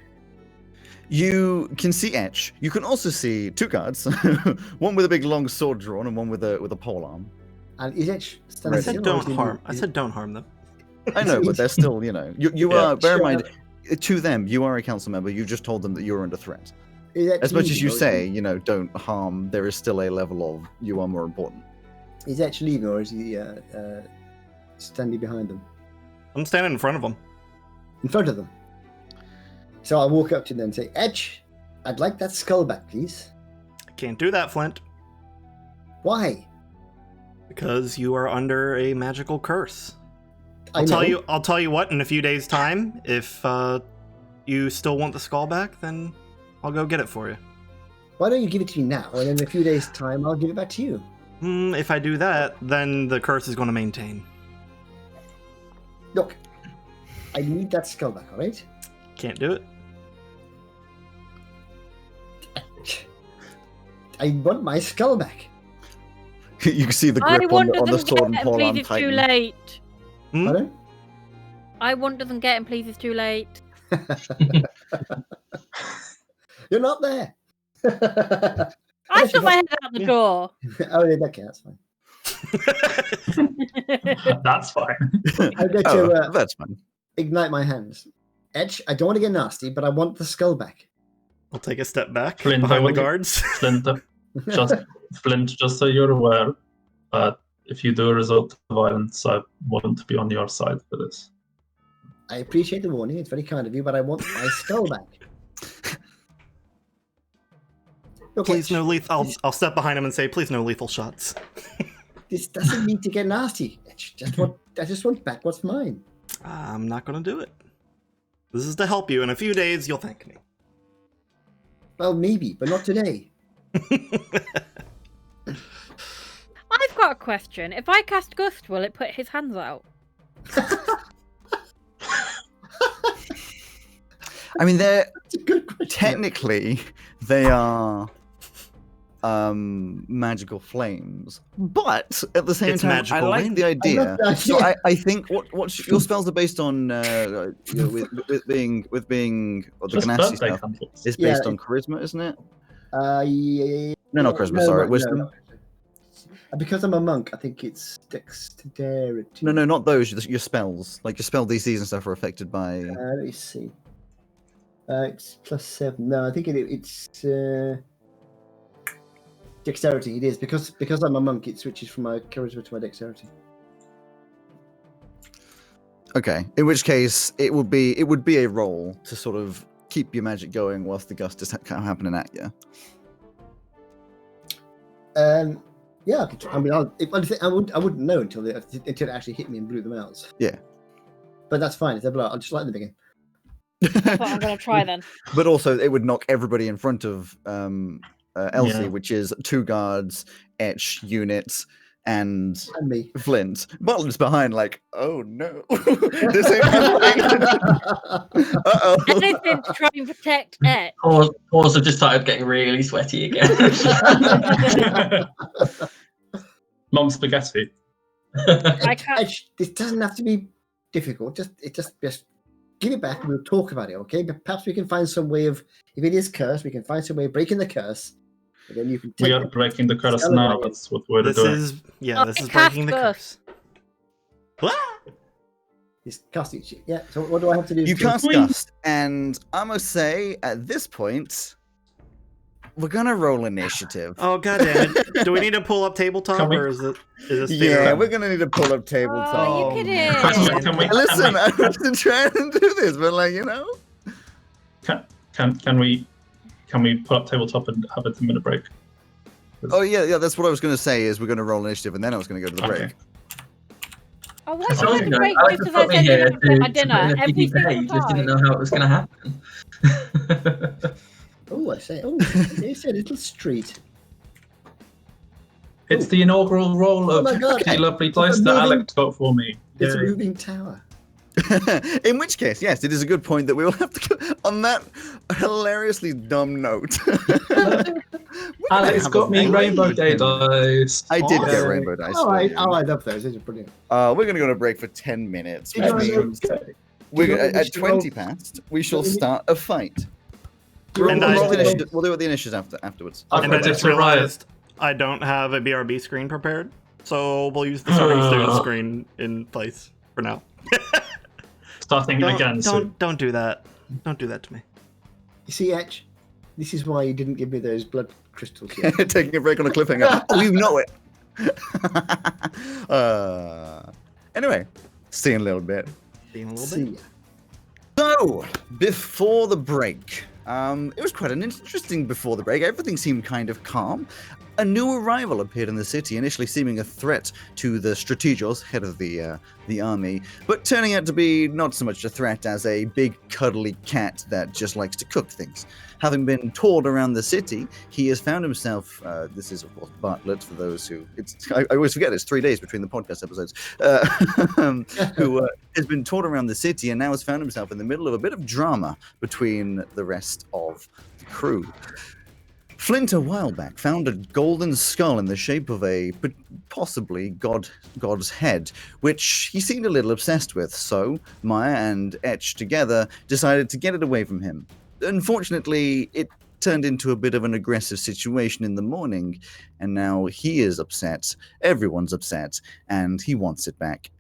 You can see Etch. You can also see two guards, one with a big long sword drawn and one with a pole arm. And is Edge I standing said still, or don't is he harm. moving? I said don't harm them. I know, but they're still, you Yeah, are. Bear in sure. mind, to them, you are a council member. You just told them that you're under threat. Is Edge As much as leaving, you or is say, don't harm. There is still a level of you are more important. Is Edge leaving, or is he standing behind them, I'm standing in front of them. in front of them? So I'll walk up to them and say, Edge, I'd like that skull back, please. I can't do that, Flint, Why? because you are under a magical curse. I I'll know. tell you what. In a few days' time, if you still want the skull back, then I'll go get it for you. Why don't you give it to me now, and in a few days' time, I'll give it back to you. If I do that, then the curse is going to maintain. Look, I need that skull back, all right? Can't do it. I want my skull back. You can see the I grip on want the doesn't sword get and it, pole please, arm it's too tighten. late. Pardon? I want doesn't get him, please, it's too late. You're not there. I stuck my head out the Yeah. door. Oh, yeah, okay, that's fine. That's fine. I get Oh, to that's fine. ignite my hands. Edge, I don't want to get nasty, but I want the skull back. I'll take a step back Flint, I behind the will- guards. Flint, just so you're aware, if you do resort to violence, I won't be on your side for this. I appreciate the warning. It's very kind of you, but I want my skull back. Look, Please Edge, no lethal. I'll step behind him and say, please no lethal shots. this doesn't need to get nasty. Edge, I just want back what's mine. I'm not going to do it. This is to help you. In a few days, you'll thank me. Well, maybe, but not today. I've got got a question. If I cast Gust, will it put his hands out? I mean, they're That's a good question. technically they are magical flames, but at the same It's time, I magical like wind. the I idea. love that So idea. I think what your spells are based on, with being or the Just Ganassi birthday stuff candles. is Yeah, based on charisma, isn't it? Yeah. No, not charisma. Sorry, no, wisdom. no. Because I'm a monk, I think it's dexterity. No, not those. Your spells, like your spell DCs and stuff, are affected by. Let me see. It's +7. No, I think it's dexterity. It is because I'm a monk. It switches from my charisma to my dexterity. Okay, in which case it would be a roll to sort of keep your magic going whilst the gust is kind of happening at you. Yeah, I mean, I wouldn't know until it actually hit me and blew them out. Yeah. But that's fine. If they're blow, I'll just light them again. That's what I'm going to try then. But also, it would knock everybody in front of Elsie, Yeah. which is 2 guards, Etch units, and And me. Flint. Bartlett's behind, like, oh no, this ain't happening. Uh-oh. Anything to try and protect Etch. Paws have just started getting really sweaty again. Mom spaghetti. I can't. Edge, this doesn't have to be difficult. Just give it back and we'll talk about it, okay? But perhaps we can find some way of, if it is cursed, we can find some way of breaking the curse. And then you can take We are breaking the curse now. Celebrate. That's what we're This doing. is this is Cast breaking the Gust. curse. this casting shit. Yeah. So what do I have to do? You to- cast Whee! Gust, and I must say, at this point, we're gonna roll initiative. Oh god damn it! Do we need to pull up tabletop Can we- or is this Yeah, we're gonna need to pull up tabletop. Oh, you man. kidding? Can we- Listen, I was trying to do this, but like, you know. Can we put up tabletop and have a 2-minute break? Oh yeah, that's what I was gonna say. Is we're gonna roll initiative, and then I was gonna go to the break. Okay. Oh, why I did I told have you to guys, break Alex just just as I put me said here you to to my put dinner in a every PvP. single You just didn't time? know how it was going to happen. Oh, I say. Oh, it's a little street. It's the inaugural roll Oh of my God. the lovely dice It's a that moving- Alex got for me. It's a Yay. moving tower. In which case, yes, it is a good point that we will have to go on that hilariously dumb note. Alex have got a me thing. Rainbow Day dice. I did get Awesome. rainbow dice. Oh, for you. I love those. Those are brilliant. We're gonna go on a break for 10 minutes. Did Which you means know- we're do you know at we should 20 roll- past. We shall do you- start a fight. And We'll, I- roll the initiative- we'll do it the initiatives afterwards. I've And I predicted just a riot. realized I don't have a BRB screen prepared, so we'll use the starting student screen in place for now. Starting again soon. Don't do that. Don't do that to me. You see, Etch, this is why you didn't give me those blood crystals yet. Taking a break on a cliffhanger. Oh, you know it. Anyway, see you in a little bit. Being a little See bit. ya. So, before the break, it was quite an interesting before the break. Everything seemed kind of calm. A new arrival appeared in the city, initially seeming a threat to the Strategos, head of the army, but turning out to be not so much a threat as a big cuddly cat that just likes to cook things. Having been toured around the city, he has found himself, this is of course Bartlett for those who, I always forget it's 3 days between the podcast episodes, who has been toured around the city and now has found himself in the middle of a bit of drama between the rest of the crew. Flint a while back found a golden skull in the shape of a possibly god's head, which he seemed a little obsessed with, so Maya and Etch together decided to get it away from him. Unfortunately, it turned into a bit of an aggressive situation in the morning, and now he is upset, everyone's upset, and he wants it back.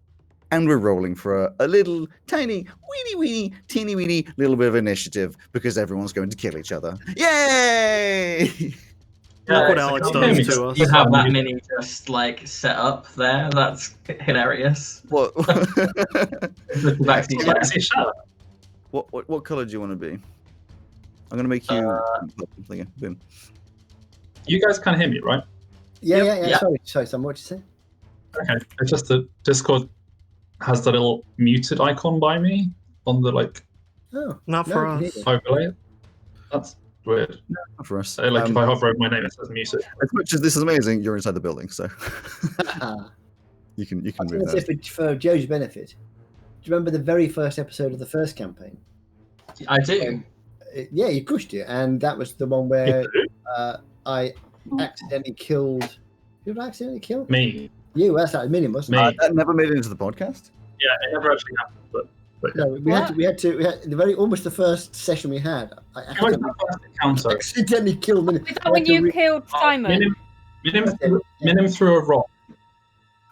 And we're rolling for a little tiny, weeny, teeny weeny little bit of initiative because everyone's going to kill each other. Yay! Look what it's Alex like, does to us. You have that mini just like set up there. That's hilarious. What? Looking back to you, Alexi, shut up. what color do you want to be? I'm gonna make you. Boom. You guys can hear me, right? Yeah. Yeah. Sorry, Sam, what did you say? Okay. It's just that Discord has the little muted icon by me on the like Oh, Not no, for I can us. hear you. overlay. That's Weird. Not for us. Like if I hover over my name, it says music. As much as this is amazing, you're inside the building, so you can I was move going to say, that. for Joe's benefit, do you remember the very first episode of the first campaign? I do. Yeah, you pushed it, and that was the one where I accidentally killed. Who did I accidentally kill? Me. You. That's that Minion, wasn't Me. it? That never made it into the podcast. Yeah, it never actually happened, but yeah. No, we had to. The very almost the first session we had. I It was the first encounter. accidentally killed Minion. Is that when you killed Simon? Minim threw a rock.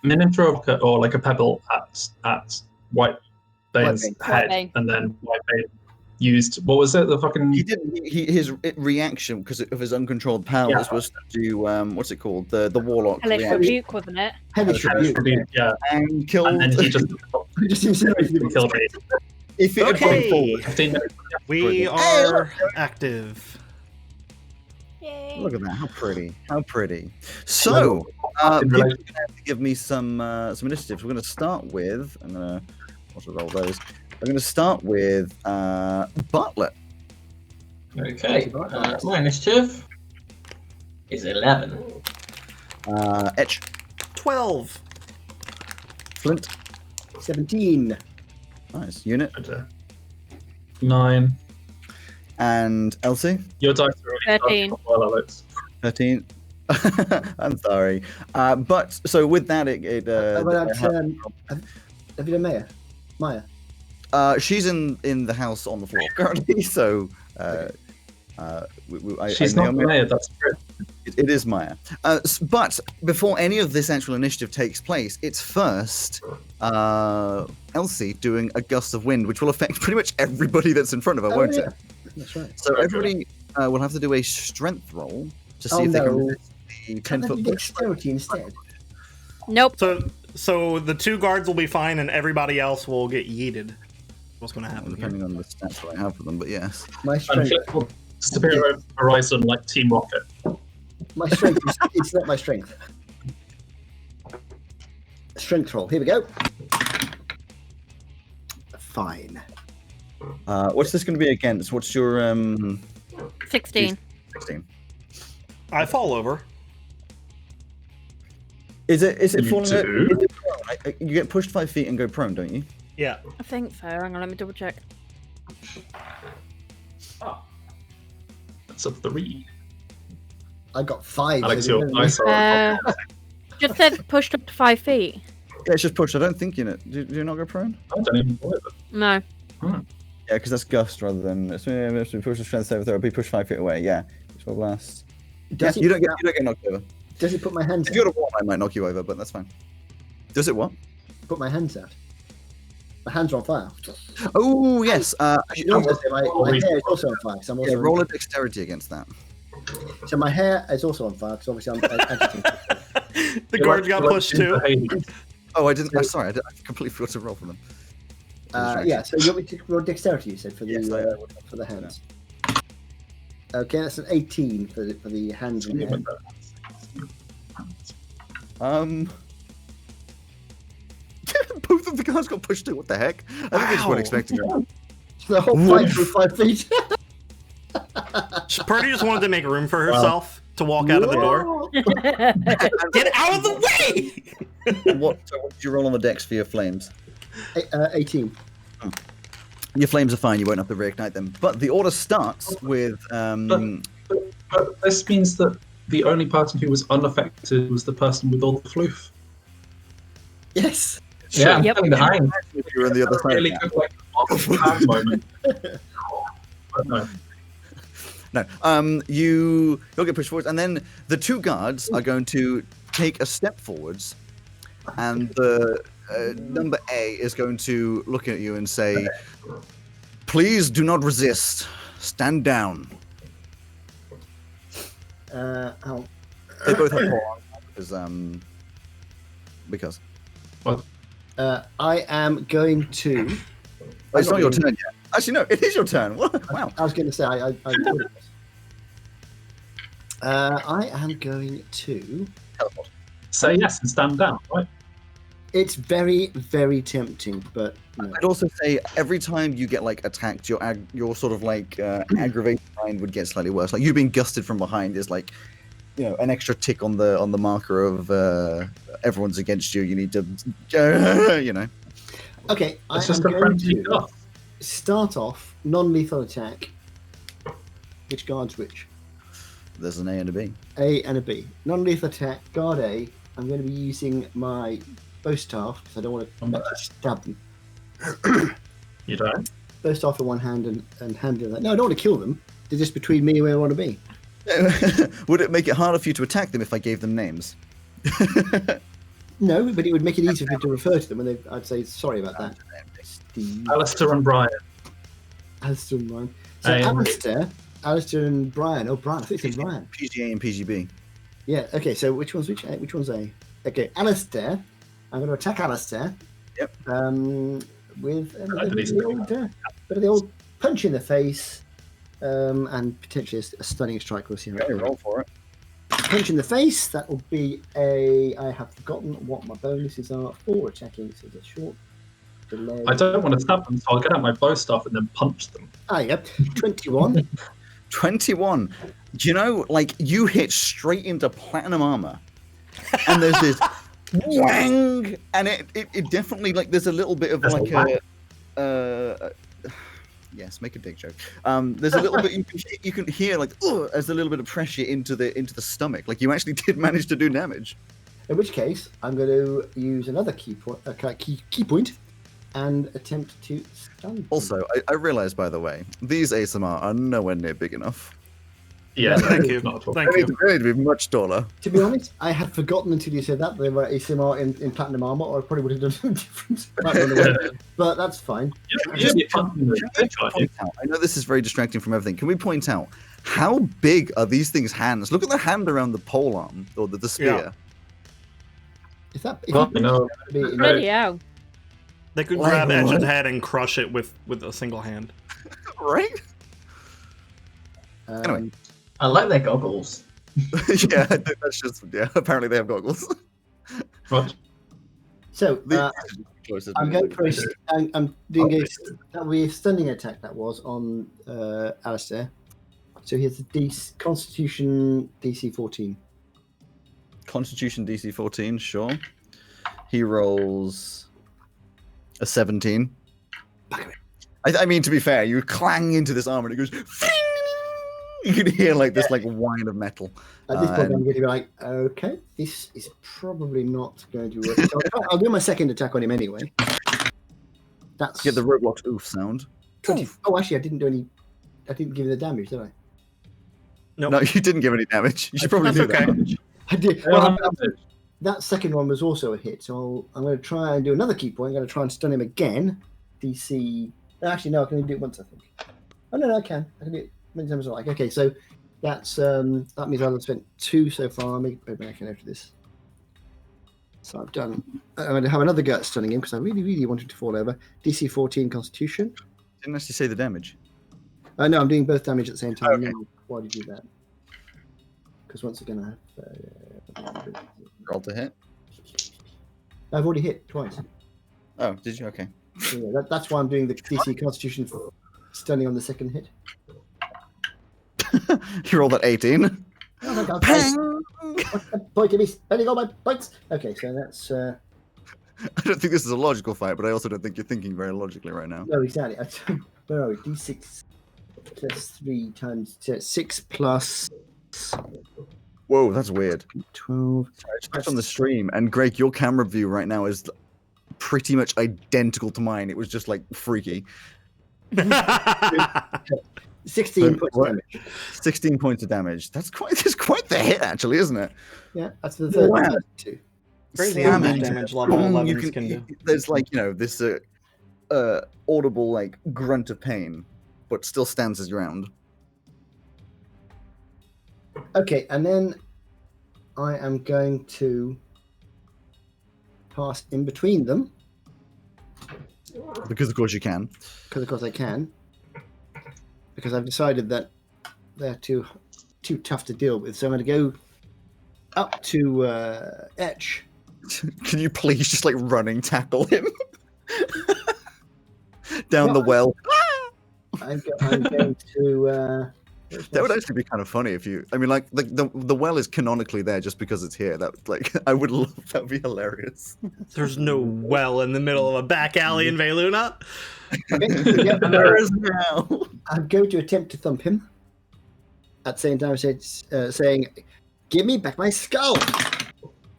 Minim threw a rock or like a pebble at White Bane's White Bane. head, White Bane. and then White Bane used what was it? The fucking He didn't. His reaction because of his uncontrolled powers Yeah. was to do what's it called? The warlock Hellish reaction Rebuke, wasn't it? Heavy tribute. yeah, and killed. and then he just Just incinerated killed me. if it had gone Okay. forward. 15 minutes. We are active. Yay. Look at that! How pretty! How pretty! So, people are gonna have to give me some initiatives. We're gonna start with. I'm gonna roll those. I'm gonna start with Bartlett. Okay. My initiative is 11. Etch, 12. Flint, 17. nice unit, 9. and Elsie, Your dice are already 13. well, Alex. 13. I'm sorry, but so with that, Have you done Maya? she's in the house on the floor currently. So, She's not Naomi- Maya, that's great. It is Maya. But before any of this actual initiative takes place, it's first Elsie doing a gust of wind, which will affect pretty much everybody that's in front of her, Oh, won't yeah. it? That's right. So Okay. everybody will have to do a strength roll to see Oh, if they can no. resist the Can't 10-foot have push. dexterity instead. Nope. So the 2 guards will be fine, and everybody else will get yeeted. What's going to happen? Here? Depending on the stats that I have for them, but yes. My strength. Unflippable Superior Horizon like Team Rocket. My strength. It's not my strength. Strength roll. Here we go. Fine. What's this going to be against? What's your 16. 16? I fall over. Is it You falling? do? Is it prone? You get pushed 5 feet and go prone, don't you? Yeah. I think so. Hang on, let me double check. That's a 3. I got 5. Alex, so your dice are Just says pushed up to 5 feet. Yeah, it's just pushed. I don't think you know. Do you not go prone? I don't even believe it. No. Yeah, because that's gust rather than push a strength save throw. Be pushed 5 feet away. Yeah, which will blast. Yeah, Does you it, don't get knocked over. does it put my hands If you're out? at a wall, I might knock you over, but that's fine. Does it what? Put my hands out. My hands are on fire. Oh yes. My hair is also on fire. 'Cause I'm also Yeah, roll a dexterity against that. So my hair is also on fire because obviously I'm agitated. The guards got pushed too. Oh, I didn't. Sorry, I completely forgot to roll for them. Yeah, so you want me to roll dexterity? You said for the Yes, I for the hands. Okay, that's an 18 for the hands and hair. Both of the guys got pushed too. What the heck? I think they just weren't Wow. expecting it. So the whole fight was 5 feet. Purdy just wanted to make room for herself to walk out of the door. Get out of the way! What did you roll on the dex for your flames? 18. Your flames are fine. You won't have to reignite them. But the order starts with. But this means that the only person who was unaffected was the person with all the floof. Yes. Yeah, Yep. I'm behind. You're on the other side. Really now. good, like, off-hand moment. But no. No. You'll get pushed forward, and then the 2 guards are going to take a step forwards, and the number A is going to look at you and say, "Please do not resist. Stand down." I'll, They both have because What? I am going to. Oh, it's not your turn yet. Actually, no, it is your turn. What? Wow. I was going to say I am going to. Teleport. Say yes and stand down, right? It's very, very tempting, but no. I'd also say every time you get like attacked, your sort of like aggravated mind would get slightly worse. Like you being gusted from behind is like, an extra tick on the marker of everyone's against you. You need to, Okay, It's I just am a going friendly to gust. start off non-lethal attack. Which guards which? There's an A and a B. A and a B. Non-lethal attack, guard A. I'm going to be using my bow staff because I don't want to actually stab them. You don't? Bow staff in one hand and hand in that. No, I don't want to kill them. They're just between me and where I want to be. Would it make it harder for you to attack them if I gave them names? No, but it would make it easier for me to refer to them, and I'd say sorry about that. Steve, Alistair and Brian. Alistair and Brian. So Alistair and Brian. Oh, Brian. I think it's Brian. PGA and PGB. Yeah. Okay. So which one's which? Which one's A? Okay, Alistair. I'm going to attack Alistair. Yep. With a bit of the old punch in the face, and potentially a stunning strike. We'll see how it goes. Roll for it. Punch in the face. That will be a. I have forgotten what my bonuses are for attacking. So it's a short delay. I don't want to stab them, so I'll get out my bow staff and then punch them. Ah, yep. 21. 21. Do you know, like, you hit straight into platinum armor, and there's this wang, and it definitely, like, there's a little bit of There's like yes, make a dick joke. There's a little bit you can hear like there's a little bit of pressure into the stomach. Like you actually did manage to do damage. In which case, I'm going to use another key point, and attempt to stun them. Also, I realized, by the way, these ASMR are nowhere near big enough. Yeah, Thank you. not at all. Thank They you. need to be much taller. To be honest, I had forgotten until you said that they were ASMR in platinum armor, or I probably would have done something different. Might run away. But that's fine. You'd be punching them, Can we aren't you? point out, I know this is very distracting from everything. Can we point out how big are these things' hands? Look at the hand around the pole arm or the spear. Yeah. Is that? Well, you know, Bloody hell. They could Like grab Edge's what? head and crush it with a single hand. Right? Um, Anyway. I like their goggles. Yeah, that's just apparently they have goggles. what? So Choices. I'm going for I'm doing that will be a stunning attack that was on Alistair. So he has a Constitution DC 14. Constitution DC 14, sure. He rolls a 17. I mean, to be fair, you clang into this armor and it goes. Fing! You can hear like this, like whine of metal. At this point, I'm going to be like, okay, this is probably not going to work. So I'll do my second attack on him anyway. That's Get the Roblox oof sound. 20. Oh, actually, I didn't give him the damage, did I? Nope. No, you didn't give any damage. You should probably That's do that. okay. I did. Well, Well, that second one was also a hit, so I'm going to try and do another key point. I'm going to try and stun him again. DC. Actually, no, I can only do it once, I think. Oh no, I can. I can do it many times I like. Okay, so that's that means I've spent 2 so far. Maybe I can after this. So I've done. I'm going to have another go at stunning him because I really, really wanted to fall over. DC 14 Constitution. Didn't actually say the damage. No, I'm doing both damage at the same time. Okay. No, why did you do that? Because once again, I have. Roll to hit. I've already hit twice. Oh, did you? Okay. So yeah, that's why I'm doing the DC Constitution for stunning on the second hit. You rolled at 18. Oh my god! Pang! Point at me. There you go, my points. Okay, so that's I don't think this is a logical fight, but I also don't think you're thinking very logically right now. no exactly. Where are we? D6 plus 3 times 6 plus Whoa, that's weird. 12. I just watched on the stream, and Greg, your camera view right now is pretty much identical to mine. It was just like freaky. 16 So points what- damage. 16 points of damage. That's quite the hit, actually, isn't it? Yeah, that's the third Wow. one. Two. Crazy Slam how it. much damage level You 11s can do. There's like, this audible like grunt of pain, but still stands his ground. Okay, and then I am going to pass in between them Because of course you can. because of course I can. Because I've decided that they're too tough to deal with. So I'm going to go up to Etch Can you please just like running tackle him down the well? I'm going to. That would actually be kind of funny if you. I mean, like the well is canonically there just because it's here. That like I would love that. Would be hilarious. There's no well in the middle of a back alley in Veluna. There is now. I'm going to attempt to thump him. At the same time, saying, "Give me back my skull."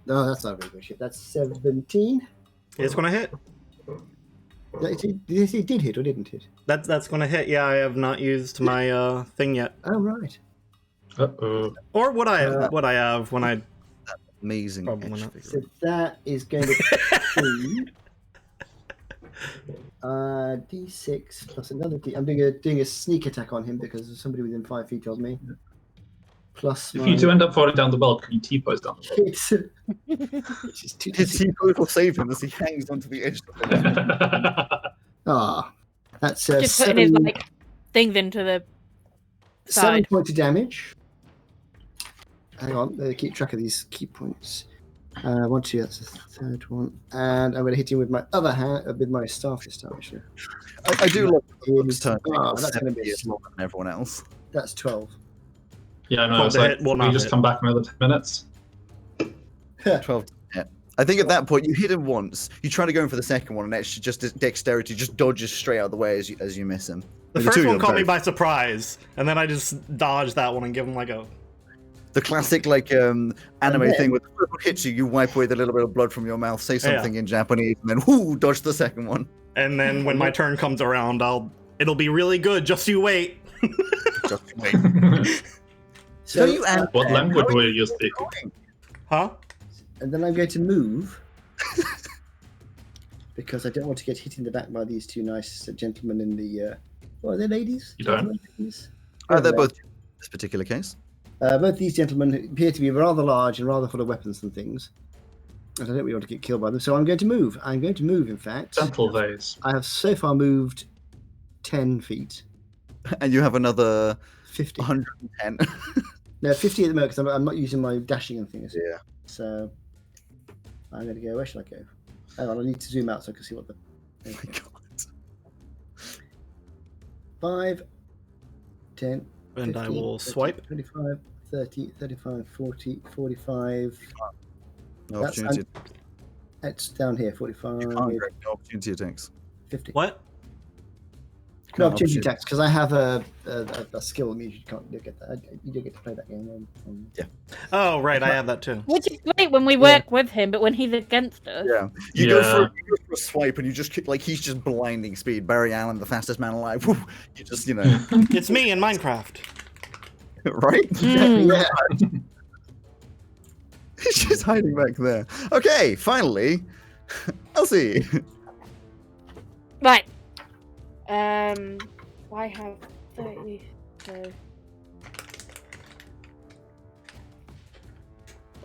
No, that's not a very good shit. That's 17. It's gonna hit. It did hit or didn't hit? That's gonna hit. Yeah, I have not used my thing yet. Oh right. Uh-oh. Or would I have when I Amazing. Probably edge not. figure. So that is going to be D6 plus another D. I'm doing a sneak attack on him because there's somebody within 5 feet of me. Plus If you do end up falling down the well, can you T-pose down the hits. Which is 2D6. His T-pose will save him as he hangs onto the edge. Ah, that's Just putting his like things into the 7 side. points of damage. Hang on, keep track of these key points. 1, 2, that's the third one. And I'm going to hit him with my other hand, with my staff this time, actually. I do love his turn. Oh, that's going to be longer than everyone else. that's 12. Yeah, no, Well, it's the like, hit will we not just hit. come back another 10 minutes. 12. Yeah. I think at that point you hit him once. You try to go in for the second one, and it's just dexterity just dodges straight out of the way as you miss him. The And first two of one you caught me both. by surprise, and then I just dodged that one and give him like a. The classic like anime then- thing where the first one hits you, you wipe away the little bit of blood from your mouth, say something in Japanese, and then whoo, dodge the second one. And then when my turn comes around, it'll be really good. Just you wait. Just wait. So you add What language how are were you speaking? Huh? and then I'm going to move because I don't want to get hit in the back by these two nice gentlemen in the. What are they, ladies? You don't? Gentlemen, ladies? They're both in this particular case. Both these gentlemen appear to be rather large and rather full of weapons and things. And I don't really want to get killed by them, so I'm going to move. I'm going to move, in fact. Gentle vase. I have so far moved 10 feet. And you have another 50. 110. No, 50 at the moment because I'm not using my dashing and things. Yeah. So I'm going to go. Where should I go? Hang on, I need to zoom out so I can see what the. Oh my God. 5, 10, And 15, I will 20, swipe. 25, 30, 35, 40, 45. No That's- opportunity. It's down here. 45, You can't grab no opportunity attacks. 50. What? No No opportunity opportunity. attacks because I have a skill that means you don't get that. You don't get to play that game. Oh, right. I have that too. Which is great when we work with him, but when he's against us, Yeah. You go Yeah. for a swipe and you just like he's just blinding speed. Barry Allen, the fastest man alive. Woo, you just It's me in Minecraft. right? Mm. Yeah. He's just hiding back there. Okay, finally, Elsie. Right. I have 30. So...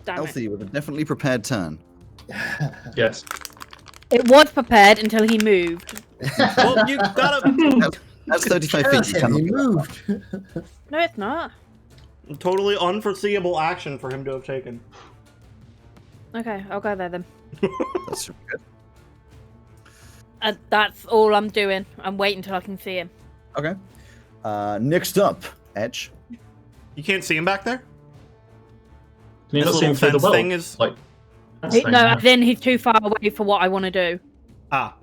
Damn it. Elsie with a definitely prepared turn. Yes. It was prepared until he moved. Well, you gotta. That's 35 feet. You cannot He get moved. No, it's not. Totally unforeseeable action for him to have taken. Okay, I'll go there then. That's super good. That's all I'm doing. I'm waiting until I can see him. Okay. Next up, Edge. You can't see him back there? Can you This not see him little through the fence well? thing is- Like, fence No, thing, as in he's too far away for what I want to do. Ah.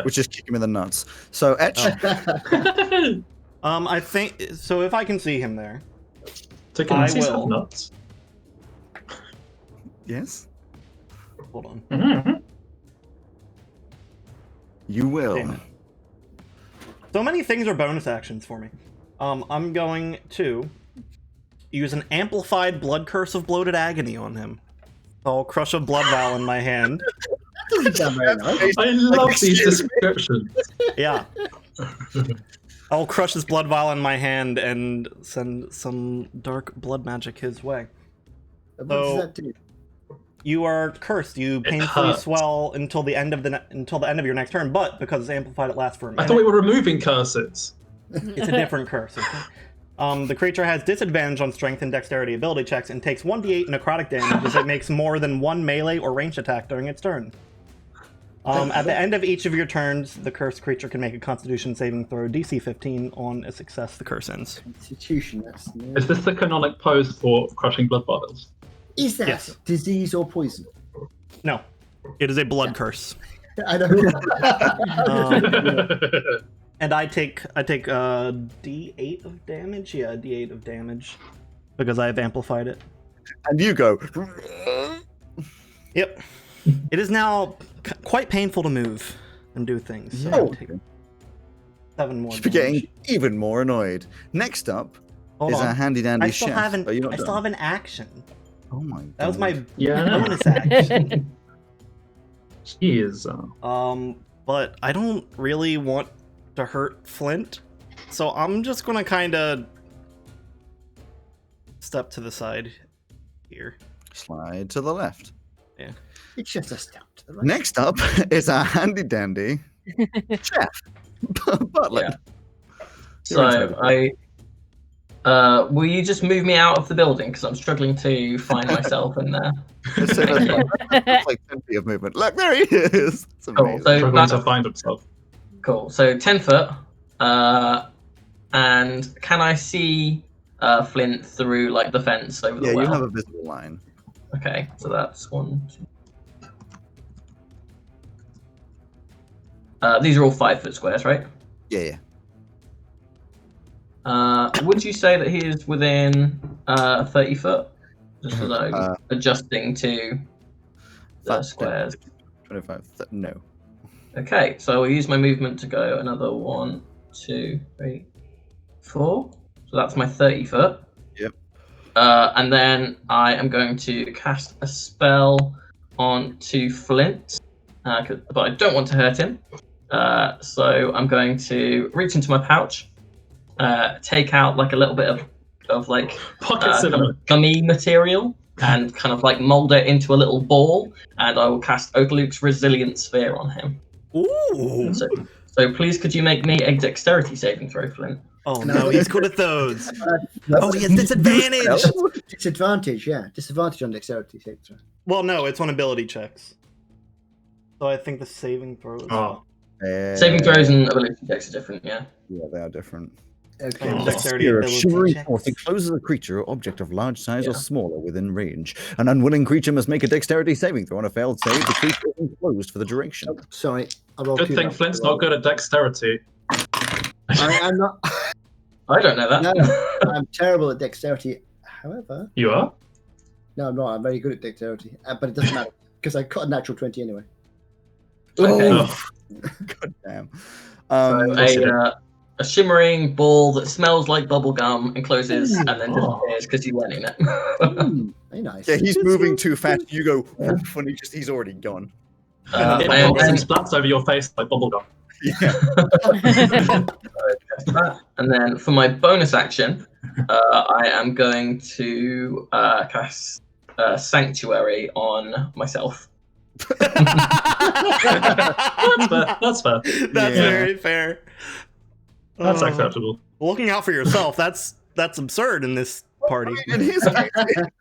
Which is kick him in the nuts. So Edge, I think so. If I can see him there, Taking I these will. nuts. yes, hold on. Mm-hmm. you will. Damn it. So many things are bonus actions for me. I'm going to use an amplified blood curse of bloated agony on him. I'll crush a blood vial in my hand. Doesn't sound very nice. I love these descriptions. Yeah. I'll crush his blood vial in my hand and send some dark blood magic his way. What So- does that do? You are cursed. You painfully hurts. swell until the end of your next turn. But because it's amplified, it lasts for a minute. I thought we were removing curses. It's a different curse. Okay? The creature has disadvantage on strength and dexterity ability checks and takes 1d8 necrotic damage as it makes more than one melee or ranged attack during its turn. At the end of each of your turns, the cursed creature can make a Constitution saving throw DC 15. On a success, the curse ends. Constitution. Is this the canonic pose for crushing blood bottles? Is that Yes. disease or poison? No, it is a blood curse. I don't know. And I take D8 of damage. Yeah, D8 of damage because I have amplified it. And you go. Yep. It is now quite painful to move and do things. So Oh. I take 7 more. You're damage. getting even more annoyed. Next up Hold is on. our handy dandy I still chef. have an Are you not I still done? have an action. Oh my god. That was my Yeah. bonus action. Jeez. But I don't really want to hurt Flint, so I'm just gonna kind of step to the side here. Slide to the left. It's just a step to the right. Next up is our handy dandy chef. Butler. Yeah. You're So inside. will you just move me out of the building because I'm struggling to find myself in there? Let's say that's like 10 feet of movement. Look, there he is. It's Cool. amazing. So Struggling that's to find himself. cool. So 10 foot. And can I see Flint through like the fence over the Yeah, well? you have a visible line. Okay, so that's 1, 2. These are all 5 foot squares, right? Yeah, yeah. Would you say that he is within 30 foot? Just as I'm adjusting to the 5, 10, squares. 25. No. Okay, so I will use my movement to go another 1, 2, 3, 4. So that's my 30 foot. Yep. And then I am going to cast a spell onto Flint, but I don't want to hurt him. So I'm going to reach into my pouch, take out like a little bit of like Pocket kind cinema. of gummy material and kind of like mold it into a little ball, and I will cast Oakluke's Resilient Sphere on him. Ooh. So please, could you make me a dexterity saving throw, Flint? Oh no, he's good at those. No, Oh, he has disadvantage. disadvantage, yeah. Disadvantage on dexterity saving throw. Well, no, it's on ability checks. So I think the saving throw is... Oh, Saving throws and ability checks are different, yeah. Yeah, they are different. Okay. Oh, The Dexterity sphere of ability shimmering checks. force encloses a creature or object of large size or Yeah. smaller within range. An unwilling creature must make a dexterity saving throw. On a failed save, the creature is enclosed for the duration. Oh, sorry. I rolled good two thing dice. Flint's not good at dexterity. I'm not. I don't know that. No, I'm terrible at dexterity. However, You are? no, I'm not. I'm very good at dexterity, but it doesn't matter because I got a natural 20 anyway. Okay. Oh. God damn. A shimmering ball that smells like bubblegum encloses and then Oh. disappears because you went in it. Very nice. Yeah, he's moving too fast. You go, woof, and he's already gone. It and, pops and then, splats over your face like bubblegum. Yeah. and then for my bonus action, I am going to cast Sanctuary on myself. That's fair. That's fair. That's Yeah. very fair. That's Oh. acceptable. Looking out for yourself, that's absurd in this party. In his case, he doesn't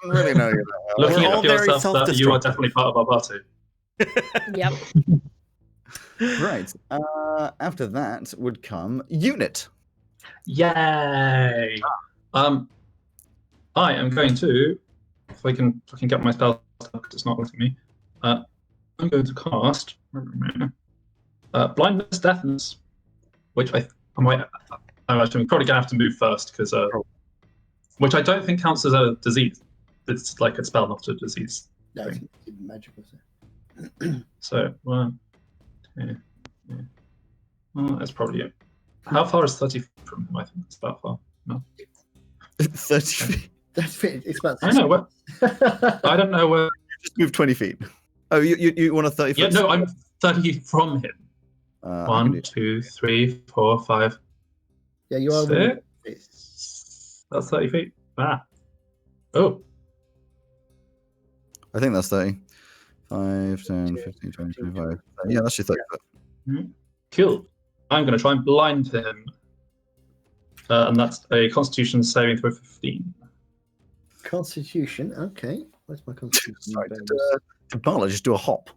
really know you that well. Looking We're all at very yourself, that you are self-destructive. definitely part of our party. Yep. Right. After that would come Unit. Yay! I am going to, if I can get my spell, because it's not letting me. I'm going to cast Blindness, Deafness, which I'm actually probably gonna have to move first because which I don't think counts as a disease. It's like a spell, not a disease. No, it's magical. So. So 1, 2, 3. Well, that's probably it. How far is 30 from him? I think it's about far. 30 feet. That's it's about. I know where. I don't know where. Just move 20 feet. Oh, you want a 30 Yeah, foot? no, I'm 30 from him. I can 1, do- 2, 3, 4, 5, Yeah, you are. 6. That's 30 feet. Ah. Oh. I think that's 30. 5, 10, 15, 20, 25. Yeah, that's your 30 foot. Cool. I'm going to try and blind him. And that's a Constitution saving throw 15. Constitution. Okay. Where's my Constitution? Sorry, did Barla just do a hop?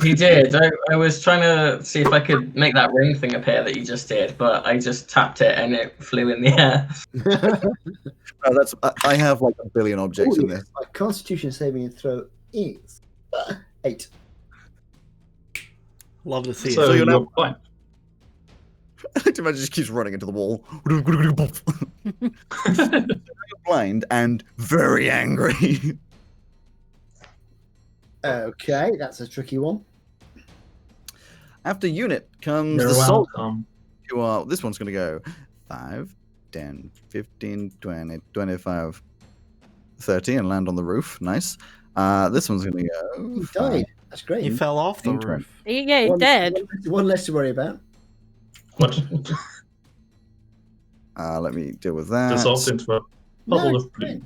He did. I was trying to see if I could make that ring thing appear that you just did, but I just tapped it and it flew in the air. Oh, that's I have like a billion objects in this. My Constitution saving throw is 8. Love to see So it. you're you're now- fine. I can imagine just keeps running into the wall. Blind and very angry. Okay, that's a tricky one. After unit comes You're the soldier. welcome. You are. This one's going to go 5, 10, 15, 20, 25, 30 and land on the roof. Nice. This one's going to go. He died. That's great. He fell off the Interesting. roof. Yeah, he's dead. One less to worry about. What? Let me deal with that. Dissolved into a No, bubble it's of blue.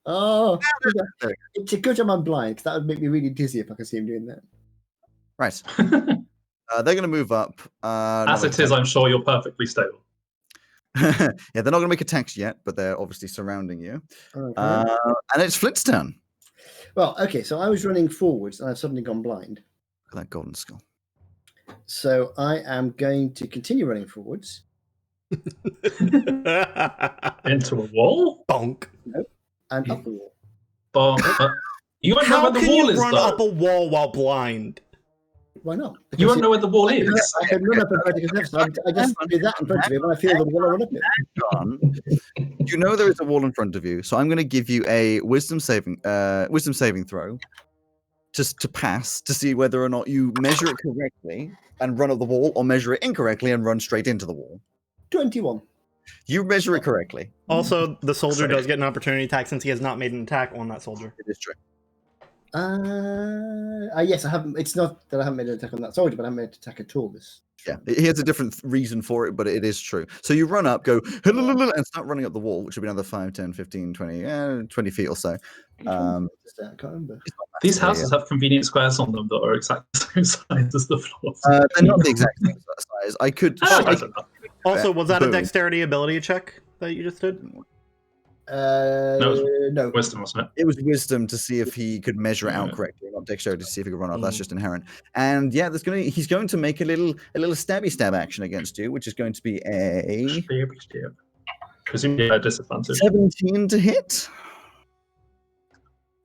Oh, it's a good job I'm blind, because that would make me really dizzy if I could see him doing that. Right. They're going to move up. As it is, I'm sure you're perfectly stable. Yeah, they're not going to make attacks yet, but they're obviously surrounding you. Okay. And it's Flint's turn. Well, okay, so I was running forwards and I've suddenly gone blind. Look at that golden skull. So I am going to continue running forwards. Into a wall? Bonk. And up the wall. You won't know How where the can wall you is, run though. up a wall while blind? Why not? You won't know where the wall is. I can run up a vertical step, so I just do that in front of me. When I feel the wall, I run up it. John, you know there is a wall in front of you, so I'm going to give you a wisdom saving throw just to pass to see whether or not you measure it correctly and run up the wall, or measure it incorrectly and run straight into the wall. 21. You measure it correctly. Also, the soldier Sorry. does get an opportunity attack since he has not made an attack on that soldier. It is true. Yes, I haven't. It's not that I haven't made an attack on that soldier, but I haven't made an attack at all. This. Yeah, he has a different reason for it, but it is true. So you run up, go, and start running up the wall, which would be another 5, 10, 15, 20, 20 feet or so. I can't remember. These houses have convenient squares on them that are exactly the same size as the floors. They're not the exact same size. I could. Also, was that a Boom. dexterity ability check that you just did? No. Wisdom, wasn't it? It was wisdom to see if he could measure it out Yeah. correctly, not dexterity to see if he could run up. That's just inherent. And yeah, he's going to make a little stabby stab action against you, which is going to be a Presumably a disadvantage. 17 to hit.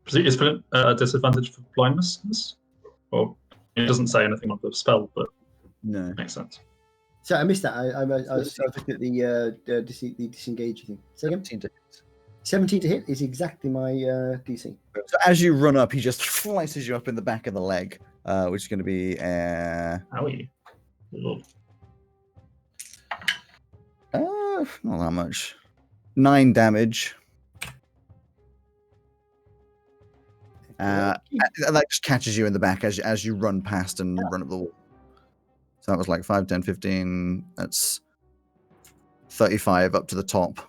Is it a disadvantage for blindness? Or it doesn't say anything on the spell, but No. makes sense. So I missed that. I was looking at the disengage thing. Say again? 17 to hit. 17 to hit is exactly my DC. So as you run up, he just slices you up in the back of the leg, which is going to be Owie. Lord. not that much. 9 damage. And that just catches you in the back as you run past and run up the wall. So that was like 5, 10, 15. That's 35 up to the top.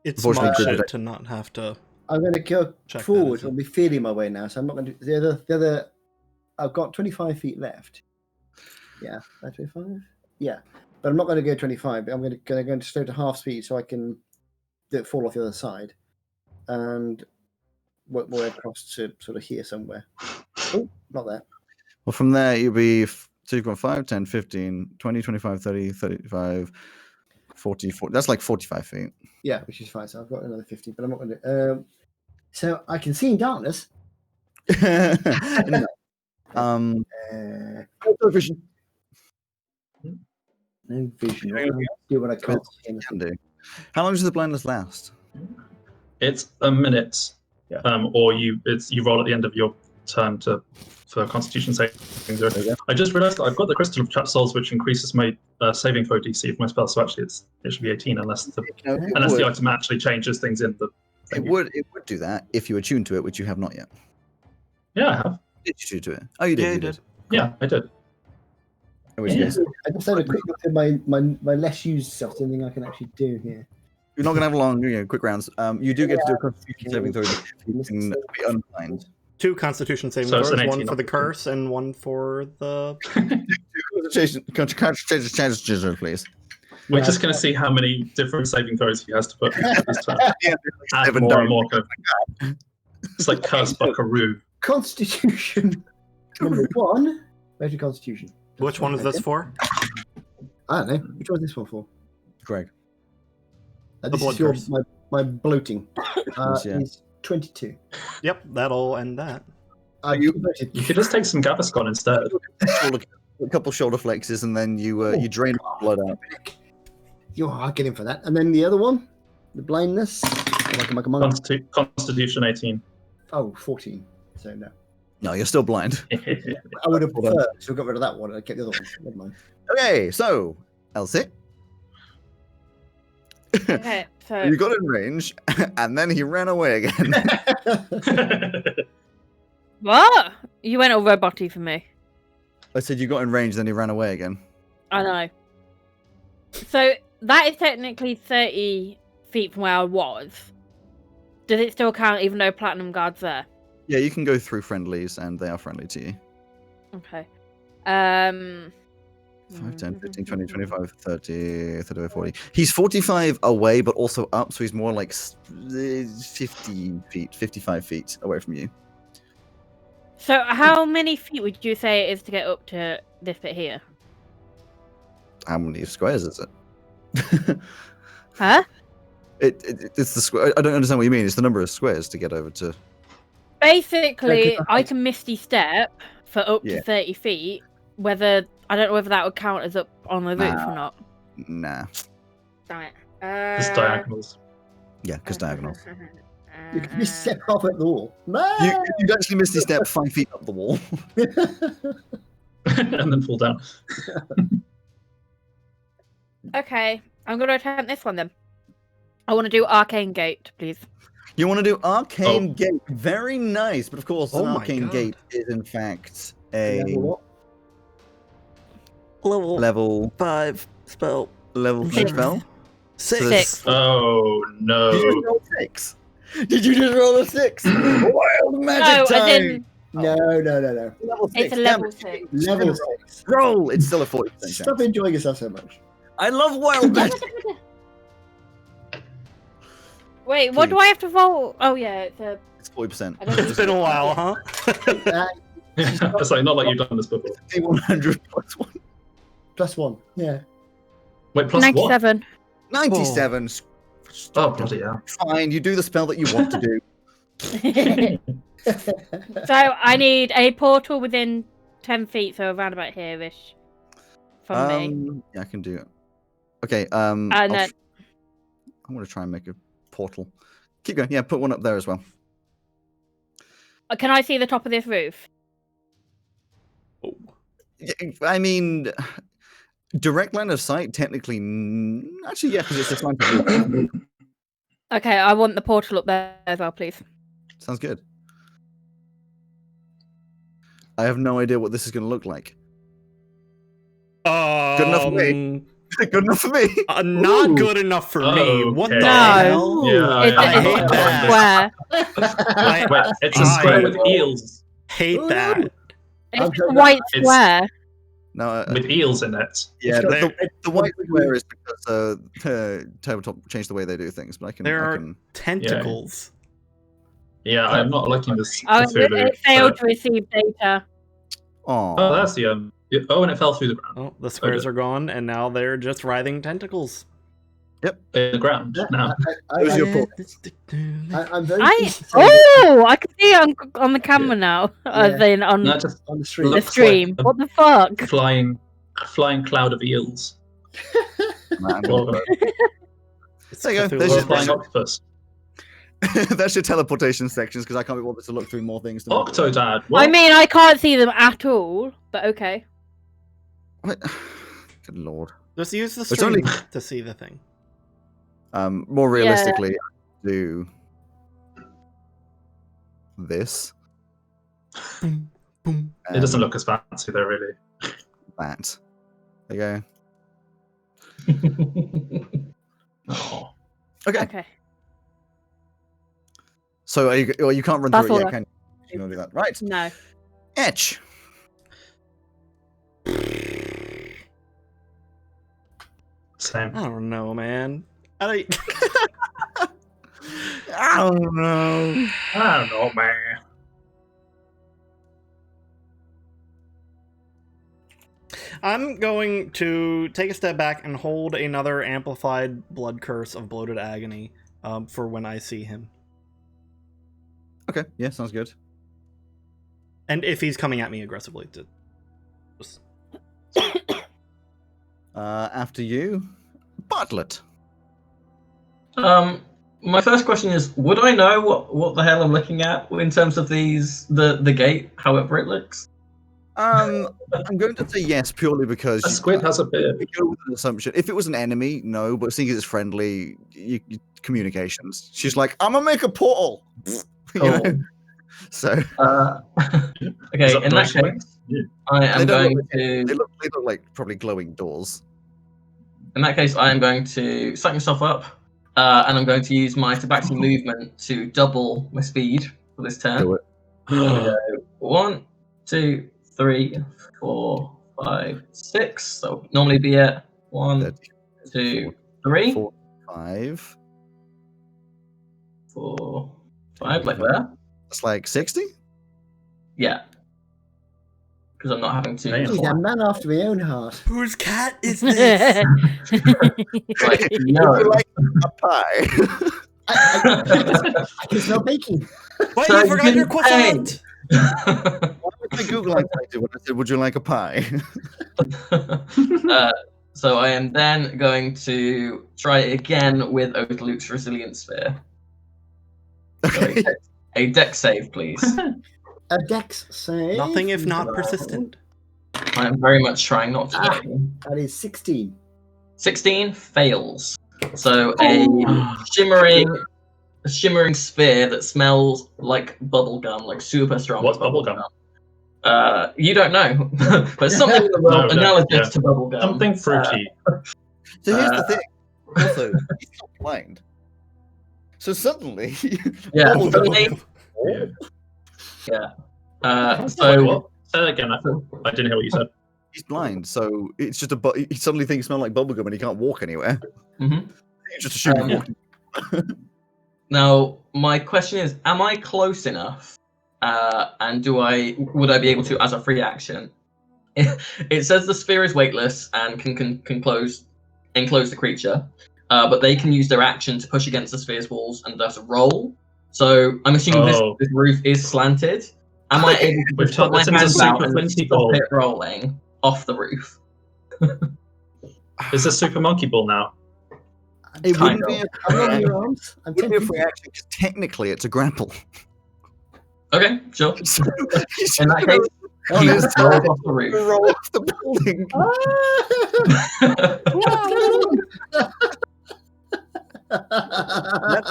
It's Unfortunately, my good shit that- to not have to. I'm going to go Check that forward. as I'll be feeling my way now, so I'm not going to. The other. I've got 25 feet left. Yeah, 25. Yeah, but I'm not going to go 25. I'm going to go straight to half speed so I can fall off the other side, and work my way across to sort of here somewhere. Oh, not there. Well, from there, you'll be. So you've got 5, 10, 15, 20, 25, 30, 35, 40. That's like 45 feet. Yeah, which is fine. So I've got another 50, but I'm not going to. So I can see in darkness. No. No vision. No vision. What can I do when I can't see anything? Can do. How long does the blindness last? It's a minute, Yeah. or you roll at the end of your turn for Constitution saving throw. There you go. I just realised that I've got the Crystal of Trapped Souls, which increases my saving throw DC for my spell. So actually, it should be 18 unless the It item actually changes things in the. would do that if you attuned to it, which you have not yet. Yeah, I have. Did you attune to it? Oh, you did. Yeah, you you did. did. Yeah, I did. In which Yeah. case, I just had a quick look at my less used stuff. Something I can actually do here. you're not going to have long, quick rounds. You do get to do a Constitution saving throw. You can be unblind. 2 Constitution saving So it's throws, an 1 18 for the not curse and 1 for the. Concentration, please. We're Yeah, just going to see how many different saving throws he has to put this turn. Yeah, Add 7 more dice. and more. It's like Curse Buckaroo. Constitution number 1. Where's your Constitution? Which one is this for? I don't know. Which one is this one for? Greg. This blood is your, curse. my bloating. Yeah. Is 22. Yep, that'll end that. You You could just take some Gaviscon instead. A couple shoulder flexes, and then you drain blood out. I'll get in for that. And then the other one, the blindness. Like a monk. Constitution 18. Oh, 14. So no. No, you're still blind. I would have preferred to have got rid of that one and I kept the other one. Never mind. Okay, so Elsie, Okay, so you got in range, and then he ran away again. what? You went all roboty for me. I said you got in range, then he ran away again. I know. So that is technically 30 feet from where I was. Does it still count even though Platinum Guard's there? Yeah, you can go through friendlies, and they are friendly to you. Okay. 5, 10, 15, 20, 25, 30, 35, 40. He's 45 away, but also up, so he's more like 50 feet, 55 feet away from you. So how many feet would you say it is to get up to this bit here? How many squares is it? Huh? It's the square. I don't understand what you mean. It's the number of squares to get over to. Basically, I can Misty Step for up Yeah. to 30 feet. Whether I don't know whether that would count as up on the roof Nah. or not. Nah. Damn it. Just diagonals. Yeah, because diagonals. You can just step off at the wall. You'd actually Misty Step 5 feet up the wall. And then fall down. Okay, I'm going to attempt this one then. I want to do Arcane Gate, please. You want to do Arcane Oh. Gate. Very nice. But of course, Oh an my Arcane God. Gate is in fact a Level level 5 spell. level Six. spell. 6. Six. Oh no. Did you just roll 6? Did you just roll a 6? Wild magic No, time! as in, No. Level 6. it's a damn level it. 6. Level 6. Roll! It's still a 40% chance. Stop enjoying yourself so much. I love wild magic. Wait, what Please. do I have to roll? Oh yeah, it's a. It's 40%. I don't It's been a while, huh? It's like not like you've done this before. D100 plus 1. +1. Yeah. Wait, plus what? 97. 97. Oh bloody hell. Fine, you do the spell that you want to do. So I need a portal within 10 feet, so around about here-ish from me. Yeah, I can do it. Okay, And I'm then, going to try and make a portal. Keep going. Yeah, put one up there as well. can I see the top of this roof? Yeah, I mean, direct line of sight, technically. Actually, yeah, because it's a slanted roof. Okay, I want the portal up there as well, please. Sounds good. I have no idea what this is going to look like. Good enough for me. Good enough for me. Not Ooh. good enough for me. What the Okay. hell? Yeah, It's, I it's hate a that. square. Wait, it's a square with eels. Hate that. It's I'm a sure white it's- square. No, With eels in it. yeah, It's got the white square is because Tabletop changed the way they do things, but I can. There I are can tentacles. Yeah, I'm not liking this Oh, Cthulhu. it failed to receive data. Oh, oh, that's the oh, and it fell through the ground. Oh, the squares are gone, and now they're just writhing tentacles. In the ground now. Where's your portal? I'm very I pleased to say that oh, I can see it on the camera now. As in on No, just on the street. the looks stream. like a- What the fuck? flying cloud of eels. man. Or It's There you go, Cthulhu. there's a just- flying octopus. That's your teleportation sections because I can't be bothered to look through more things. To Octodad. I What? mean, I can't see them at all, but okay. What? Good lord. Just use the It's stream only- to see the thing. More realistically, do this, Boom, boom. It doesn't look as fancy though, really. that. There you Oh. go. Okay. Okay. So you can't run That's through it all yet, I- can you want to do that. Right. No. Etch. Same. I don't know, man. I I don't know. I don't know, man. I'm going to take a step back and hold another amplified blood curse of bloated agony for when I see him. Okay, yeah, sounds good. And if he's coming at me aggressively, to just... After you, Bartlett. My first question is: would I know what the hell I'm looking at in terms of the gate, however it looks? I'm going to say yes purely because A squid has a beard. you go with an assumption. If it was an enemy, no, but seeing as it's friendly, communications. She's like, I'm gonna make a portal. You know? So Okay, in that case, Yeah. I am they don't going look, to. they look like probably glowing doors. In that case, I am going to psych myself up, and I'm going to use my tabaxi movement to double my speed for this turn. Do it. So 1, 2, 3, 4, 5, 6. So normally be at 1, 2, 3, 4, 5. 4, 5, like that. It's like 60. Yeah. Because I'm not having to. Damn. He's a man after my own heart. Whose cat is this? Like, Would no. you like a pie? I can smell baking. Why So you forgot you your didn't croissant? What was the Google I typed when I said, "Would you like a pie?" So I am then going to try it again with Oathluke's Resilience Sphere. So Okay. a deck save, please. A dex save. Nothing if not persistent. I am very much trying not to. That is 16. 16 fails. So a shimmering sphere that smells like bubblegum, like super strong. What's bubblegum? You don't know, but something in the world analogous yeah. to bubblegum. Something fruity. So here's the thing. Also, he's not blind. So suddenly, Yeah. Bubblegum. Suddenly, Wait, so what? Say that again. I didn't hear what you said. he's blind. So it's just he suddenly thinks smell like bubblegum and he can't walk anywhere. Mhm. You just assume he's walking. Now my question is: am I close enough? And would I be able to, as a free action? It says the sphere is weightless and can enclose the creature, but they can use their action to push against the sphere's walls and thus roll. So I'm assuming this roof is slanted. Am I able to We've just put my turned this into hands out Super and Flinty stop Ball. it rolling off the roof? Is this Super Monkey Ball now? It Kind wouldn't be of. a I'm on free your arms. I'm wouldn't be a 10 free feet. action because technically it's a grapple. Okay, sure. So he's In that just case, gonna he on his rolls turn off the roof. roll off the building.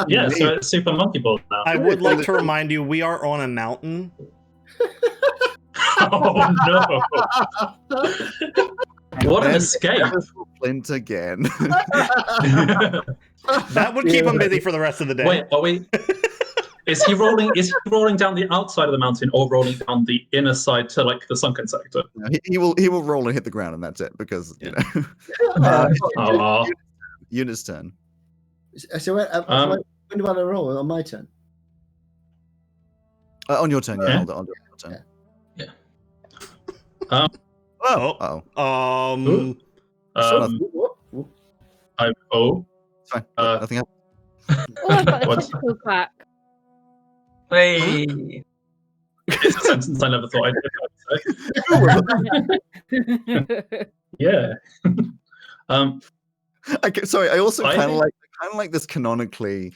Yeah, so it's Super Monkey Ball now. I would like to remind you, we are on a mountain. Oh no! What an escape! Flint again. That would keep him busy for the rest of the day. Wait, are we? Is he rolling? Is he rolling down the outside of the mountain or rolling down the inner side to like the sunken sector? He will roll and hit the ground, and that's it. Because you know, Aw. Eunice's turn. So when do I roll? On my turn? On your turn, yeah. Okay. Hold on, your turn. Um, Oh, Um, I'm O. it's fine. Uh, Nothing happened. Oh, I've got the What's- critical back. Hey. It's a sentence I never thought I'd say. Yeah. Sorry, I also I kind of think- like this canonically.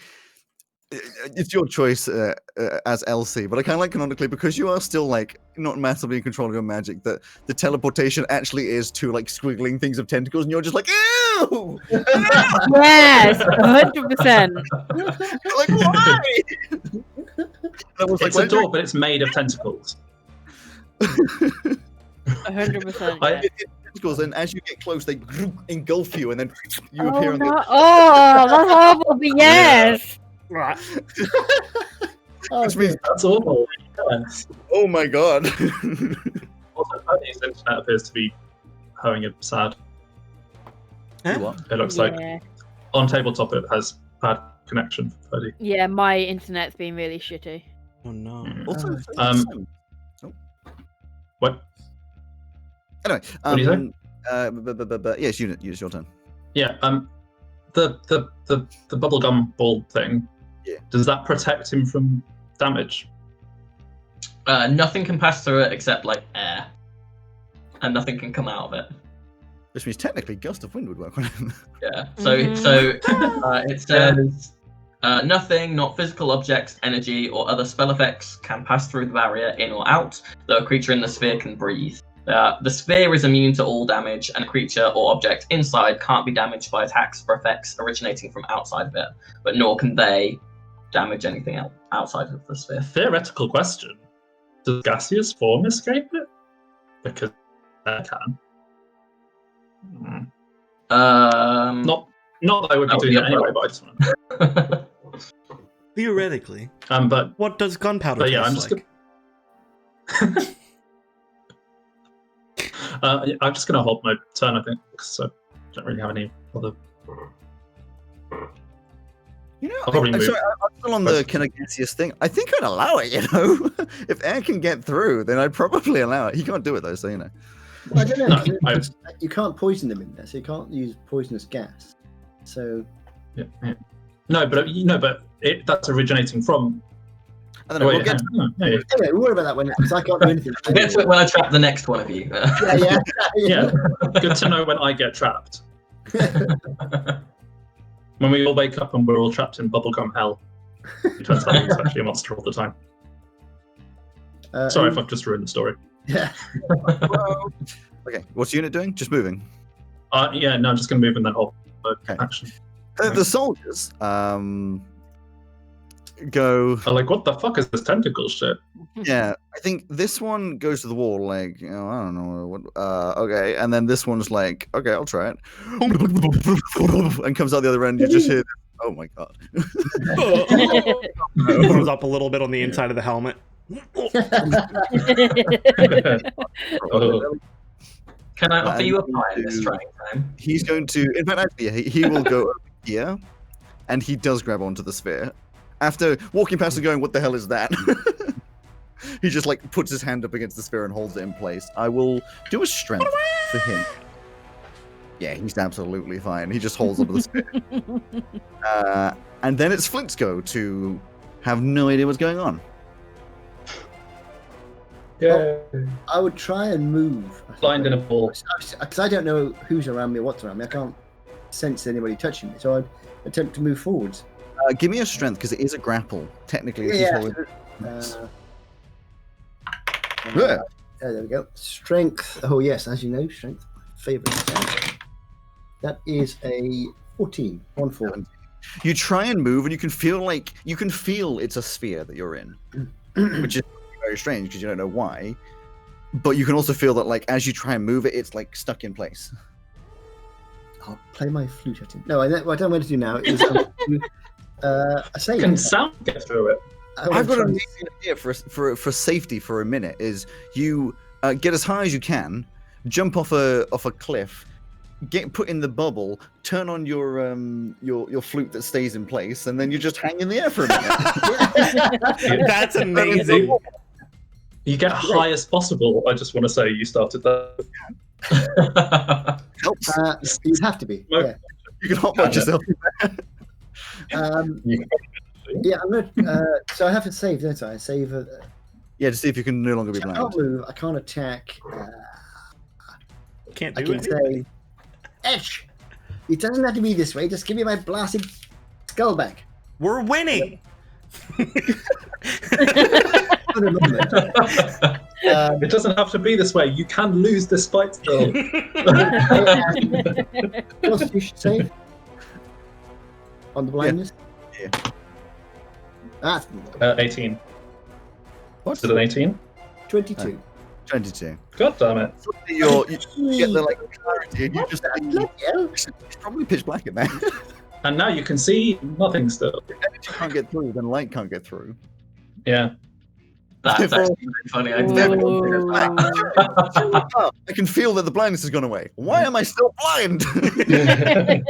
It's your choice as Elsie, but I kind of like canonically because you are still like not massively in control of your magic. That the teleportation actually is to like squiggling things of tentacles, and you're just like, ew! Yes, 100%. Like why? I was It's like, a door, but it's made of tentacles. 100%. I- yeah. tentacles, and as you get close, they engulf you, and then you Oh, appear on the. no. Oh, that's horrible, but yes. Which means, That's awful. Yes. oh my god. Also, Purdy's internet appears to be having a sad. Huh? What? It looks like Yeah. on tabletop it has bad connection for Purdy. Yeah, my internet's been really shitty. Oh no. Also, What? anyway, What do you say? yes, use your turn. Yeah. The bubblegum ball thing. Yeah. Does that protect him from damage? Nothing can pass through it except like air, and nothing can come out of it. Which means technically gust of wind would work on him. Yeah. Mhm. So it says nothing, not physical objects, energy, or other spell effects can pass through the barrier in or out, though a creature in the sphere can breathe. The sphere is immune to all damage, and a creature or object inside can't be damaged by attacks or effects originating from outside of it, but nor can they damage anything else outside of the sphere. Theoretical question. Does gaseous form escape it? Because that can. Not that I would be That would doing be it a anyway, but I just want to. Theoretically, But what does gunpowder But yeah, taste I'm just like? I'm just gonna hold my turn, I think, because I don't really have any other. You know, I'll probably I'm move. sorry, I'm still on the kind of gaseous thing. I think I'd allow it, you know? If air can get through, then I'd probably allow it. He can't do it, though, so you know. I don't know. No, 'cause you can't poison them in there, so you can't use poisonous gas. So Yeah. No, but that's originating from. I don't know, Wait, we'll get hang on. Yeah, anyway, we'll worry about that when because I can't do anything. I'll get to it when I trap the next one of you. yeah. yeah. Good to know when I get trapped. When we all wake up and we're all trapped in bubblegum hell. It turns out it's actually a monster all the time. Sorry if I've just ruined the story. Yeah. Okay, what's the unit doing? Just moving. Yeah, no, I'm just going to move and then hold Okay. action. The soldiers go. I'm like, what the fuck is this tentacle shit? Yeah, I think this one goes to the wall, like, you know, I don't know what. Okay, and then this one's like, okay, I'll try it, and comes out the other end. You just hear, oh my god. Throws up a little bit on the inside of the helmet. Oh, Can I offer And you a pie this trying time? He's going to, in fact, actually, he will go over here, and he does grab onto the sphere. After walking past and going, what the hell is that? He just like puts his hand up against the sphere and holds it in place. I will do a strength for him. Yeah, he's absolutely fine. He just holds onto the sphere. And then it's Flint's go to have no idea what's going on. yeah. I would try and move. Blind in a ball. Because I don't know who's around me or what's around me. I can't sense anybody touching me, so I'd attempt to move forwards. Give me a strength because it is a grapple. Technically, if he's Yeah. holding- There we go. Strength. Oh yes, as you know, strength. Favorite stat. That is a 14. 1-4. You try and move, and you can feel it's a sphere that you're in, which is very strange because you don't know why. But you can also feel that, like, as you try and move it, it's like stuck in place. I'll play my flute at him. No, what I don't want to do now is a save. Can sound get through it? I've got an amazing idea for safety for a minute. Is you get as high as you can, jump off a cliff, get put in the bubble, turn on your flute that stays in place, and then you just hang in the air for a minute. That's amazing. You get highest possible. I just want to say you started that. Helps. You'd have to be. No. Yeah. You can hotbox yourself. Yeah, I'm gonna. So I have to save, don't I? Save. Yeah, to see if you can no longer be I blind. can't move. I can't attack. Can't I do can it. say, Etch. It doesn't have to be this way. Just give me my blasted skull back. We're winning. For the moment. It doesn't have to be this way. You can lose this fight still. Constitution save on the blindness. Yeah. That's 18. What's Is it an 18? 22. 22? God damn it. You get the like clarity, and you just Bloody hell. it's probably pitch black in there. And now you can see nothing still. If energy can't get through, then light can't get through. Yeah. That's actually really funny. I didn't Ooh. consider that. Oh, I can feel that the blindness has gone away. Why am I still blind? I mean,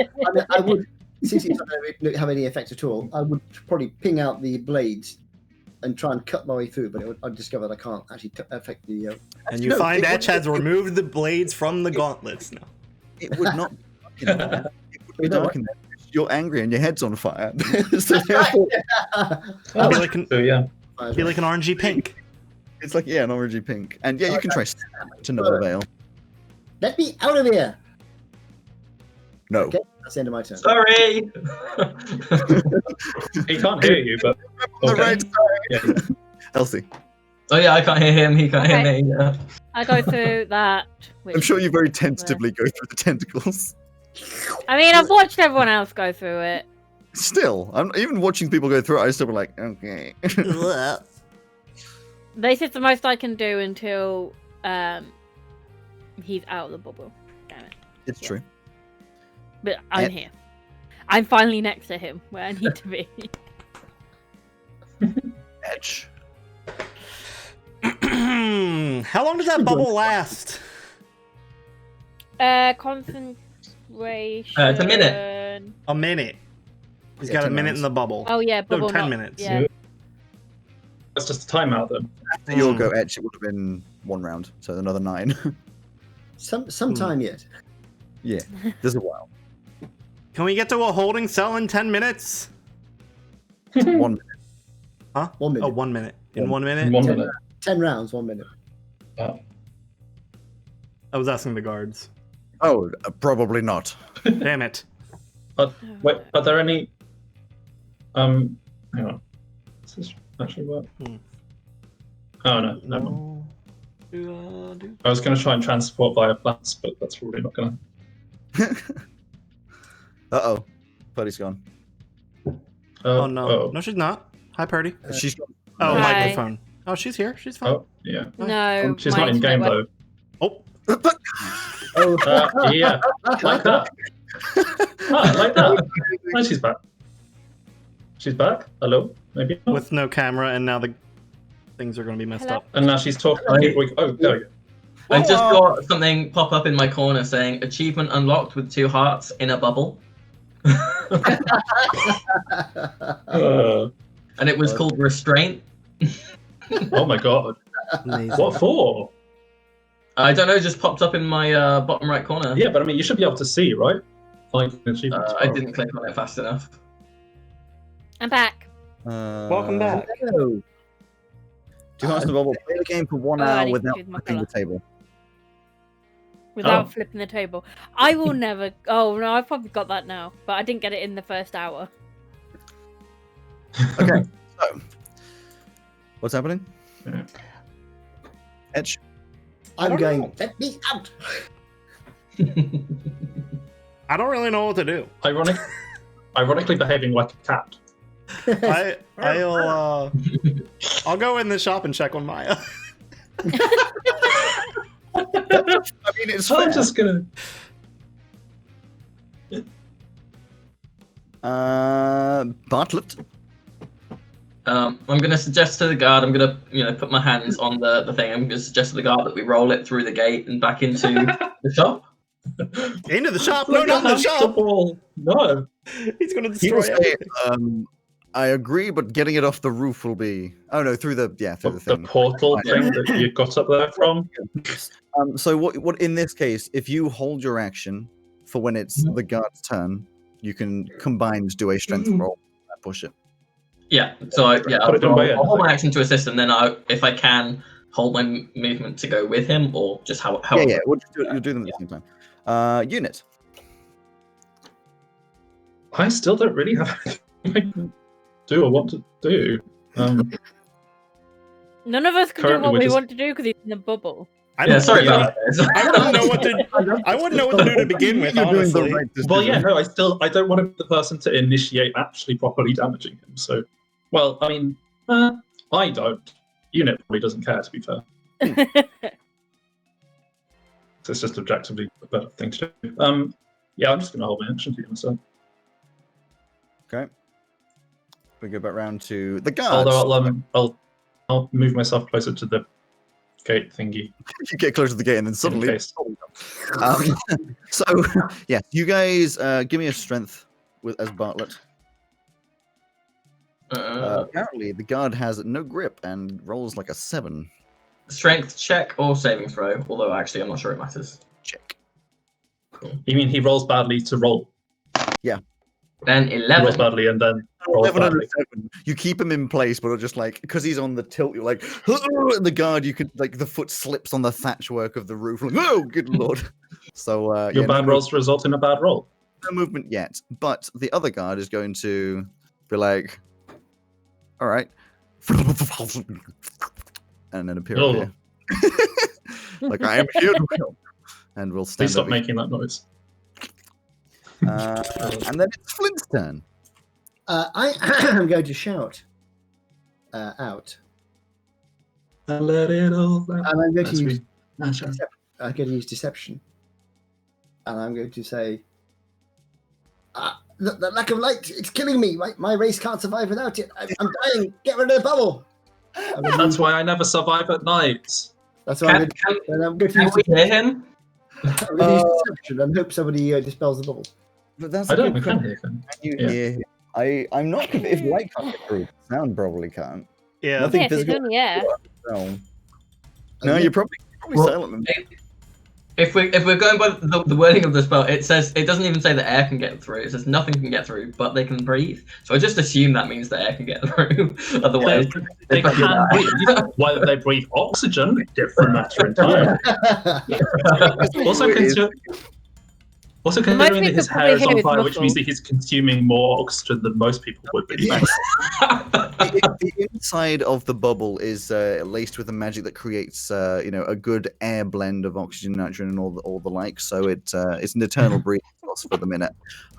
I would, since it's not going to have any effect at all, I would probably ping out the blades and try and cut my way through, but I'd discover that I can't actually affect the. And you No, find it Etch has removed the blades from the gauntlets now. It would not be dark in there. It would be You know dark what? in there. You're angry and your head's on fire. So therefore, It'd be like an, So yeah. be like an orangey pink. it's like, yeah, an orangey pink. And yeah, you can try to no avail. Let me out of here! No. Okay. That's the end of my turn. Sorry. He can't hear you, but The okay. right side. Yeah. Elsie, Oh yeah, I can't hear him. He can't Okay. hear me. Yeah. I go through that. I'm sure you very tentatively go through the tentacles. I mean, I've watched everyone else go through it. Still, I'm even watching people go through it. I still be like, okay. This is the most I can do until he's out of the bubble. Damn it. It's true. But I'm And- here. I'm finally next to him where I need to be. Edge. How long does that bubble last? Concentration. It's a minute. A minute. He's Yeah, got a 10 minute rounds. in the bubble. Oh yeah, bubble. 10 not- minutes. Yeah. That's just a timeout then. After your Hmm. go, Edge, it would have been 1 round, so another 9. Some time yet. Yeah, there's a while. Can we get to a holding cell in 10 minutes? 1 minute. 1 minute. Oh, 1 minute. In 1 minute? In 1 minute. 10 rounds, 1 minute. Oh. I was asking the guards. Oh, probably not. Damn it. Wait, are there any? Hang on. Does this actually work? Hmm. Oh no, never mind. No. Do. I was going to try and transport via plants, but that's probably not going Uh-oh. Purdy's gone. to. Oh, no. No, she's not. Hi, Purdy. She's gone. Oh, Hi. microphone. Oh, she's here. She's fine. Oh, yeah. No. She's my not in game internet though. Oh, Oh, Yeah, like that. Like that. No, she's back. She's back. Hello, maybe. Not. with no camera, and now the things are going to be messed Hello? up. And now she's talking. Oh, there we go. I just got something pop up in my corner saying achievement unlocked with 2 hearts in a bubble. And it was called restraint. Oh my god. Amazing. What for? I don't know, just popped up in my bottom right corner. Yeah, but I mean, you should be able to see, right? Like achievements. I didn't click on it fast enough. I'm back. Welcome back. hello. 2 hearts in the bubble. Play the game for 1 Oh, I hour need to without choose my flipping the colour. table. Without Oh. flipping the table. I will never. Oh no, I've probably got that now, but I didn't get it in the first hour. Okay, so. What's happening? Yeah. Edge? I'm don't going, know. let me out. I don't really know what to do. Ironically behaving like a cat. I'll go in the shop and check on Maya. I mean, it's I'm fair. just gonna. Bartlett? I'm going to suggest to the guard, I'm going to, put my hands on the thing. I'm going to suggest to the guard that we roll it through the gate and back into the shop. Into the shop? No, not in the shop. Ball. No. He's going to He destroy will say, everything. I agree, but getting it off the roof will be. Oh no, through the The thing. portal thing that you got up there from. So what in this case, if you hold your action for when it's the guard's turn, you can combined do a strength roll and push it. Yeah, so Put it down by I'll hold end. my action to assist him, then if I can, hold my movement to go with him, or just how. Yeah. We'll just you'll do them at the same time. Unit. I still don't really have anything to do or what to do. None of us can do Currently, what we're we just- want to do because he's in the bubble. I Yeah, don't sorry know. about that. I wouldn't know what to. I wouldn't know what to do to begin with. You're doing the Honestly, right decision. Well, yeah, no, I don't want to be the person to initiate actually properly damaging him. So, well, I mean, I don't. Unit probably doesn't care, to be fair. So it's just objectively a better thing to do. Yeah, I'm just going to hold my action to you myself. Okay. We go back round to the guards. Although I'll I'll move myself closer to the gate thingy. You get closer to the gate, and then suddenly. case. So, yeah, you guys give me a strength as Bartlett. Apparently, the guard has no grip and rolls like a 7. Strength check or saving throw, although actually I'm not sure it matters. Check. You mean he rolls badly to roll? Then He rolls 11. badly and then rolls 11 and badly. a 7. You keep him in place, but just like because he's on the tilt, you're like, and the guard, you could like the foot slips on the thatch work of the roof. Like, oh, good lord! So Your yeah, bad rolls result in a bad roll. no movement yet, but the other guard is going to be like, all right, and then appear up Oh. here. Like I am here to help, and we'll stand Please stop up. making that noise. And then it's Flint's turn. I am going to shout out, I let it all and I'm going to That's use. me. I'm going to use deception, and I'm going to say, the lack of light, it's killing me. My race can't survive without it. I'm dying. Get rid of the bubble. That's why I never survive at night. That's why I'm Can going to we use hear him? deception and hope somebody dispels the bubble. But that's I a don't. good We can question. hear him. Can you Yeah. hear him? I'm not convinced if light can't get through. Sound probably can't. Yeah. Nothing Yes, it's physical. only air. No, no, you're probably Well, silent. If we're going by the wording of the spell, it says it doesn't even say that air can get through. It says nothing can get through, but they can breathe. So I just assume that means that air can get through. Otherwise, They fucking can die. breathe. Whether they breathe oxygen, different matter entirely. Also, It is. considering that people his probably hair is hear on his fire, which means muscles. that he's consuming more oxygen than most people would be. Yes. The inside of the bubble is laced with a magic that creates, a good air blend of oxygen, nitrogen, and all the like. So it's an eternal breathing loss for the minute.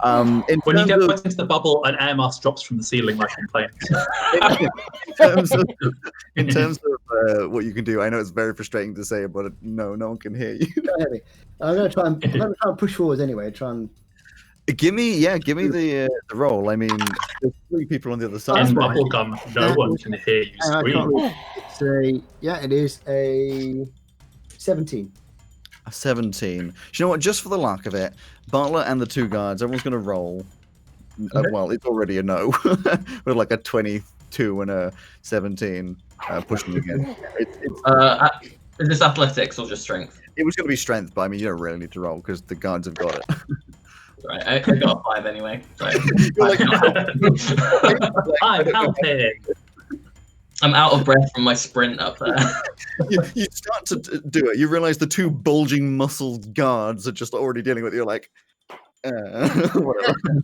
In When you terms get of- put into the bubble, an air mask drops from the ceiling like in planes. in terms of what you can do, I know it's very frustrating to say, but no one can hear you. I'm going to try and push forwards anyway. Try and. Give me the roll. I mean, there's 3 people on the other side. In right. bubblegum, no one can hear you I can't scream. read. It is a 17. A 17. Do you know what? Just for the luck of it, Bartlett and the 2 guards, everyone's going to roll. Okay. Well, it's already a no. With like a 22 and a 17 pushing again. Is this athletics or just strength? It was going to be strength, but I mean, you don't really need to roll because the guards have got it. Right, I got a 5 anyway. So. You're like, I'm helping. I'm out of breath from my sprint up there. you start to do it. You realize the 2 bulging muscled guards are just already dealing with it. You're like, whatever.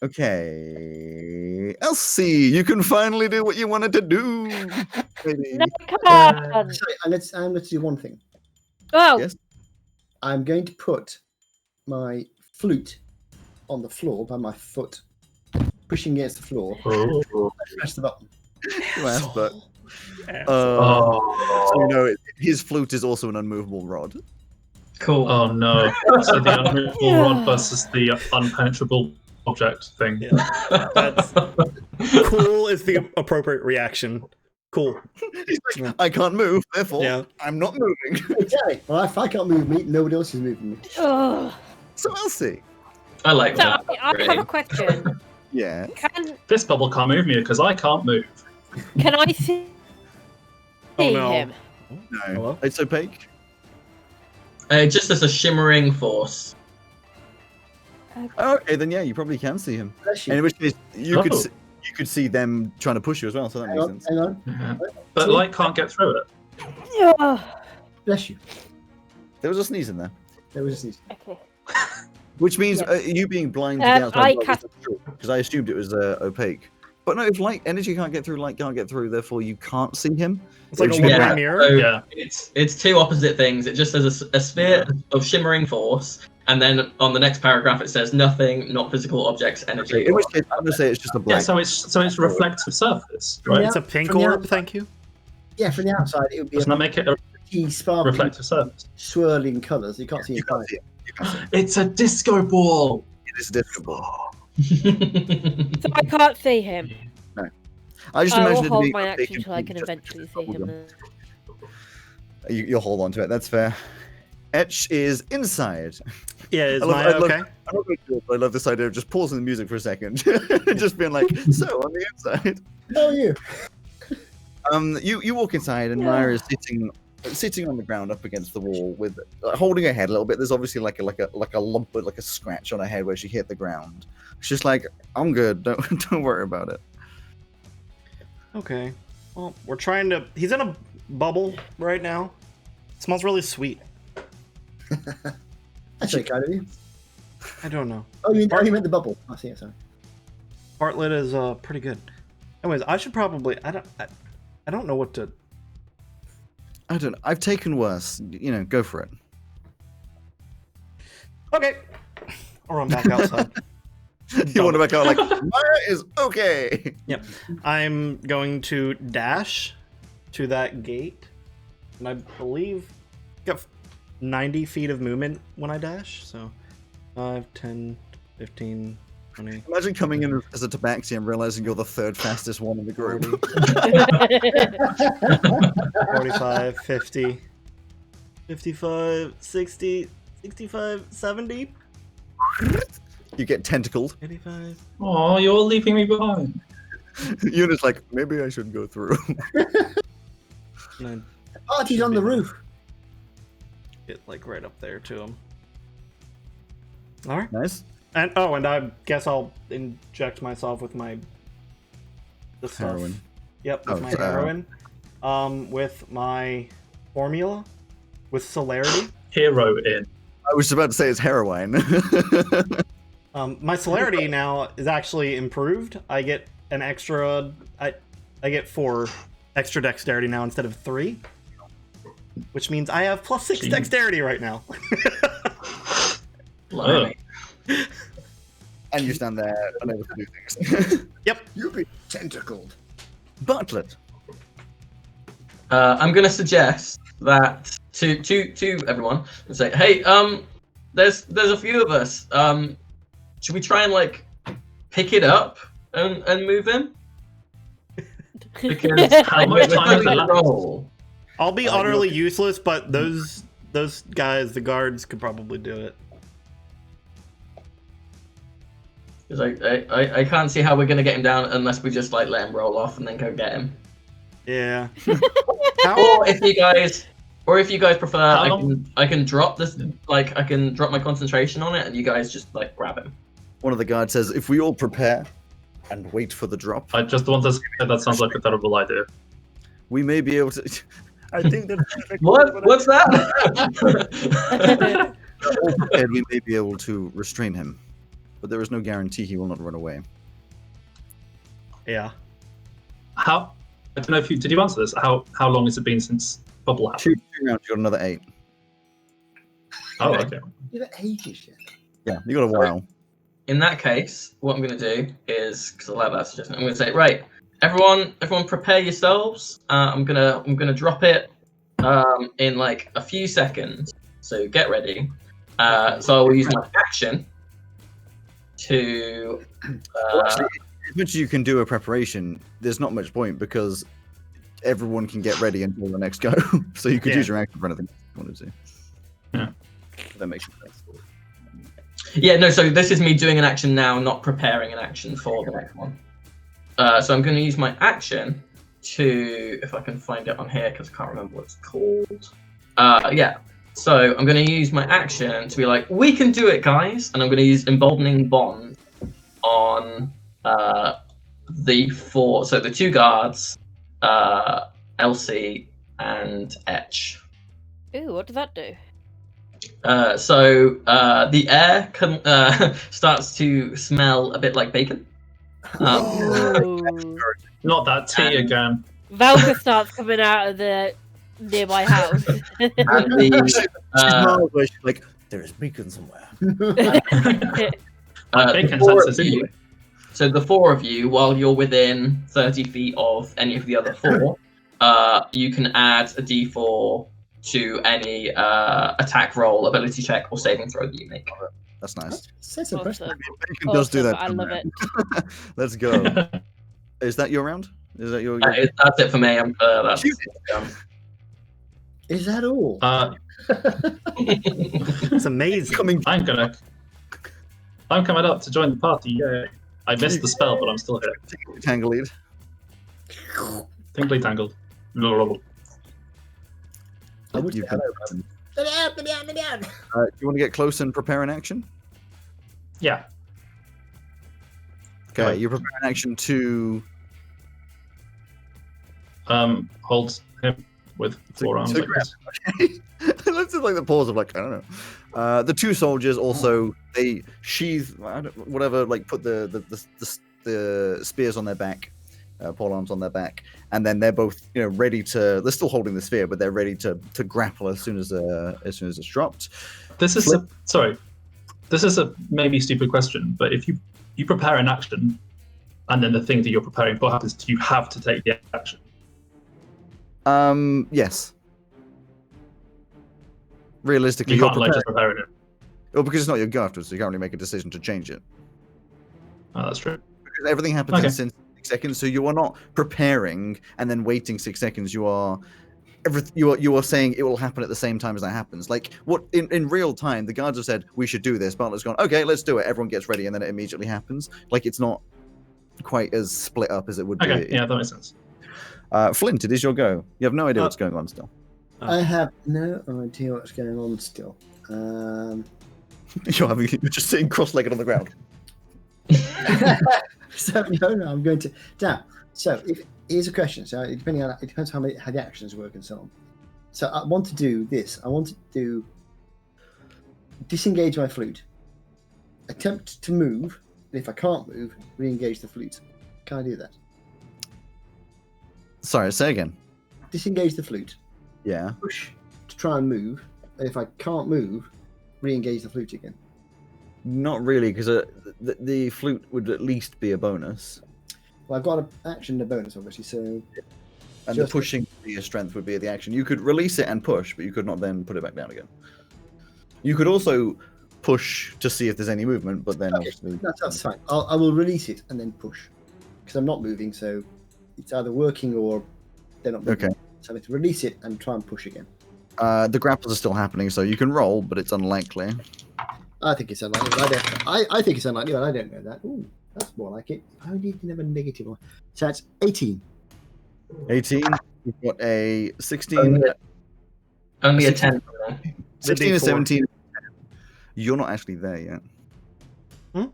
Okay. Elsie, you can finally do what you wanted to do. Maybe. No, come on. Sorry, I'm going to do one thing. Oh, Yes. I'm going to put my flute on the floor by my foot, pushing against the floor. Oh. Press the button. You asked, but Oh. so you know, his flute is also an unmovable rod. Cool. Oh no. So the unmovable rod versus the unpenetrable object thing. Yeah. That's cool is the appropriate reaction. Cool. He's like, I can't move, therefore Yeah. I'm not moving. Okay. Well, if I can't move me, nobody else is moving me. ugh. So Elsie. I like So that. I have a question. Yeah. This bubble can't move me because I can't move. Can I see Oh, no. him? No. Hello? It's opaque. Just as a shimmering force. Oh, okay, then yeah, you probably can see him. Bless And in you. which case you Oh. could see them trying to push you as well, so that Hang makes on, sense. hang on. But light can't get through it. Ugh. Bless you. There was a sneeze in there. There was a sneeze. Okay. Which means Yes. you being blind to the outside I world cast- is true, because I assumed it was opaque. But no, if light energy can't get through, light can't get through, therefore you can't see him. It's like a Which- one-way Yeah. mirror. So Yeah. it's 2 opposite things. It just says a sphere of shimmering force, and then on the next paragraph it says nothing, not physical objects, energy. Okay, in which case, I'm gonna say it's just a Yeah, black. so it's reflective surface, right? Yeah. It's a pink From the orb, outside. thank you. Yeah, from the outside, it would be Doesn't that a make it a pretty sparkly, reflective surface? swirling colours. You can't see You it. can't see it. You can't see it. It's a disco ball. It is difficult. So I can't see him. I just I will imagine it hold being my a big action till I can just eventually see bubblegum. him. You'll hold on to it. That's fair. Etch is inside. Yeah, is I love- Maya I love- okay? I'm not going to do it, but I love this idea of just pausing the music for a second, just being like, "So on the inside." How are you? You walk inside, and Maya is sitting on the ground up against the wall, with holding her head a little bit. There's obviously like a lump, like a scratch on her head where she hit the ground. She's just like, "I'm good. Don't worry about it." Okay. Well, we're trying to. He's in a bubble right now. It smells really sweet. That's very kind of you. I don't know. Oh, you meant the bubble. I see it, sorry. Bartlett is pretty good. Anyways, I should probably. I don't know what to. I don't know. I've taken worse. Go for it. Okay. I'll run back outside. You want to back out like Maya is okay. I'm going to dash to that gate, and I believe I got 90 feet of movement when I dash. So 5, 10, 15, 20. Imagine coming in as a tabaxi and realizing you're the third fastest one in the group. 45, 50, 55, 60, 65, 70, You get tentacled. 85. Oh, you're leaving me behind. Eunice like, maybe I should go through. And The party's on the roof. I get like right up there to him. All right. Nice. And I guess I'll inject myself with the stuff. Heroin. Yep, with Oh, my so, heroin. With my formula, with celerity. Hero in. I was about to say it's heroin. My celerity now is actually improved. I get an extra. I get 4 extra dexterity now instead of 3, which means I have +6 Jeez. dexterity right now. Blimey. And you stand there unable to do things. You've been tentacled. Bartlett. I'm gonna suggest that to everyone and say, hey, there's a few of us. Should we try and like pick it up and move him? Because How much time is it left? roll. I'll be you're utterly okay. useless, but those guys, the guards, could probably do it. Because I can't see how we're gonna get him down unless we just like let him roll off and then go get him. Yeah. Or if you guys prefer, How I can drop this, like I can drop my concentration on it, and you guys just like grab him. One of the guards says, if we all prepare and wait for the drop, I just want to say that sounds like a terrible idea. we may be able to. I think that What's that? all prepared, we may be able to restrain him. But there is no guarantee he will not run away. Yeah. How? I don't know if did you answer this? How long has it been since bubble happened? 2 rounds, you got another 8. Oh, okay. You're at ages yet. Yeah, you got a while. In that case, what I'm going to do is, because I like that suggestion, I'm going to say, right, everyone prepare yourselves. I'm gonna drop it in like a few seconds. So get ready. So I will use my action to. Actually, as much as you can do a preparation, there's not much point because everyone can get ready until the next go. So you could use your action for anything you wanted to. Yeah. That makes sense. Yeah, no. So this is me doing an action now, not preparing an action for the next one. So I'm going to use my action to, if I can find it on here, because I can't remember what it's called. Yeah. So I'm going to use my action to be like, we can do it, guys, and I'm going to use emboldening bond on the 4. So the 2 guards, Elsie and Etch. Ooh, what does that do? So the air starts to smell a bit like bacon. Ooh. Not that tea again. Valka starts coming out of the nearby house. And the, Smiles where she's like, there is beacon somewhere. Bacon the 4 senses of you, anyway. so the 4 of you, while you're within 30 feet of any of the other 4, you can add a d4 to any attack roll, ability check, or saving throw that you make. That's nice. That's impressive. Awesome. Bacon does do Awesome, that. I love somewhere. Let's go. Is that your round? Is that your? That's it for me. That's, Is that all? It's amazing. I'm coming up to join the party. Yay. I missed the spell, but I'm still here. Tangle lead. Tingly tangled. I would say You've hello, been- Let me out. Do you want to get close and prepare an action? Yeah. Okay, Right. you prepare an action to. Hold him with forearms. to Like this. Let's just like the pause of like I don't know. The two soldiers also they sheathe whatever, like put the spears on their back, pole arms on their back, and then they're both ready to. They're still holding the spear, but they're ready to grapple as soon as it's dropped. This is sorry. This is a maybe stupid question, but if you prepare an action, and then the thing that you're preparing for happens, you have to take the action. Yes. Realistically, You you're can't like preparing. just preparing it. Well, because it's not your go afterwards, so you can't really make a decision to change it. Oh, that's true. Because everything happens Okay. in 6 seconds, so you are not preparing and then waiting 6 seconds. You are saying it will happen at the same time as that happens. Like what in real time, the guards have said we should do this. Bartlett's gone, okay, let's do it. Everyone gets ready, and then it immediately happens. Like it's not quite as split up as it would Okay, be. yeah, that makes sense. Flint, it is your go. You have no idea what's going on still. I have no idea what's going on still. You're just sitting cross-legged on the ground. So no, I'm going to down. So here's a question. So it depends how the actions work and so on. So I want to do this. I want to do disengage my flute, attempt to move, and if I can't move, re-engage the flute. Can I do that? Sorry, say again. Disengage the flute, Yeah. push to try and move, and if I can't move, re-engage the flute again. Not really, because the flute would at least be a bonus, Well, I've got an action and a bonus, obviously. So and the Just- pushing to your strength would be the action. You could release it and push, but you could not then put it back down again. You could also push to see if there's any movement, but then Okay, obviously that's fine. I will release it and then push because I'm not moving. So it's either working or they're not moving. Okay. So I have to release it and try and push again. The grapples are still happening, so you can roll, but it's unlikely. I think it's unlikely. But I think it's unlikely, but I don't know that. Ooh, that's more like it. I need to have a negative one. So that's 18. 18. You've got a 16. Only a 10 for me. 16 and D4. 17. You're not actually there yet. Hmm?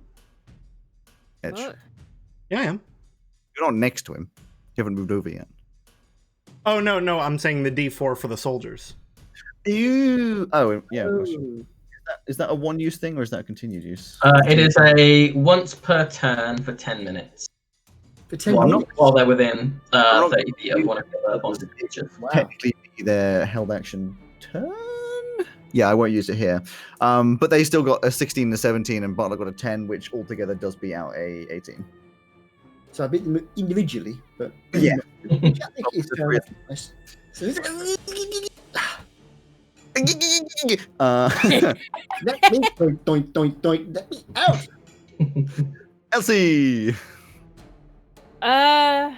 Edge. What? Yeah, I am. You're not next to him. You haven't moved over yet. Oh no, I'm saying the D4 for the soldiers. You. Oh, yeah. Of course. Ooh. Is that a one-use thing or is that a continued use? It is a once per turn for 10 minutes. For 10 Well, I'm not- minutes. While they're within I'm not- 30 feet of one of the other monster creatures. Wow. Technically be their held action turn. Yeah, I won't use it here. But they still got a 16 and a 17, and Butler got a 10, which altogether does beat out a 18. So I beat them individually, but Yeah. which I think is fair enough. Nice. So Uh, let me doink, let me out. Elsie. I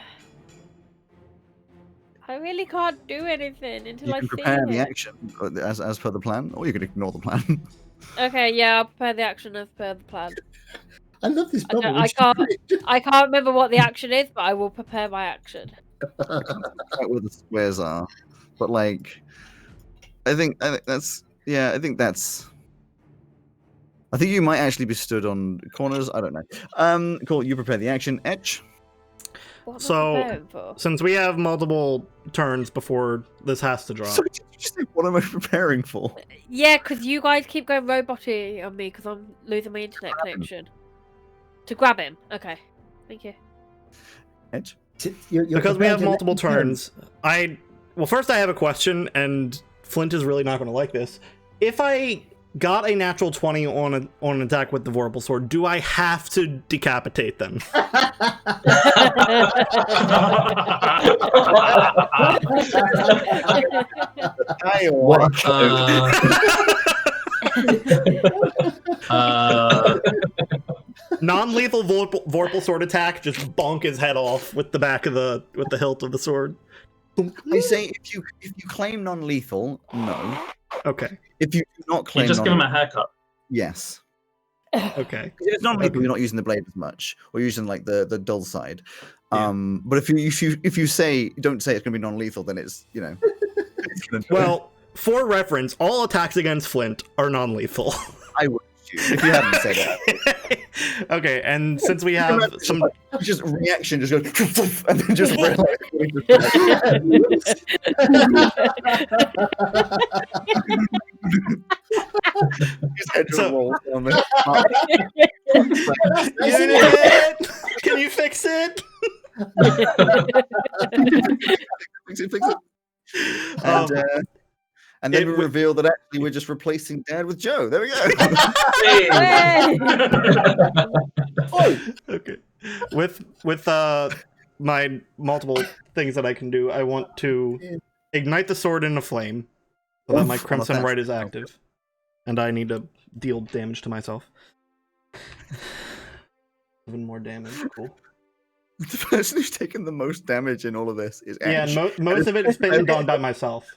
really can't do anything until You I can see prepare the it. action as per the plan, or you can ignore the plan. Okay, yeah, I'll prepare the action as per the plan. I love this I don't- bubble. I It's can't- great. I can't remember what the action is, but I will prepare my action. Out where the squares are, but like, I think that's I think you might actually be stood on corners. I don't know. Cool. You prepare the action. Etch. What am I So- preparing for? Since we have multiple turns before this has to drop. So did you just say, what am I preparing for? Yeah, because you guys keep going roboty on me because I'm losing my internet connection. To grab him. Okay. Thank you. Etch. You're Because we prepared have to let multiple me go. turns, well, first I have a question, and Flint is really not going to like this. If I got a natural 20 on an attack with the Vorpal Sword, do I have to decapitate them? What? Non-lethal Vorpal sword attack. Just bonk his head off with the back of the hilt of the sword. I say if you claim non-lethal, no. Okay. If you do not You claim just give him non-lethal, a haircut. yes. Okay. If it's non-lethal, you're not using the blade as much, or using like the dull side. Yeah. But if you say don't say it's going to be non-lethal, then it's it's gonna Well, for reference, all attacks against Flint are non-lethal. I would if you hadn't said that. Okay, and since we have some, Just reaction just goes and then just his head just So- rolls down there. Unit, can you fix it? Fix it. Um, And then it we would- reveal that actually we're just replacing Dad with Joe. There we go. Hey! Okay. With my multiple things that I can do, I want to ignite the sword in a flame so that my Oof, Crimson that's- Right is active, and I need to deal damage to myself. Even more damage. Cool. The person who's taken the most damage in all of this is Yeah, Ash. most of it is been done by myself.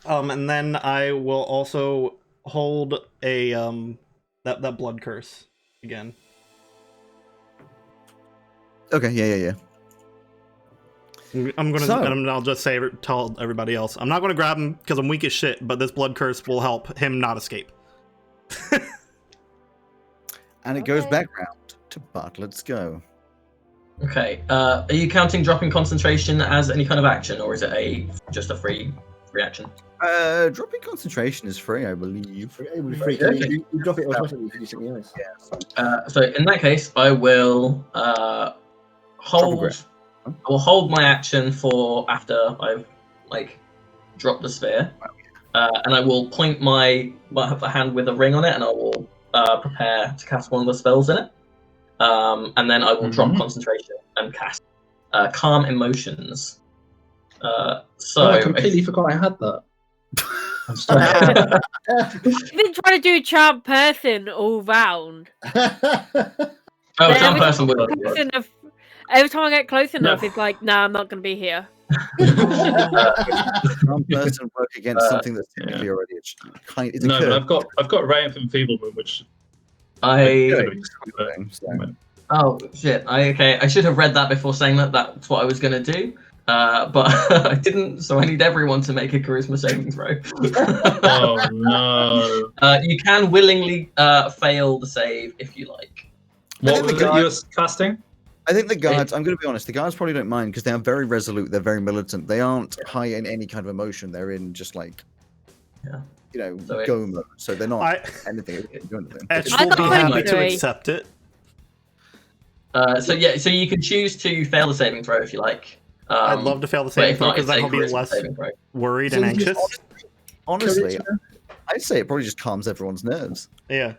And then I will also hold a that blood curse again. Okay, yeah. I'm gonna. So- And I'll just tell everybody else. I'm not gonna grab him because I'm weak as shit. But this blood curse will help him not escape. And it goes Okay. back round to Bartlett's go. Okay. Are you counting dropping concentration as any kind of action, or is it just a free reaction? Dropping concentration is free, I believe. It would be free. You drop it automatically if you do something else. So in that case, I will hold. grip. I will hold my action for after I've dropped the sphere, and I will point my hand with a ring on it, and I will prepare to cast one of the spells in it, and then I will drop concentration and cast calm emotions. I completely forgot I had that. I'm sorry. You've been trying to do charm person all round. Oh, Every some time person I will. get close enough- Every time I get close enough, No. it's like, nah, I'm not going to be here. One person work against something that's technically already it's a No, curve. but I've got Ray of Enfeeblement, which I So, Oh shit! I should have read that before saying that. That's what I was gonna do, but I didn't. So I need everyone to make a charisma saving throw. Oh no! You can willingly fail the save if you like. I What think was the it guy- you were casting? I think the guards, I'm going to be honest, the guards probably don't mind because they are very resolute, they're very militant. They aren't high in any kind of emotion. They're in just like, Yeah. go mode. So they're not anything. Etch I will be got happy to 23. accept it. So you can choose to fail the saving throw if you like. I'd love to fail the but saving if throw not, because it's then a I'll be charisma less saving throw. worried So and you just- anxious. Honestly, I'd say it probably just calms everyone's nerves. Yeah.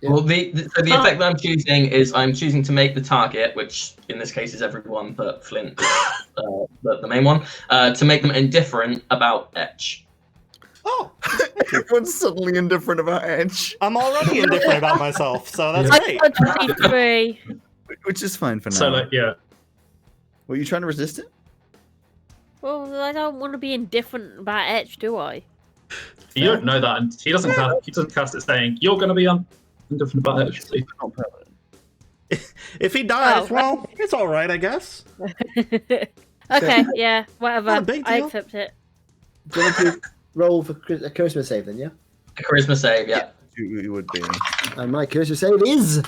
Yeah. Well, the effect that I'm choosing is I'm choosing to make the target, which in this case is everyone but Flint, the main one, to make them indifferent about Etch. Oh, Everyone's suddenly indifferent about Edge, I'm already indifferent about myself, so that's I great. got 23. which is fine for now. So yeah, Were you trying to resist it? Well, I don't want to be indifferent about Etch, do I? you don't know that, and he doesn't cast it saying you're going to be indifferent about it. Actually. Not permanent. If he dies, Oh. well, it's all right, I guess. Okay, yeah, whatever. Not a big I deal. accept it. Do you want to roll for a charisma save then, yeah? A charisma save, yeah. You would be. And my charisma save is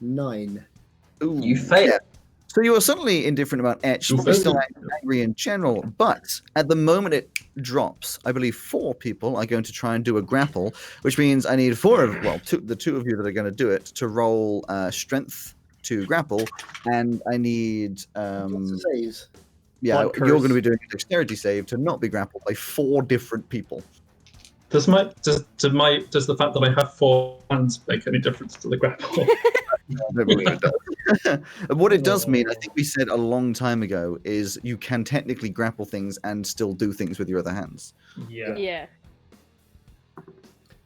9. Ooh, You fail. yeah. So you are suddenly indifferent about Etch, You probably failed. still angry in general, but at the moment it drops, I believe 4 people are going to try and do a grapple, which means I need the 2 of you that are going to do it to roll strength to grapple, and I need Lots of saves. Blood you're curse. going to be doing a dexterity save to not be grappled by 4 different people. Does the fact that I have 4 hands make any difference to the grapple? No, but it does. What it does mean, I think we said a long time ago, is you can technically grapple things and still do things with your other hands. Yeah.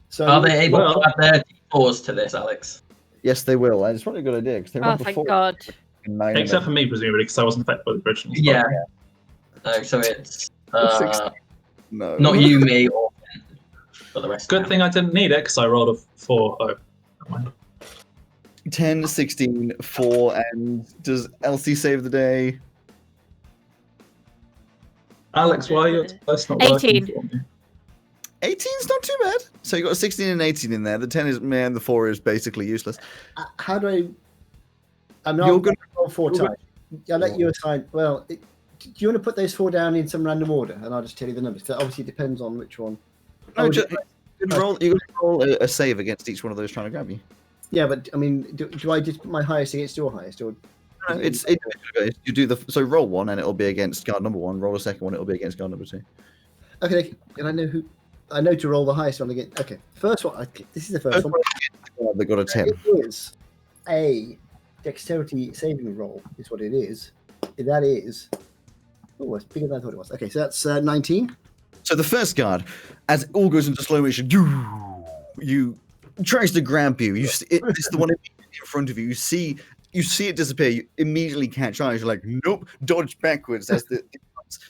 So Are they able Well- to add their d4s to this, Alex? Yes, they will. And it's probably a good idea because they Oh, run thank before. God. in 9 Except for me, presumably, because I wasn't affected by the original. Yeah. So it's No. not you, me, or but the rest. Good thing I didn't need it because I rolled a 4. Oh, never mind. 10, 16, 4, and does Elsie save the day? Alex, why are your dice not working 18. for me? 18's not too bad. So you got a 16 and 18 in there. The 10 is man, the 4 is basically useless. How do I? I'm not You're going gonna- to roll 4 times. I'll let you assign. Well, do you want to put those 4 down in some random order, and I'll just tell you the numbers? 'Cause obviously, it depends on which one. No, Oh, just, you're gonna roll a save against each one of those trying to grab you. yeah, but I mean, do I just put my highest against your highest, or No, it's you do so roll 1 and it'll be against guard number 1. Roll a second one, it'll be against guard number 2. okay? And I know who. I know to roll the highest one again. Okay, first one. Okay, this is the first one. They got a 10. It is a dexterity saving roll. Is what it is. That is. Oh, it's bigger than I thought it was. Okay, so that's 19. So the first guard, as it all goes into slow motion, you tries to grab you. It's the one in front of you. You see it disappear. You immediately catch eyes. You're like, nope, dodge backwards as the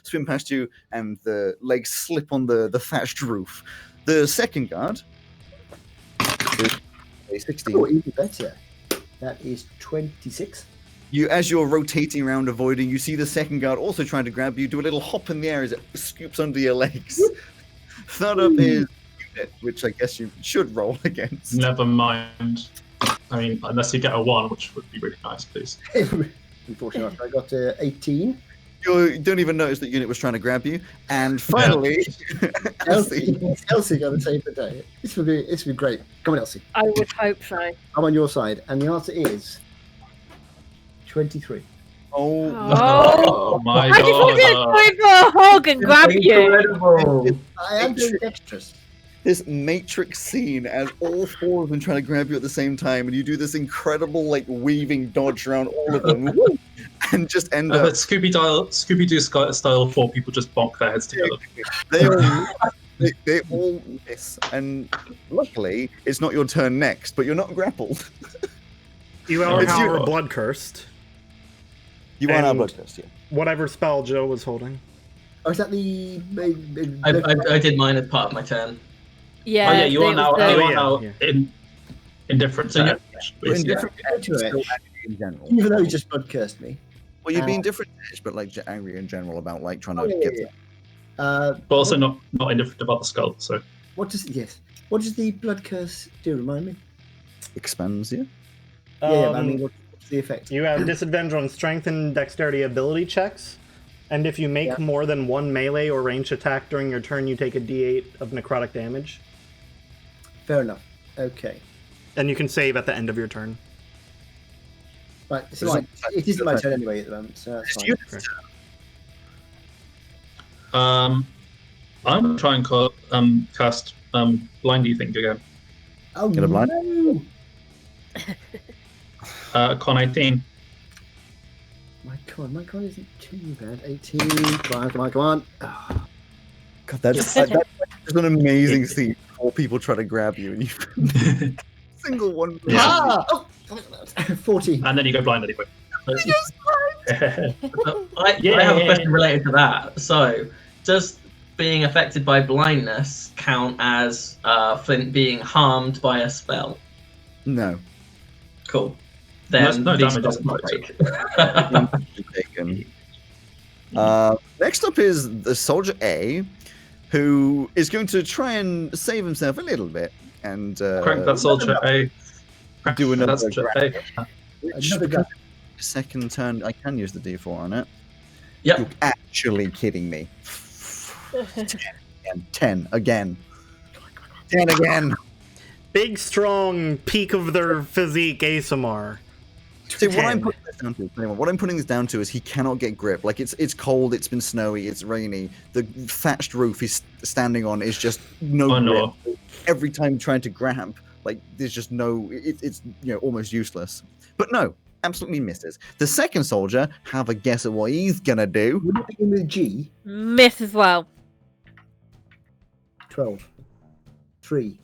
swim past you, and the legs slip on the thatched roof. The second guard is a 16. Oh, even better. That is 26. As you're rotating around, avoiding, you see the second guard also trying to grab you. Do a little hop in the air as it scoops under your legs. Third up is unit, which I guess you should roll against. Never mind. I mean, unless you get a 1, which would be really nice, please. Unfortunately, I got 18. You don't even notice that unit was trying to grab you. And finally, Elsie. Elsie got the save the day. This would be great. Come on, Elsie. I would hope so. I'm on your side, and the answer is 23. Oh, Oh. my I just wanted to god. go for a hug and grab you. Incredible. I am doing dexterous. this Matrix scene as all 4 of them trying to grab you at the same time, and you do this incredible like weaving dodge around all of them, woo, and just end But up. Scooby-Doo style 4 people just bonk their heads together. They all miss, and luckily it's not your turn next, but you're not grappled. You are, It's you. however, blood cursed. You are now And- blood test, yeah. Whatever spell Joe was holding. Oh, is that the? I did mine as part of my turn. Yeah. Oh yeah, you are it now, was the- you are yeah, now yeah. indifferent. So to you- edge, You're basically. indifferent to edge, to but still edge. angry in general. Even though he just blood cursed me. Well, you'd be indifferent to edge, but like angry in general about like trying to Yeah, get. yeah, yeah. But also not indifferent about the skull. So What does What does the blood curse do? Remind me. Expands you. Yeah, but I mean, what's the effect? You have disadvantage on strength and dexterity ability checks. And if you make Yeah. more than 1 melee or ranged attack during your turn, you take a d8 of necrotic damage. Fair enough. Okay. And you can save at the end of your turn. Right. So There's it isn't my turn anyway at the moment. So that's It's fine. you. I'm gonna try and cast blindy thing again. Oh, Get a blind? no. Con 18. My con isn't too bad. 18. Come on. Oh, God, that's an amazing scene. 4 people try to grab you, and you single one. Yeah. Ah! Oh, 14. And then you go blind anyway. I have a question related to that. So, does being affected by blindness count as Flint being harmed by a spell? No. Cool. Then No these damage spells will isn't break. Taken. Next up is the Soldier A, who is going to try and save himself a little bit and Crank that soldier A. do another That's grab. A. Another guy. Second turn. I can use the D4 on it. Yep. You're actually kidding me. 10 again. 10 again. Big, strong, peak of their physique ASMR. See, what I'm 10. putting this down to, anyone, what I'm putting this down to is he cannot get grip. Like it's cold, it's been snowy, it's rainy. The thatched roof he's standing on is just no Oh, no. grip. Every time trying to grab, like there's just no. It's almost useless. But no, absolutely misses. The second soldier, have a guess at what he's gonna do. Would it begin with G? Miss as well. 12. 3.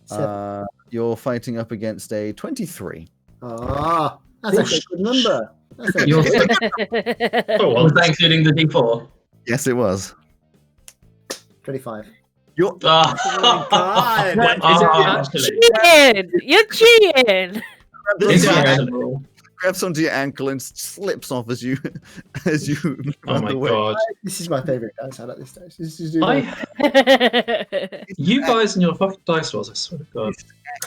7. You're fighting up against a 23. Ah, that's actually a good number. That's actually- You're oh, well, Was that including the D4? Yes, it was. 25. You're Oh, God. What, is it actually? Cheating! You're cheating! Is it grabs actually? onto your ankle and slips off as you Oh run my away. god. This is my favourite dice out at this stage. This is You guys and your fucking dice rolls, I swear to god.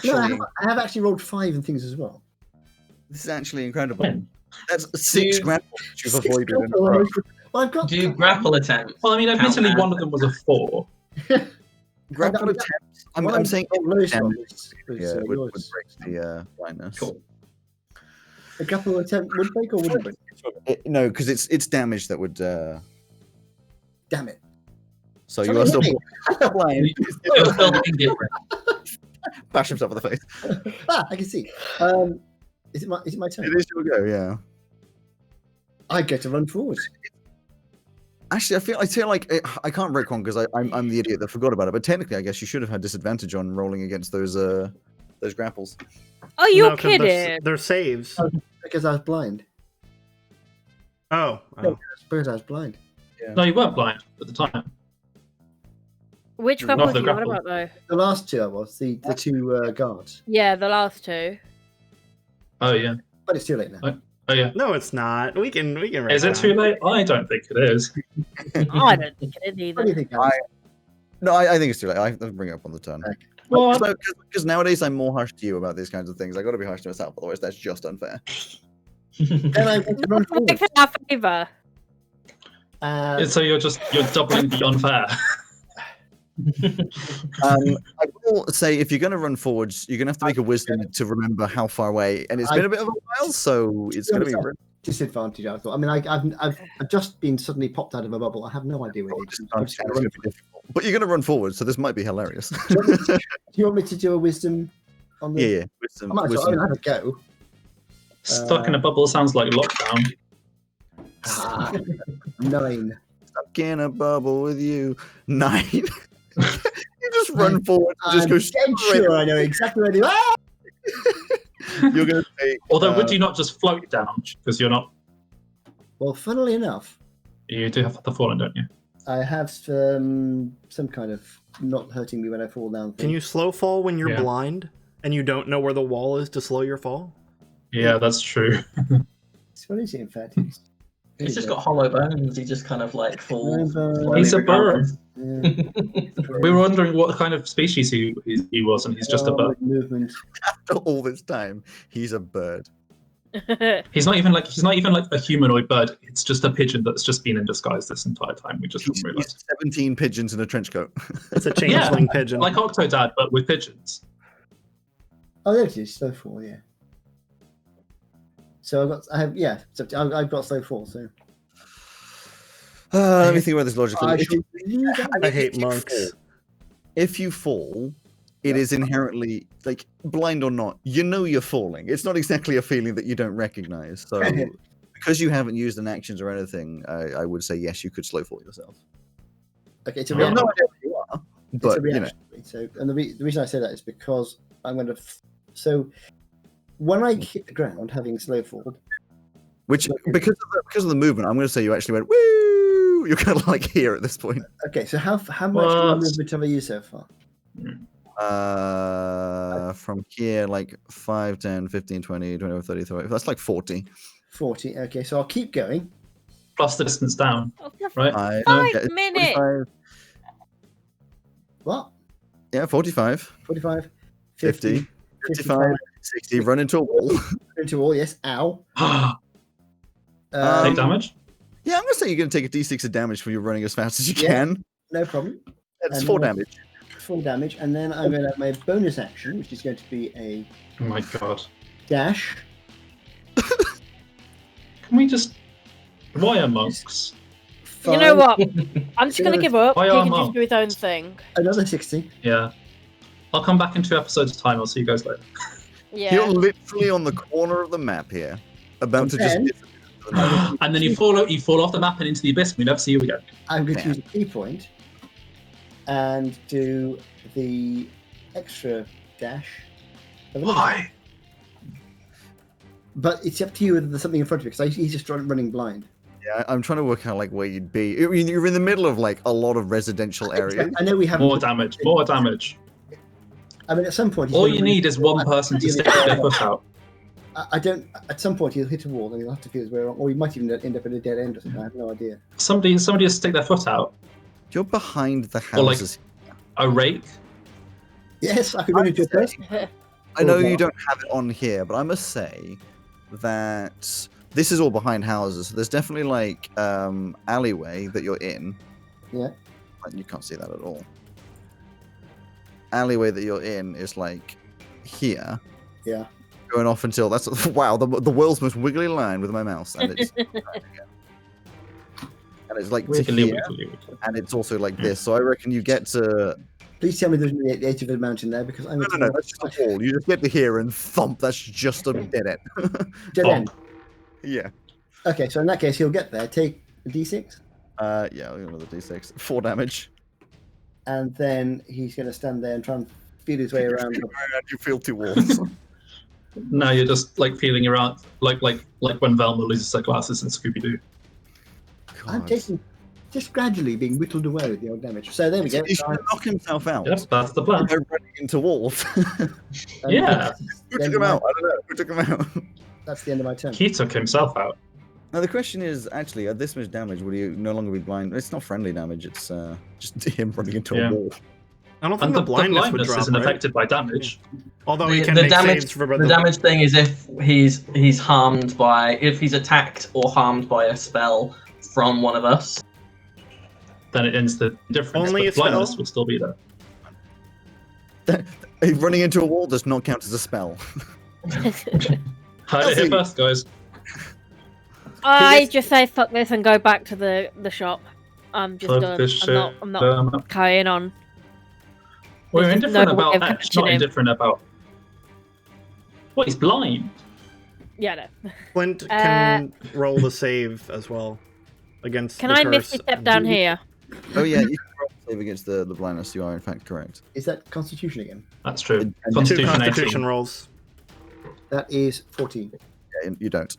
No, Actually, I have actually rolled 5 and things as well. this is actually incredible. When? That's 6 Dude. grapples that you've Six avoided. in a grapple row. almost- Well, I've got. Do grapple attempts. Well, I mean, admittedly, Count one of them was a 4. Grapple I'm- attempts. I'm Well, saying the lowest one damage. was, Yeah, would yours. break the blindness. Cool. A grapple attempt would break or wouldn't break? No, because it's damage that would. Damn it. So you Something are still hit blind. You're still indifferent. Bash himself in the face. I can see. Is it my turn? It is your go, yeah. I get to run forward. Actually, I feel like I can't break one because I'm the idiot that forgot about it. But technically, I guess you should have had disadvantage on rolling against those grapples. Are you No, 'cause kidding? They're saves. Because I was blind. Oh. I suppose I was blind. No, you weren't blind at the time. Which Not grapple the do you on grapple. about though? The last two I was, the two guards. Yeah, the last two. Oh, yeah. But it's too late now. Oh, yeah. No, it's not. We can write Is it down. too late? I don't think it is. I don't think it is What do you either. think, Alex? No, I think it's too late. I'll bring it up on the turn. Okay. Well, Because nowadays I'm more harsh to you about these kinds of things. I got to be harsh to myself, otherwise that's just unfair. Then I get to run forward. It's in our favour. so you're doubling the unfair. I will say if you're going to run forwards, you're going to have to make a wisdom to remember how far away, and it's been a bit of a while, so it's going to be. Disadvantage, I thought. I mean, I've just been suddenly popped out of a bubble. I have no idea where it is. I'm just gonna run. But you're going to run forward, so this might be hilarious. Do you want me to do a wisdom on the? yeah. Wisdom, I might as well wisdom. have a go. Stuck in a bubble sounds like lockdown. Ah, 9. Stuck in a bubble with you. 9. You just run forward and just I'm go dead straight. sure I know exactly where they are. You're going to say. Although, would you not just float down? Because you're not. Well, funnily enough, You do have the falling, don't you? I have some kind of not hurting me when I fall down. Can you slow fall when you're Yeah. blind and you don't know where the wall is to slow your fall? Yeah, that's true. What is it, in fact? He's just got hollow bones. He just kind of like falls. slowly He's a bird. regardless. We were wondering what kind of species he was, and he's just a bird. Movement. After all this time, he's a bird. He's not even like a humanoid bird. It's just a pigeon that's just been in disguise this entire time. We just didn't He's realize. 17 pigeons in a trench coat. It's a changeling pigeon. Like Octodad, but with pigeons. Oh, there it is. Slow fall. Yeah. So I've got slow fall. So Let me think about this logically. I If you- I hate if you monks. fall- If you fall, it is inherently like blind or not. You know you're falling. It's not exactly a feeling that you don't recognize. So because you haven't used an actions or anything, I would say yes, you could slow fall yourself. okay, it's a You have reaction. no idea where you are, It's but a you know. reaction. So, and the reason I say that is because I'm going to. So when I hit the ground, having slow fall, Which because of the movement, I'm going to say you actually went woo. You're kind of like here at this point. okay. So how much What? movement have I used so far? From here, like 5, 10, 15, 20, 25, 30, 30. That's like 40. 40. Okay, so I'll keep going. Plus the distance down, Oh, for right? 5 minutes. 45. What? Yeah, 45, 45, 50, 50, 55, 60. Run into a wall. into all. Yes. Ow. Take damage. Yeah, I'm going to say you're going to take a d6 of damage when you're running as fast as you Yeah. can. No problem. That's And 4 then- damage. Full damage, and then I'm going to have my bonus action, which is going to be a Oh my god. dash. Can we just? Why are monks? You know five, what? I'm just gonna give up. Why He are can monks? just do his own thing. Another 60. Yeah. I'll come back in 2 episodes' time. I'll see you guys later. Yeah. You're literally on the corner of the map here, about to just. And then- And then you fall off the map and into the abyss. And we never see you again. I'm going to Yeah. use a key point and do the extra dash Why? But it's up to you whether there's something in front of you, because he's just running blind. Yeah, I'm trying to work out like where you'd be. You're in the middle of like a lot of residential areas. I know we have More damage. More damage. I mean, at some point, he's All gonna you run- need is one person to stick their foot out. I don't. At some point, he'll hit a wall, and he'll have to feel his way around, or he might even end up in a dead end or something. I have no idea. Somebody has to stick their foot out. You're behind the Or, like- houses. A rake. Yes, I could run into a person. I know you don't have it on here, but I must say that this is all behind houses. So there's definitely like alleyway that you're in. Yeah. Like, you can't see that at all. Alleyway that you're in is like here, Yeah. going off until that's wow. The world's most wiggly line with my mouse, and it's and it's like to Wiggly, here, wiggly, wiggly. and it's also like this. So I reckon you get to Please tell me there's no the edge of the mountain there, because I'm no, that's just a wall. You just get to here and thump. That's just a dead end. dead end. Yeah. Okay, so in that case, he'll get there. Take a d6, Yeah, I'll give another d6. 4 damage. and then he's going to stand there and try and feel his way around. You feel 2 walls. No, you're just like feeling around, like when Velma loses her glasses in Scooby Doo. I'm God. taking just gradually being whittled away with the old damage. So there we go. He should knock himself out. Yep, that's the plan. By running into walls. And Yeah. Who took him out? I don't know. Who took him out? That's the end of my turn. He took himself out. Now the question is, actually, at this much damage, would you no longer be blind? It's not friendly damage. It's just him running into Yeah. a wall. I don't think And the the blindness would blindness drop, isn't right? affected by damage. Although he can The make damage, saves for the damage thing is if he's harmed by, if he's attacked or harmed by a spell from one of us. Then it ends the difference. Only but a spell? blindness would still be there. Running into a wall does not count as a spell. Heard it Elsie. here first, guys. I just say fuck this and go back to the shop. I'm just Fuck done. this I'm not carrying on. We're There's indifferent no way about of Ash, catching not him. indifferent about. What? He's blind. Yeah, no. Flint can roll the save as well against. Can the I curse. misty step down here? Oh yeah, you can roll a save against the blindness. You are in fact correct. Is that Constitution again? That's true. And Two Constitution 18. Constitution rolls. That is 14. Yeah, you don't.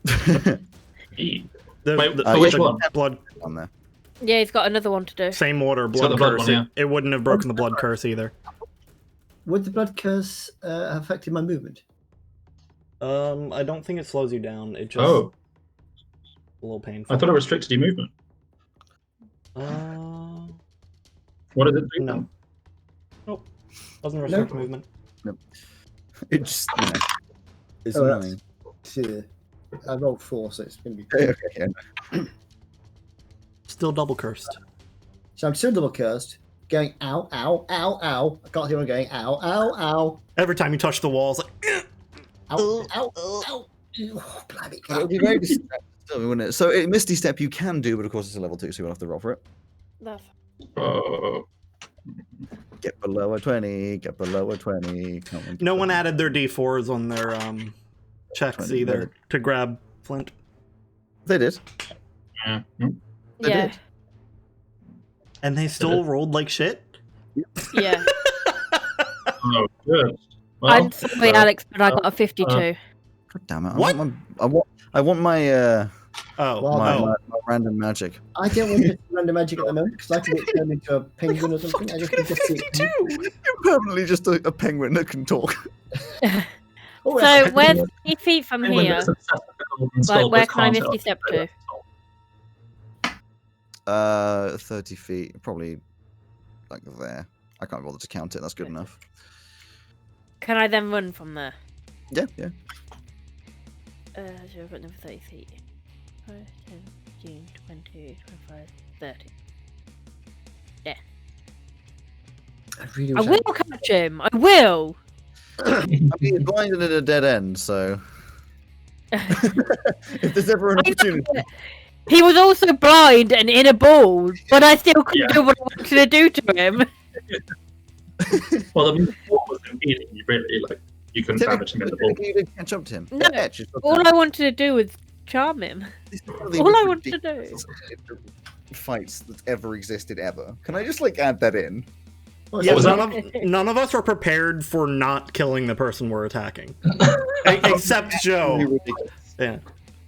E. The, Wait, the, for which the one? Blood. On there. Yeah, he's got another one to do. Same order. It's got Blood the blood curse. one, yeah. It wouldn't have broken the blood curse either. Would the blood curse have affected my movement? I don't think it slows you down. It just Oh, a little painful. I thought it restricted your movement. What did it do? No. Nope. Doesn't restrict movement. It just it's Oh, annoying. I rolled 4, so it's going to be. Okay, yeah. Still double cursed. So I'm still double cursed, going ow, ow, ow, ow. I can't hear him going ow, ow, ow, Every time you touch the walls, like, ow, ow, ow. Oh, bloody It would be very distracting, wouldn't it? So Misty Step you can do, but of course it's a level 2, so you'll have to roll for it. That's... Oh. Get below a 20, get below a 20. Come on, no one added their d4s on their checks 20 either merit. to grab Flint. They did. Yeah. They Yeah, did. And they still rolled like shit? yeah. Oh, good. Well, I'm sorry, Alex, but I got a 52. God damn it. What? I want my Oh, Well, my random magic. I don't want to random magic at the moment because I can get turned into a penguin or something. I just need to see. You're permanently just a penguin that can talk. Oh, So where's 3 feet from Penguin here? that's obsessed with the golden Like, skull where but can I can't misty step to? 30 feet, probably like there. I can't bother to count it. That's good enough. Can I then run from there? Yeah, yeah. So I've got another 30 feet. 5, 10, 15, 20, 25, 30. I really I wish will catch him! I will! I mean, you're blinded at a dead end, so if there's ever an opportunity, He was also blind and in a ball, but I still couldn't Yeah. do what I wanted to do to him. Well, the ball was impeding you, really. Like, you couldn't damage him in the ball. you did catch up to him. No, Yeah, just- All I wanted to do was charm him. This is one of the all I most wanted to do. ridiculous fights that's ever existed ever. Can I just like add that in? Yeah, was none of us were prepared for not killing the person we're attacking, except Joe. Yeah,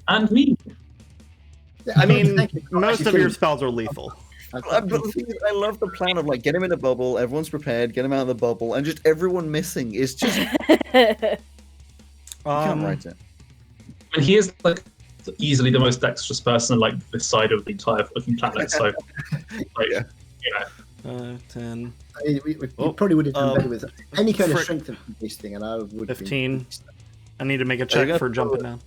And me. I mean, Thank you. most of Actually, your spells are lethal. But the thing is, I love the plan of like get him in a bubble, everyone's prepared, get him out of the bubble, and just everyone missing is just you can't write it. And he is like easily the most dexterous person on like this side of the entire fucking planet. So, like, Yeah. you know, 10, we probably would have done better with any kind of frick. strength of this thing, and I would. 15. I need to make a you check got- for jumping down.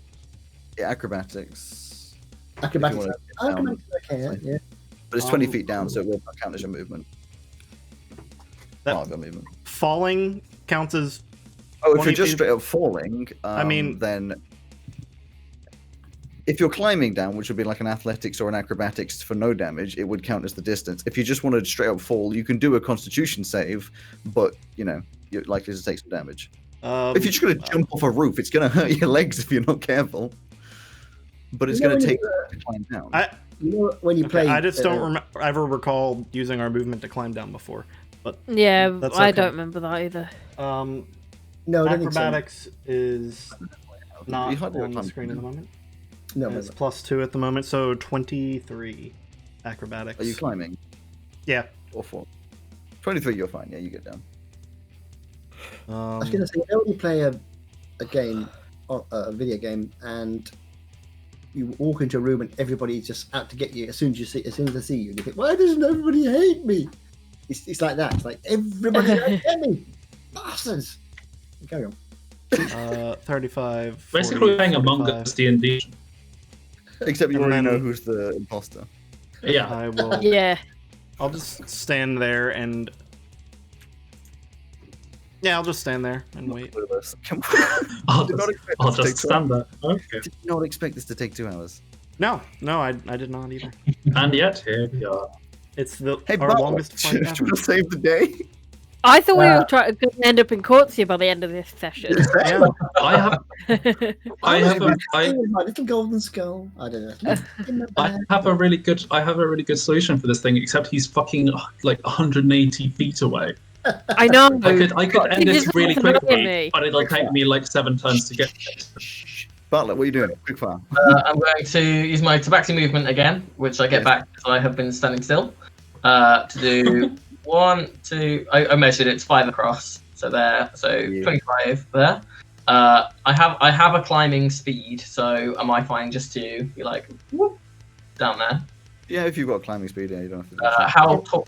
Yeah, acrobatics. Acrobatics. If you wanna get down. Okay, yeah. But it's 20 feet down, so it will not count as your movement. That- Part of your movement. Falling counts as. Oh, if 20 you're just feet- straight up falling, I mean- then if you're climbing down, which would be like an athletics or an acrobatics for no damage, it would count as the distance. If you just wanted to straight up fall, you can do a Constitution save, but you know you're likely to take some damage. If you're just going to jump off a roof, it's going to hurt your legs if you're not careful. But it's You know going to when take you, to climb down. You know when you play. I just don't ever recall using our movement to climb down before. Yeah, That's I okay. don't remember that either. No, I don't think so. Acrobatics is not You hardly on the have time. screen at the moment. No, It's no. +2 at the moment, so 23 acrobatics. Are you climbing? Yeah. Or fall? 23, you're fine. Yeah, you get down. I was going to say, you know, when you play a game, a video game, and you walk into a room and everybody's just out to get you as soon as they see you, and you think, why doesn't everybody hate me? It's like that. It's like everybody's out to get me, bastards. Carry on. 35. basically 40, we're playing Among 45. Us D&D. Except you And already then- know who's the imposter. Yeah. I will. Yeah. I'll just stand there and. Yeah, I'll just stand there and wait. Come on. I'll Did not just, expect I'll this to just take stand there. Okay. Did not expect this to take 2 hours. No, I did not either. And yet here we are. It's the Hey, our Bartlett, longest fight should ever. we save the day? I thought we were going to end up in Courtsia by the end of this session. Yeah. I have My little golden skull. I don't know. In my I bag. have a really good solution for this thing, except he's fucking like 180 feet away. I know. I could end This this really is annoying quickly, me. but it'll take me like 7 turns to get. Bartlett, what are you doing? Quick fire. I'm going to use my tabaxi movement again, which I get back because I have been standing still. To do 1, 2. I measured it's 5 across, so there. So Yeah. 25 there. I have a climbing speed, so am I fine just to be like whoop, down there? Yeah, if you've got climbing speed, yeah, you don't have to do that.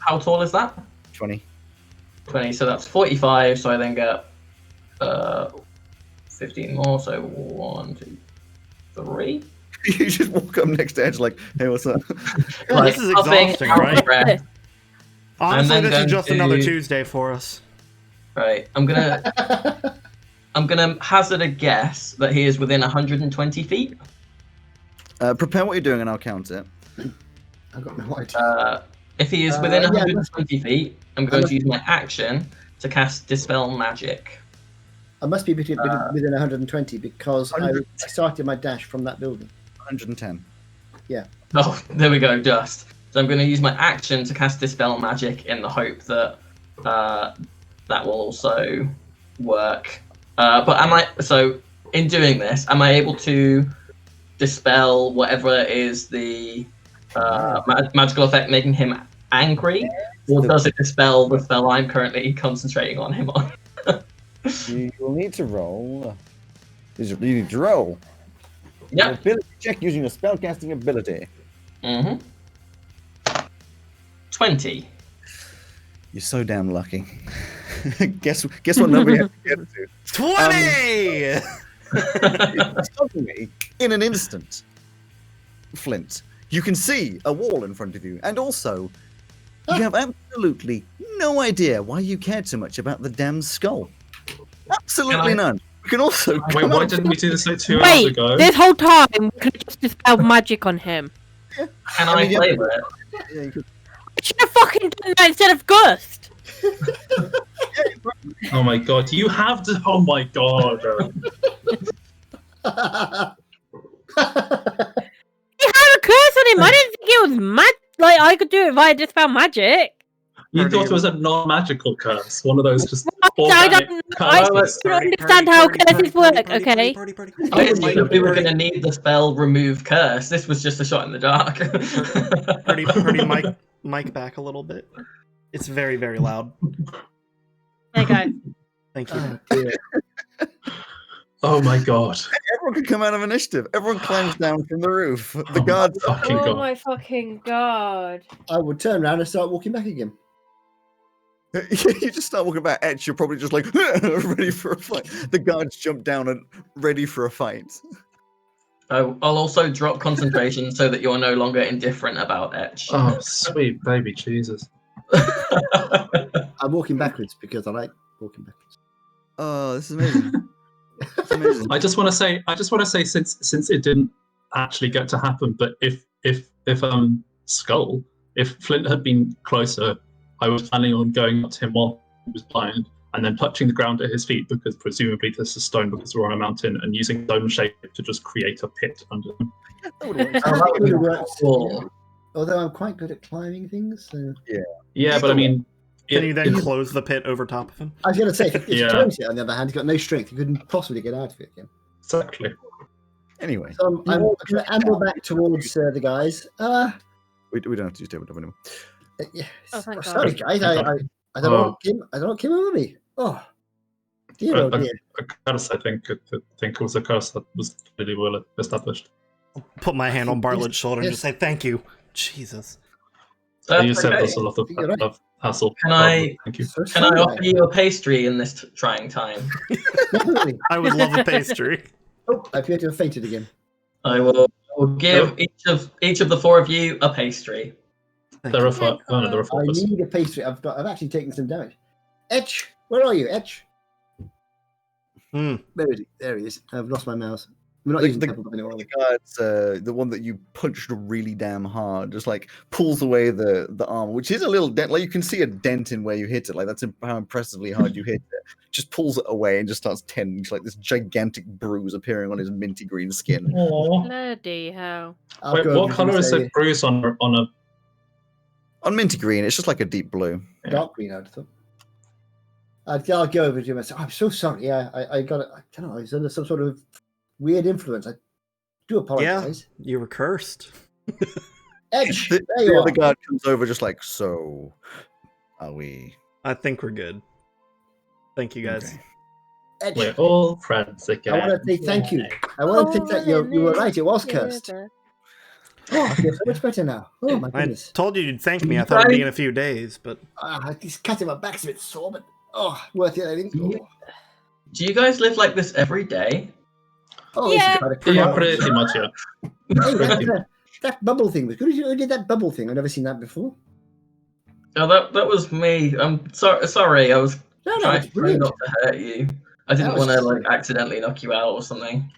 How tall is that? 20. 20. So that's 45. So I then get 15 more. So 1, 2, 3. You just walk up next to Edge like, hey, what's up? This is exhausting, right? Breath. Honestly, And then this is going just another to- Tuesday for us. Right. I'm gonna hazard a guess that he is within 120 feet. Prepare what you're doing and I'll count it. I've got no idea. If he is within Yeah, 120 feet, I'm going to use my action to cast Dispel Magic. I must be within 120 because I started my dash from that building. 110. Oh, there we go, just. So I'm going to use my action to cast Dispel Magic in the hope that that will also work. So in doing this, am I able to dispel whatever is the magical effect making him angry? Or does it dispel the spell I'm currently concentrating on him on? You will need to roll. You need to roll. Yep. Ability check using your spellcasting ability. Mm-hmm. 20. You're so damn lucky. guess what number you have to get to. 20! Suddenly, in an instant, Flint, you can see a wall in front of you, and also, you have absolutely no idea why you cared so much about the damn skull. Absolutely none. You can also Wait, come why up- didn't we do this like 2 hours Wait, ago? this whole time we could have just dispelled magic on him. Can I I mean, play with it? Yeah, you could- I should have fucking done that instead of Gust. Oh my god, you have to. Oh my god. He had a curse on him. I didn't think it was mad. Like I could do it via dispel magic. You Party- thought it was a non-magical curse, one of those just I organic don't curses. understand how curses work, okay? I assumed that we were going to need the spell remove curse. This was just a shot in the dark. Party mic back a little bit. It's very, very loud. There you go. Thank you. Oh, dear. Oh my god. Everyone can come out of initiative. Everyone climbs down from the roof. The Oh my guards. fucking Oh god. my fucking god. I would turn around and start walking back again. You just start walking back. Etch, you're probably just like ready for a fight. The guards jump down and ready for a fight. I'll also drop concentration so that you're no longer indifferent about Etch. Oh, sweet baby Jesus. I'm walking backwards because I like walking backwards. Oh, this is amazing. It's amazing. I just want to say since it didn't actually get to happen, but if Skull, if Flint had been closer, I was planning on going up to him while he was blind and then touching the ground at his feet, because presumably this is stone because we're on a mountain, and using stone shape to just create a pit under them. That would work. Oh, that would have worked. Cool. Although I'm quite good at climbing things. So... Yeah, but I mean, Can you then close the pit over top of him? I was going to say, if Yeah. close it, on the other hand, he's got no strength. He couldn't possibly get out of it again. exactly. Anyway, So I'm going to amble back towards the guys. we don't have to use tabletop anymore. Yeah. Oh, thank God. Sorry, guys. I don't know. I don't know what came over me. Oh, dear, oh dear. A curse, I think it was a curse that was really well established. Put my hand on Bartlett's shoulder and just say thank you. Jesus. That's You saved okay. us a lot You're right. of hassle. Can I- Thank you. So Can I sorry, offer you a pastry in this trying time? Definitely. I would love a pastry. Oh, I appear to have fainted again. I will give each of the four of you a pastry. There are five. Oh no, there are I four of us. need a pastry. I've actually taken some damage. Etch, where are you, Etch? Hmm. There he is. I've lost my mouse. We're not The- using the- tabletop anymore. The guards, the one that you punched really damn hard, just like pulls away the armor, which is a little dent. Like you can see a dent in where you hit it. Like that's how impressively hard you hit it. Just pulls it away and just starts tending, like this gigantic bruise appearing on his minty green skin. Aw. Bloody hell. I'll Wait, go what over color and is say a bruise on a? On minty green, it's just like a deep blue. Dark green, I'd thought. I'll go over to him and say, "I'm so sorry. I got it. I don't know. I was under some sort of weird influence. I do apologize." You were cursed. Etch, The, there you the are. other guard comes over, just like, so are we? I think we're good. Thank you guys. Okay. Etch, We're all friends again. I want to say thank you. I want to think that you were right. It was cursed. Together. Oh, I feel so much better now. Oh my I goodness. told you you'd thank me. I thought it'd be in a few days, but This cat in my back's a bit sore, but worth it. I think. Oh, Do you guys live like this every day? this Yeah. is kind of cool. Yeah, pretty much. Yeah. Hey, that bubble thing was good. Who did that bubble thing? I've never seen that before. Oh, that was me. I'm sorry. I was No, trying it's brilliant. not to hurt you. I didn't That was- want to like accidentally knock you out or something.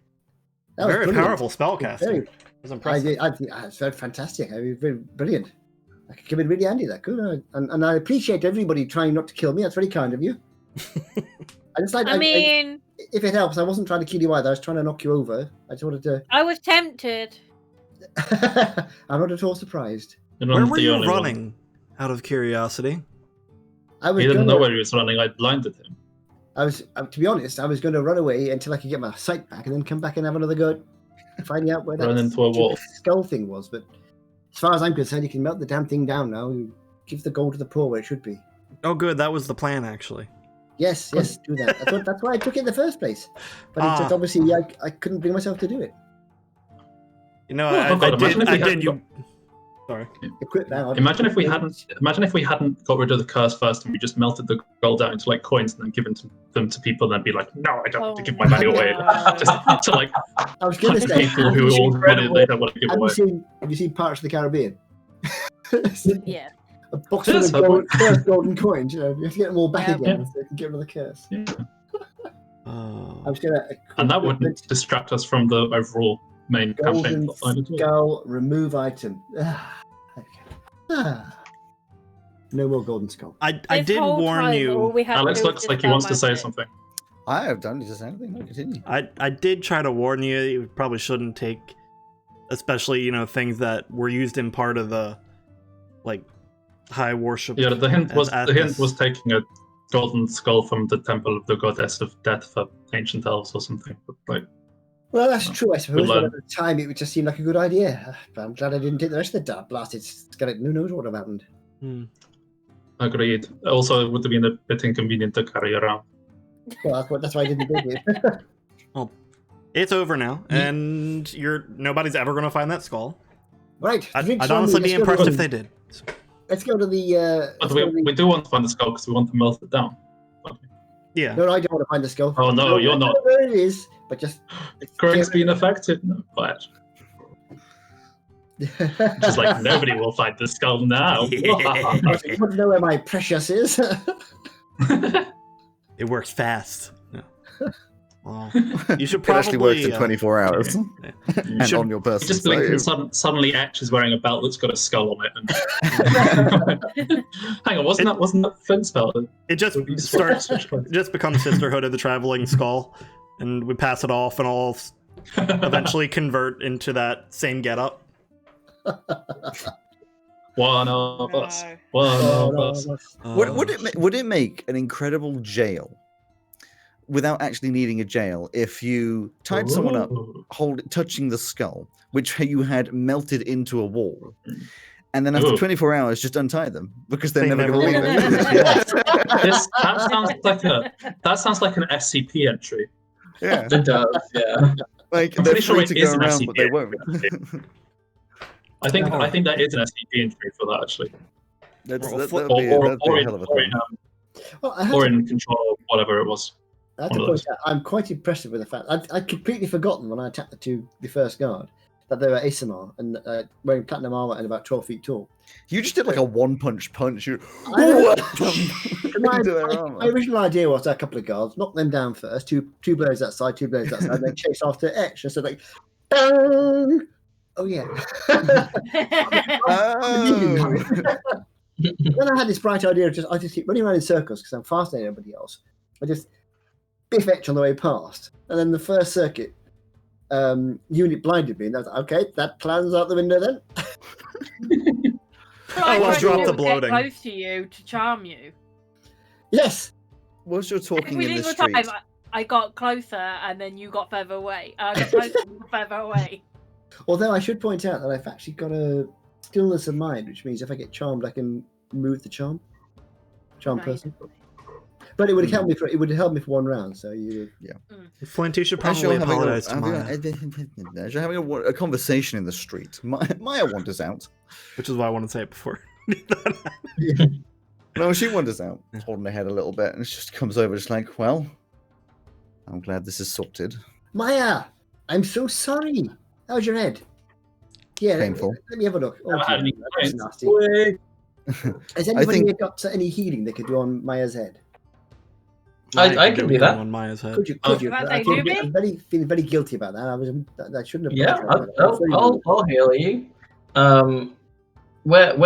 That was very brilliant. powerful spellcasting. Very, It was impressive. I think it's very fantastic. I mean, very brilliant. I could come in really handy. That could, and I appreciate everybody trying not to kill me. That's very kind of you. I just like. I mean, if it helps, I wasn't trying to kill you either. I was trying to knock you over. I just wanted to. I was tempted. I'm not at all surprised. You're Where not were the you only one. running? Out of curiosity. I was. He didn't gonna- know where he was running. I blinded him. I was, to be honest, I was going to run away until I could get my sight back, and then come back and have another go at finding out where that Run into a wall. stupid skull thing was. But as far as I'm concerned, you can melt the damn thing down now. You give the gold to the poor where it should be. Oh, good. That was the plan, actually. Yes, do that. That's why I took it in the first place. But it's just Ah. obviously I couldn't bring myself to do it. You know, Oh, I God, imagine if we did. hadn't You. Sorry. Equip now. Imagine if we hadn't got rid of the curse first and we just melted the gold down into like coins and then given them to people and then be like, no, I don't want to give my money away. Just to like I was going to say, people who all money they don't want to give have away. you seen Pirates of the Caribbean? Yeah. A box Yes, full of I would. first golden coins. You know, you have to get them all back Yeah. again so you can get rid of the curse. Yeah. I was going to. And that wouldn't distract us from the overall main campaign Golden plotline at all. skull remove item. No more golden skull. I This did whole warn time, all you. we had to Alex do was looks just like he spell wants to say magic. something. I have done. Just anything. No, continue. I did try to warn you. You probably shouldn't take, especially things that were used in part of the, like, high worship. Yeah, the hint was Atlas. taking a golden skull from the temple of the goddess of death for ancient elves or something. But like, Well, that's true, I suppose. Good But at the time, it just seemed like a good idea. But I'm glad I didn't take the rest of the blasted skeleton. Who knows what would have happened? agreed. Also, it would have been a bit inconvenient to carry around. Well, that's why I didn't do it. It's over now, and nobody's ever going to find that skull. Right. I'd honestly be impressed if they did. Let's go to the. But we do want to find the skull because we want to melt it down. Yeah. No, I don't want to find the skull. Oh, no, you're I not. know where it is, but just. Greg's been affected. No, but just like nobody will find the skull now. I want to know where my precious is. It works fast. Yeah. Well, you should It probably actually works in 24 hours. Yeah. And should- on your person. Just blink and suddenly Ash is wearing a belt that's got a skull on it. And... Hang on, wasn't that Finn's belt? It just becomes Sisterhood of the Traveling Skull, and we pass it off, and all eventually convert into that same getup. One of us. No. One Oh, of no, us. Would it make an incredible jail without actually needing a jail if you tied someone up, Ooh. touching the skull, which you had melted into a wall, and then after Ooh. 24 hours just untie them because they're They never never going to leave leave. it? That sounds like an SCP entry. Yeah, It does, yeah. like I'm they're pretty sure free it to is go an around, SCP but they won't. I think that is an SCP entry for that actually, That'd Or- be or, a hell of a thing. Well, I have or to, in control, whatever it was. I have one to of point those. out, I'm quite impressed with the fact I'd completely forgotten when I attacked the first guard that they were Asimar and wearing platinum armor and about 12 feet tall. You just did like a one-punch punch. You I- My, into their my armor. original idea was a couple of guards, knock them down first, two blows that side, two blows that side, and then chase after Etch. And so like, bang! Oh yeah. Oh. Then I had this bright idea of I just keep running around in circles because I'm faster than everybody else. I just biff Etch on the way past, and then the first circuit unit blinded me, and I was like, okay, that plan's out the window then. I'll drop the bloating. Get close to you to charm you. Yes. Whilst you're talking Every in the single street, time I got closer and then you got further away. I got closer and you got further away. Although I should point out that I've actually got a stillness of mind, which means if I get charmed, I can move the charm Right. person. But it would help me for 1 round. So you. Flint, you should as probably you're apologize to Maya, as you're having a conversation in the street, Maya wanders out. which is why I want to say it before. No, she wanders out, holding her head a little bit, and she just comes over, just like, well, I'm glad this is sorted. Maya, I'm so sorry. How's your head? Yeah, Painful. Let me have a look. Oh, Never had dear, any that's complaints. nasty. Way. Has I anybody think- got any healing they could do on Maya's head? I can do that. On Maya's head. Could you? Oh. Could you? Right, I do feel me? feeling very guilty about that. I shouldn't have. Yeah, approached her about that. I'll heal you. Where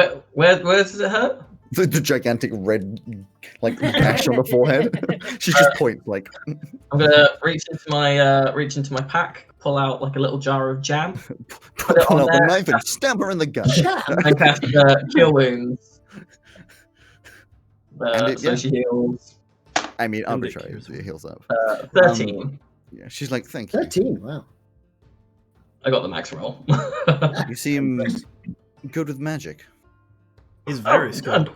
does it hurt? The gigantic red, like, gash on the forehead. She just points, like, I'm gonna reach into my pack, pull out like a little jar of jam, pull it on out the there. knife and stab her in the gut. and cast Cure Wounds. And it- So yeah. she heals I mean, And it arbitrary. cures It heals up. 13. Yeah, she's like, thank you. 13. Wow. I got the max roll. You seem good with magic. He's very skilled.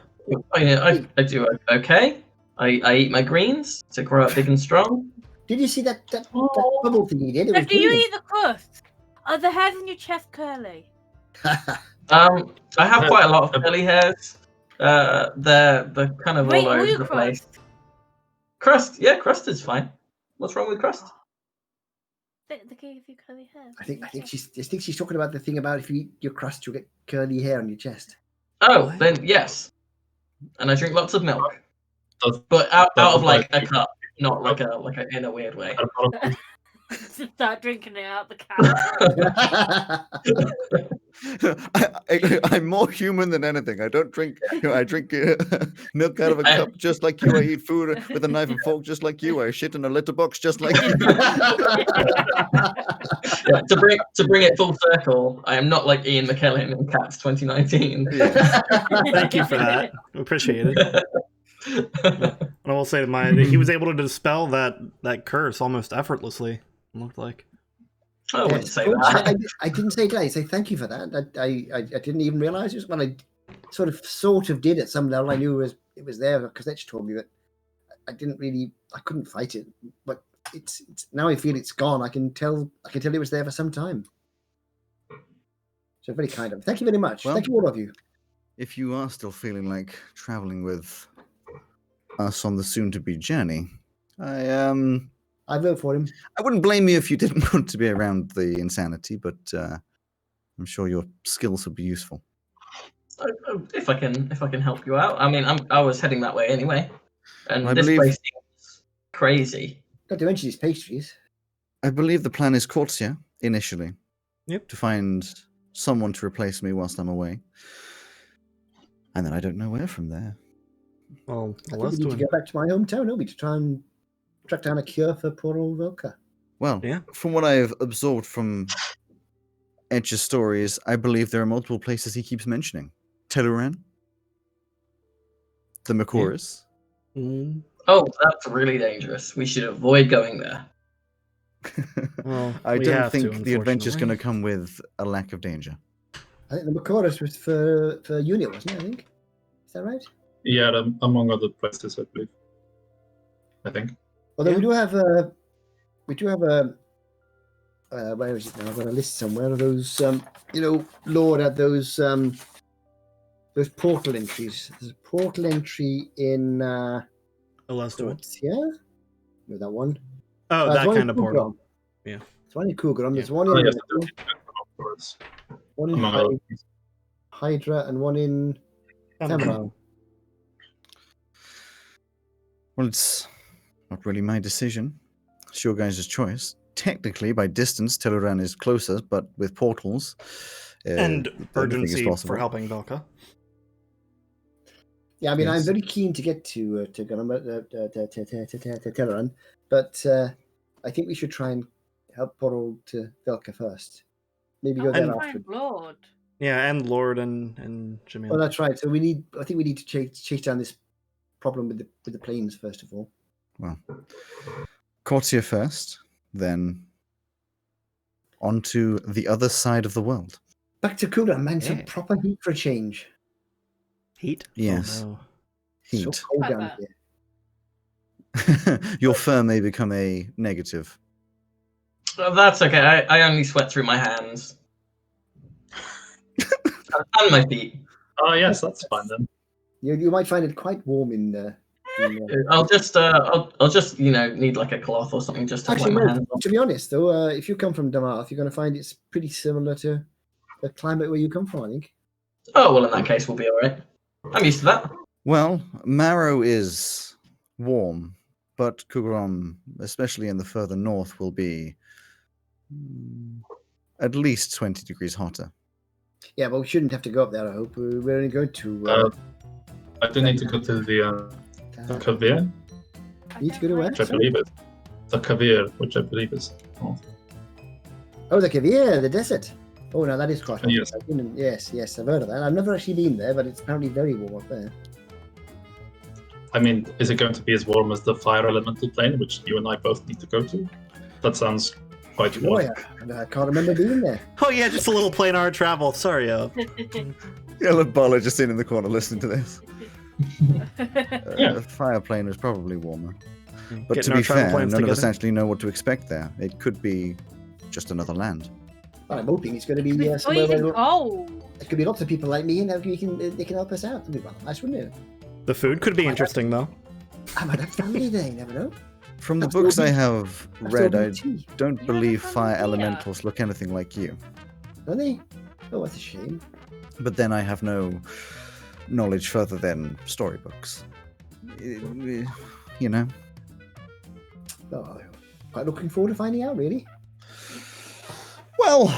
I do okay. I eat my greens to grow up big and strong. Did you see that bubble thing you did? It was Do you brilliant. eat the crust? Are the hairs in your chest curly? I have quite a lot of curly hairs. They're kind of Wait, all will over you the place. crust? Crust, yeah, crust is fine. What's wrong with crust? The key of your curly hair. I think she's talking about the thing about if you eat your crust, you'll get curly hair on your chest. Oh, What? then yes. And I drink lots of milk, Does- but out of like a does- cup, not like a in a weird way. Just start drinking it out the can. I'm more human than anything. I don't drink. I drink milk out of a cup just like you. I eat food with a knife and fork just like you. I shit in a litter box just like you. Yeah, to bring it full circle, I am not like Ian McKellen in Cats 2019. Yeah. Thank you for that. Appreciate it. And I will say that he was able to dispel that curse almost effortlessly. It looked like. I wouldn't say Cool. that. I didn't say that. I say thank you for that. I didn't even realize it. When I sort of did at some level, I knew it was there because Etch told me that. I couldn't fight it, but it's now I feel it's gone. I can tell it was there for some time. So very kind of him. Thank you very much. Well, thank you all of you. If you are still feeling like traveling with us on the soon-to-be journey, I vote for him. I wouldn't blame you if you didn't want to be around the insanity, but I'm sure your skills would be useful. If I can help you out. I mean, I was heading that way anyway, and I this believe- place seems crazy. Not to mention his pastries. I believe the plan is Corsia, initially. Yep. To find someone to replace me whilst I'm away. And then I don't know where from there. Well, I think we need to get back to my hometown, don't we, to try and track down a cure for poor old Velka. Well, Yeah. from what I've absorbed from Edge's stories, I believe there are multiple places he keeps mentioning. Teluran, the Makoris. Mm, Oh, that's really dangerous. We should avoid going there. well, I we don't have to, think the adventure's going to unfortunately. come with a lack of danger. I think the Makoris was for Unit, wasn't it? I think. Is that right? Yeah, among other places, I believe. I think. Although Yeah. we do have where is it now? I've got a list somewhere of those. Lord had those portal entries. There's a portal entry in Elestuin. Corsia. No, that one. Oh, There's that one in kind of portal. Cougaron. Yeah. There's one in Cougaron. There's Yeah. one Oh, in yes, of course. one in Among other things. Hydra and one in Tamaral. Well, it's not really my decision. It's your guys' choice. Technically, by distance, Teluran is closer, but with portals... And anything is urgency possible. for helping Velka. Yeah, I mean, I'm Yes. very keen to get to Teleran, but I think we should try and help Portal to Velka first. Maybe go there And- after. Lord. Yeah, and Lord and Jamil. Well, that's right. So I think we need to chase down this problem with the planes first of all. Well, Corsia first, then onto the other side of the world. Back to Kura, man. Some Yeah. proper heat for a change. Heat? Yes. Oh, no. Heat. So cold down Like here. Your fur may become a negative. Oh, that's okay. I only sweat through my hands. And my feet. Oh, yes, that's fine then. You might find it quite warm in I'll just need like a cloth or something just to wipe Actually, my no, hands off. to be honest, though, if you come from Damarth, you're going to find it's pretty similar to the climate where you come from, I think. Oh well, in that case, we'll be all right. I'm used to that. Well, Marrow is warm, but Kuguram, especially in the further north, will be at least 20 degrees hotter. Yeah, but we shouldn't have to go up there, I hope. We're only going to... I do need to go to the Kavir, need to go to where? which I believe is the Kavir, which I believe is. Oh, the Kavir, the desert. Oh, no, that is quite hot. Yes. Yes, I've heard of that. I've never actually been there, but it's apparently very warm up there. I mean, is it going to be as warm as the fire elemental plane, which you and I both need to go to? That sounds quite Oh, warm. yeah. I can't remember being there. Oh yeah, just a little planar travel. Sorry, Yellow Baller just sitting in the corner listening to this. Yeah. The fire plane is probably warmer. But Getting to our be travel fair, plans none of us together. actually know what to expect there. It could be just another land. Well, I'm hoping it's going to be It's somewhere freezing where cold. there could be lots of people like me, and they can help us out. That'd be well nice, wouldn't it? The food could be interesting though. I might have family there, you never know. From the That's books all I we- have That's read, all I tea, don't You believe have a fire family here. elementals look anything like you. don't they? Oh, that's a shame. But then I have no knowledge further than storybooks. You know? Oh, quite looking forward to finding out, really. Well,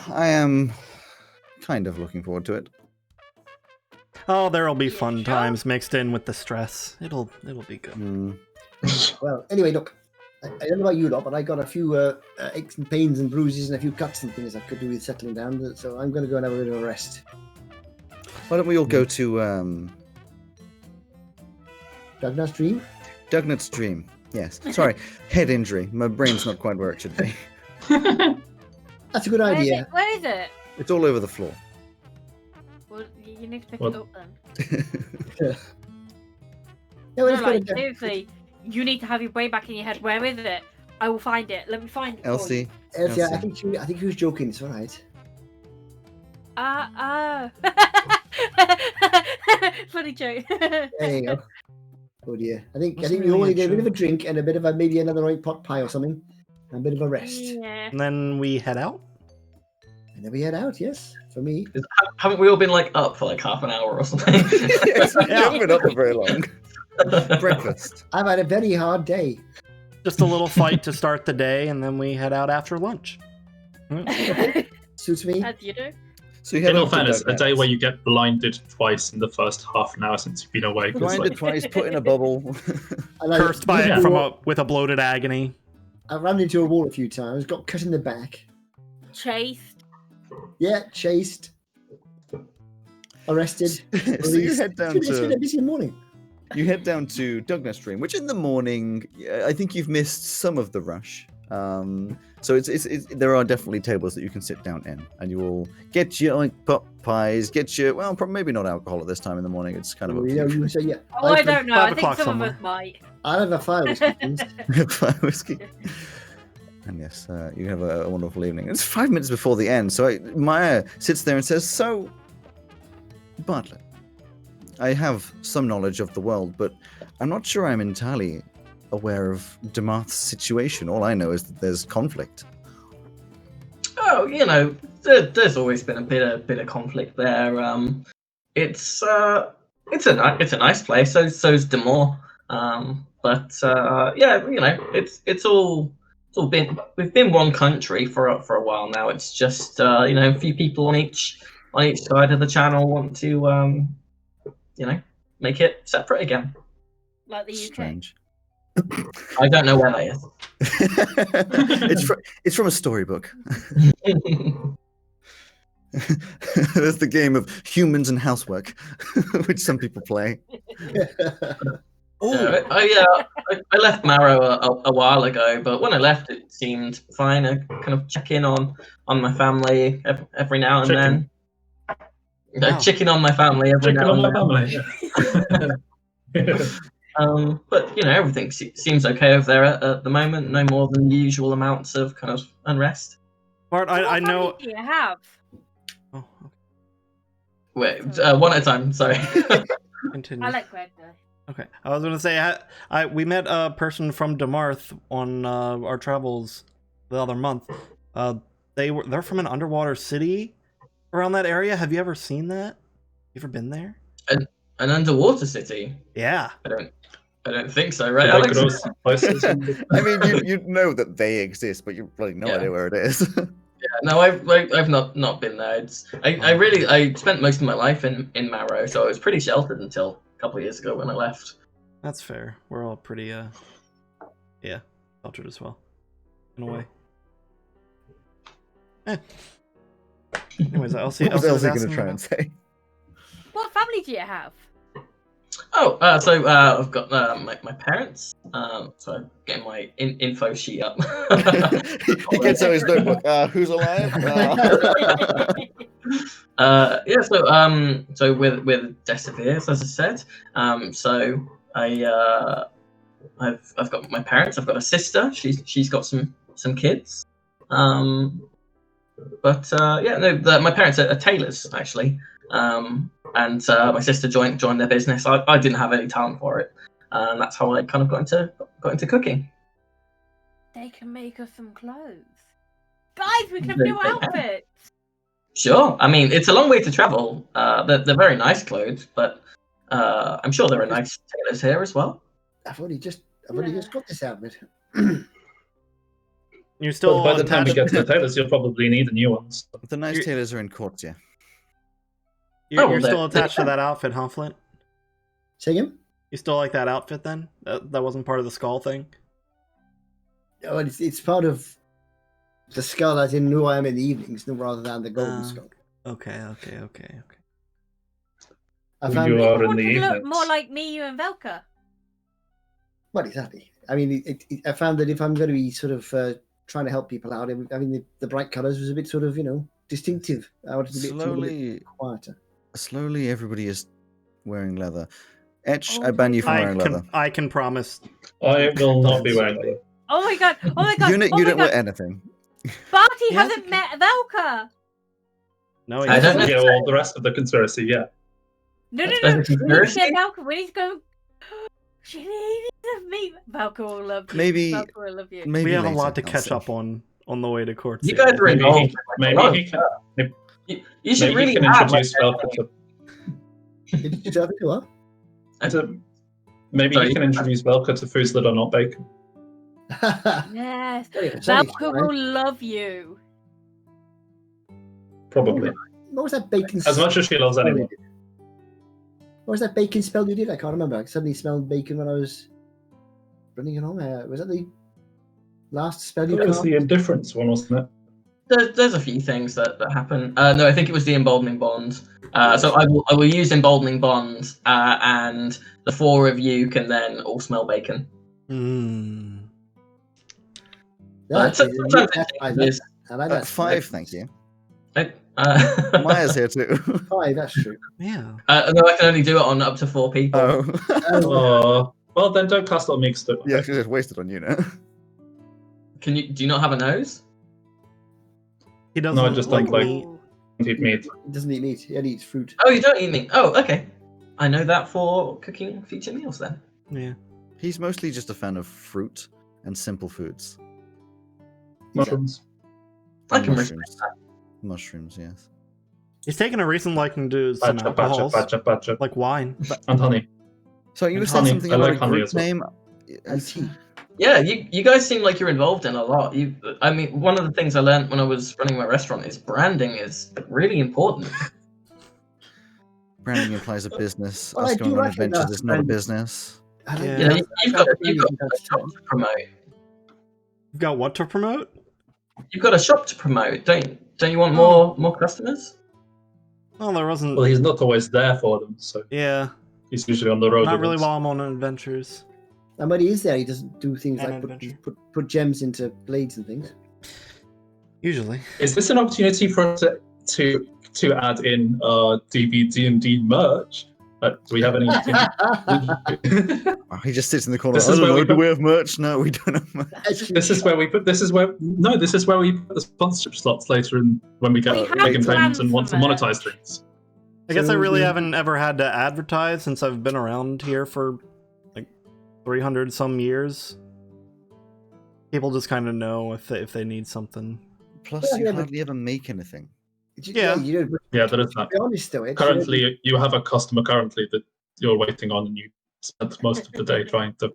I am kind of looking forward to it. Oh, there'll be Yeah, fun sure. times mixed in with the stress. It'll be good. Hmm. Well, anyway, look, I don't know about you lot, but I got a few aches and pains and bruises and a few cuts and things I could do with settling down. So I'm going to go and have a bit of a rest. Why don't we all go to Douglas Dream? Dugnut's Dream? Yes. Sorry, head injury. My brain's not quite where it should be. That's a good Where is idea. it? Where is it? It's all over the floor. Well, you need to pick What? it up then. Yeah, No, well, it's like, gotta- seriously, you need to have your brain back in your head. Where is it? I will find it. Let me find it. Elsie, Elsie, I Elsie. think she was joking. It's all right. Funny joke. There you go. Oh dear. I think Wasn't we all really a need a bit of a joke. drink and a bit of maybe another white pot pie or something, and a bit of a rest. Yeah. And then we head out. And then we head out. Yes, for me. Haven't we all been like up for like half an hour or something? Yes, we haven't been up for very long. Breakfast. I've had a very hard day. Just a little fight to start the day, and then we head out after lunch. Suits me. As you do. So you head In all off to fairness, a day Dugnut's. where you get blinded twice in the first half an hour since you've been awake. is Blinded like, twice, put in a bubble. And I- Cursed by Yeah. it from with a bloated agony. I ran into a wall a few times, got cut in the back. Chased. Yeah, chased. Arrested. So you released. head down It's been a to busy morning. Dugnut's Dream, which in the morning, I think you've missed some of the rush. So it's there are definitely tables that you can sit down in, and you will get your like pot pies, get your probably maybe not alcohol at this time in the morning. It's kind of up You to know, you say, yeah. Oh, I don't know. 5 I think o'clock some of us somewhere. might. I'll have a fire whiskey, please. you. Whiskey. And yes, you have a wonderful evening. It's 5 minutes before the end, so Maya sits there and says, "So, Bartlett, I have some knowledge of the world, but I'm not sure I'm entirely aware of Demarth's situation. All I know is that there's conflict." Oh, you know, there's always been a bit of conflict there. It's a nice place. So's Demore. Yeah, you know, it's all been, we've been one country for a while now. It's just you know, a few people on each side of the channel want to you know, make it separate again. Like the UK. Strange. I don't know where that is. it's from a storybook. That's the game of humans and housework, which some people play. I left Marrow a while ago, but when I left, it seemed fine. I kind of check in on my family every now and then. Wow. Checking on my family every Chicken now on and my then. family. But you know, everything seems okay over there at the moment. No more than the usual amounts of kind of unrest. Bart, What I know. family do you have? Oh, Wait, one at a time. Sorry. okay. Continue. I like Greg though. Okay, I was gonna say we met a person from Demarth on our travels the other month. They're from an underwater city around that area. Have you ever seen that? You ever been there? An underwater city? Yeah. I don't think so, right, Alex? Places. I mean, you know that they exist, but you really no Yeah. idea where it is. No, I've not been there. I spent most of my life in Marrow, so I was pretty sheltered until a couple of years ago when I left. That's fair. We're all pretty sheltered as well, in a way. Anyways, Elsie What was was Elsie going asking to try about- and say? What family do you have? Oh, so I've got my parents. So I'm getting my info sheet up. He gets out his notebook. Who's alive? So with Desaviers, as I said. So I've got my parents. I've got a sister. She's got some kids. My parents are tailors actually. And my sister joined their business. I didn't have any talent for it, and that's how I kind of got into cooking. They can make us some clothes. Guys, we can have new outfits. Sure. I mean, it's a long way to travel. They're very nice clothes, but I'm sure there are nice tailors here as well. I've only just got this outfit. You're still But by the time we attached. get to the tailors, you'll probably need a new one. So. The nice You- tailors are in Kortia. You're, Oh, well, you're still they're attached to that outfit, huh, Flint? Say again? You still like that outfit then? That wasn't part of the skull thing? Oh, it's part of the skull as in who I am in the evenings, rather than the golden skull. Okay. I Who found you it, are People in want the to look evenings. more like me, you, and Velka. well, exactly. I mean, I found that if I'm going to be sort of trying to help people out, I mean, the bright colours was a bit sort of, distinctive. I wanted to be a little bit Slowly, quieter. slowly, everybody is wearing leather. Etch, Oh I ban my you from God. wearing leather. I can promise. I will not be wearing leather. Oh my god! Oh my god! You, oh you my don't god! wear anything. Barty Yeah. hasn't met Velka. No, I don't know. Yeah, well, the rest of the conspiracy, yeah. No, That's no, no. better We need to conspiracy. get Velka. We need to go. She needs to meet. Velka will love you. Maybe- Velka will love you. Maybe we have a later, lot to I'll catch say. up on the way to court. You guys are Maybe involved. he, maybe he can, You should maybe really he can have, introduce like, Velka to. Did you tell me what? Maybe Sorry. he can introduce Velka to foods that are not bacon. Yes. Sorry, Velka will love you. Probably. What was that bacon? As much as she loves spell you anyone. did? What was that bacon spell you did? I can't remember. I suddenly smelled bacon when I was running along. Was that the last spell you It was cast? the indifference one, wasn't it? There's a few things that happen. No, I think it was the emboldening bond. So I will use emboldening bond, and the four of you can then all smell bacon. Hmm. Yeah, So- actually, sometimes I it like is- I like that. 5, thank you. uh, Maya's here too. 5, that's true. Yeah. no, I can only do it on up to 4 people. Oh. Oh, well then don't cast on mixed up. Yeah, she just wasted on you now. Do you not have a nose? He doesn't. No, I just don't like- meat. Eat meat. He doesn't eat meat. He only eats fruit. Oh, you don't eat meat. Oh, okay. I know that for cooking future meals then. Yeah. He's mostly just a fan of fruit and simple foods. Mushrooms. I And can mushrooms. Mushrooms, yes. He's taken a recent liking to some Badger, alcohols, badger. like wine. And honey. So you And were saying honey. something I about like a honey group as well. name? And tea. Yeah, you guys seem like you're involved in a lot. I mean, one of the things I learned when I was running my restaurant is branding is really important. Branding implies a business. Well, Us I going do on recognise adventures is not a branding. business. I like Yeah. You know, that. you've got a shop to promote. You've got what to promote? You've got a shop to promote. Don't you want more customers? Oh, there wasn't. Well, he's not always there for them, so Yeah, he's usually on the road. not with really us. while I'm on adventures. And when he is there, he doesn't do things An like adventure. put gems into blades and things. Usually. Is this an opportunity for us to add in D&D merch? Do we have any? Oh, he just sits in the corner. This I is don't where know. we Do put- we have merch? No, we don't have merch. This is where we put. This is where we put the sponsorship slots later, in when we get We have making payments plans and want to for that. monetize things. I guess I So really the- haven't ever had to advertise since I've been around here for like 300 some years. People just kind of know if they need something. Plus, Yeah, you but- hardly ever make anything. Yeah. You know, but Yeah, there is to that. be honest though, Ed, Currently, you have a customer currently that you're waiting on, and you spent most of the day trying to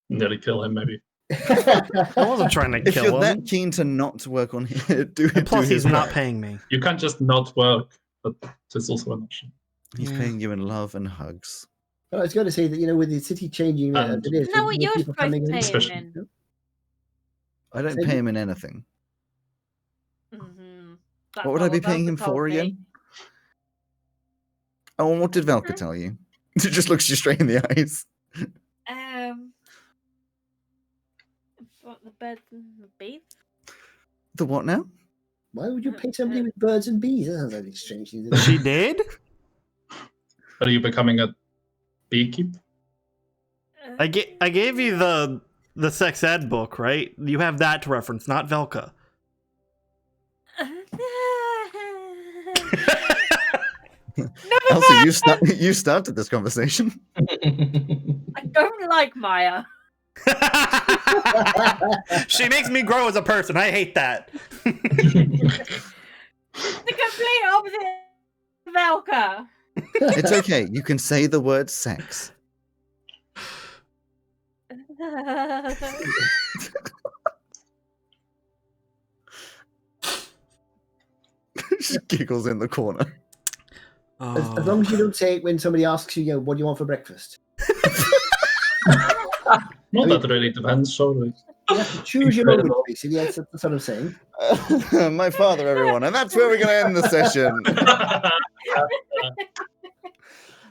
nearly kill him. Maybe I wasn't trying to If kill you're him. that keen to not work on him, do And plus, do he's his not work. paying me. you can't just not work, but it's also an option. He's Yeah. paying you in love and hugs. But I was going to say that with the city changing And- as it is, Isn't that what more you're people supposed to coming in. pay him Especially- in? I don't Say pay again? him in anything. Mhm. What would I be paying him for again? Oh, and what did Velka tell you? It just looks you straight in the eyes. What, the birds and the bees? The what now? Why would you pay somebody with birds and bees? That sounds like a strange thing. She did? Are you becoming a beekeeper? I gave you the sex ed book, right? You have that to reference, not Velka. Elsie, you started this conversation. I don't like Maya. She makes me grow as a person. I hate that. The complete opposite of Velka. It's okay. You can say the word sex. giggles in the corner. As long as you don't say it when somebody asks you, what do you want for breakfast? Not that it really depends, surely. You have to choose your moment, basically. That's what I'm saying. My father, everyone. And that's where we're going to end the session.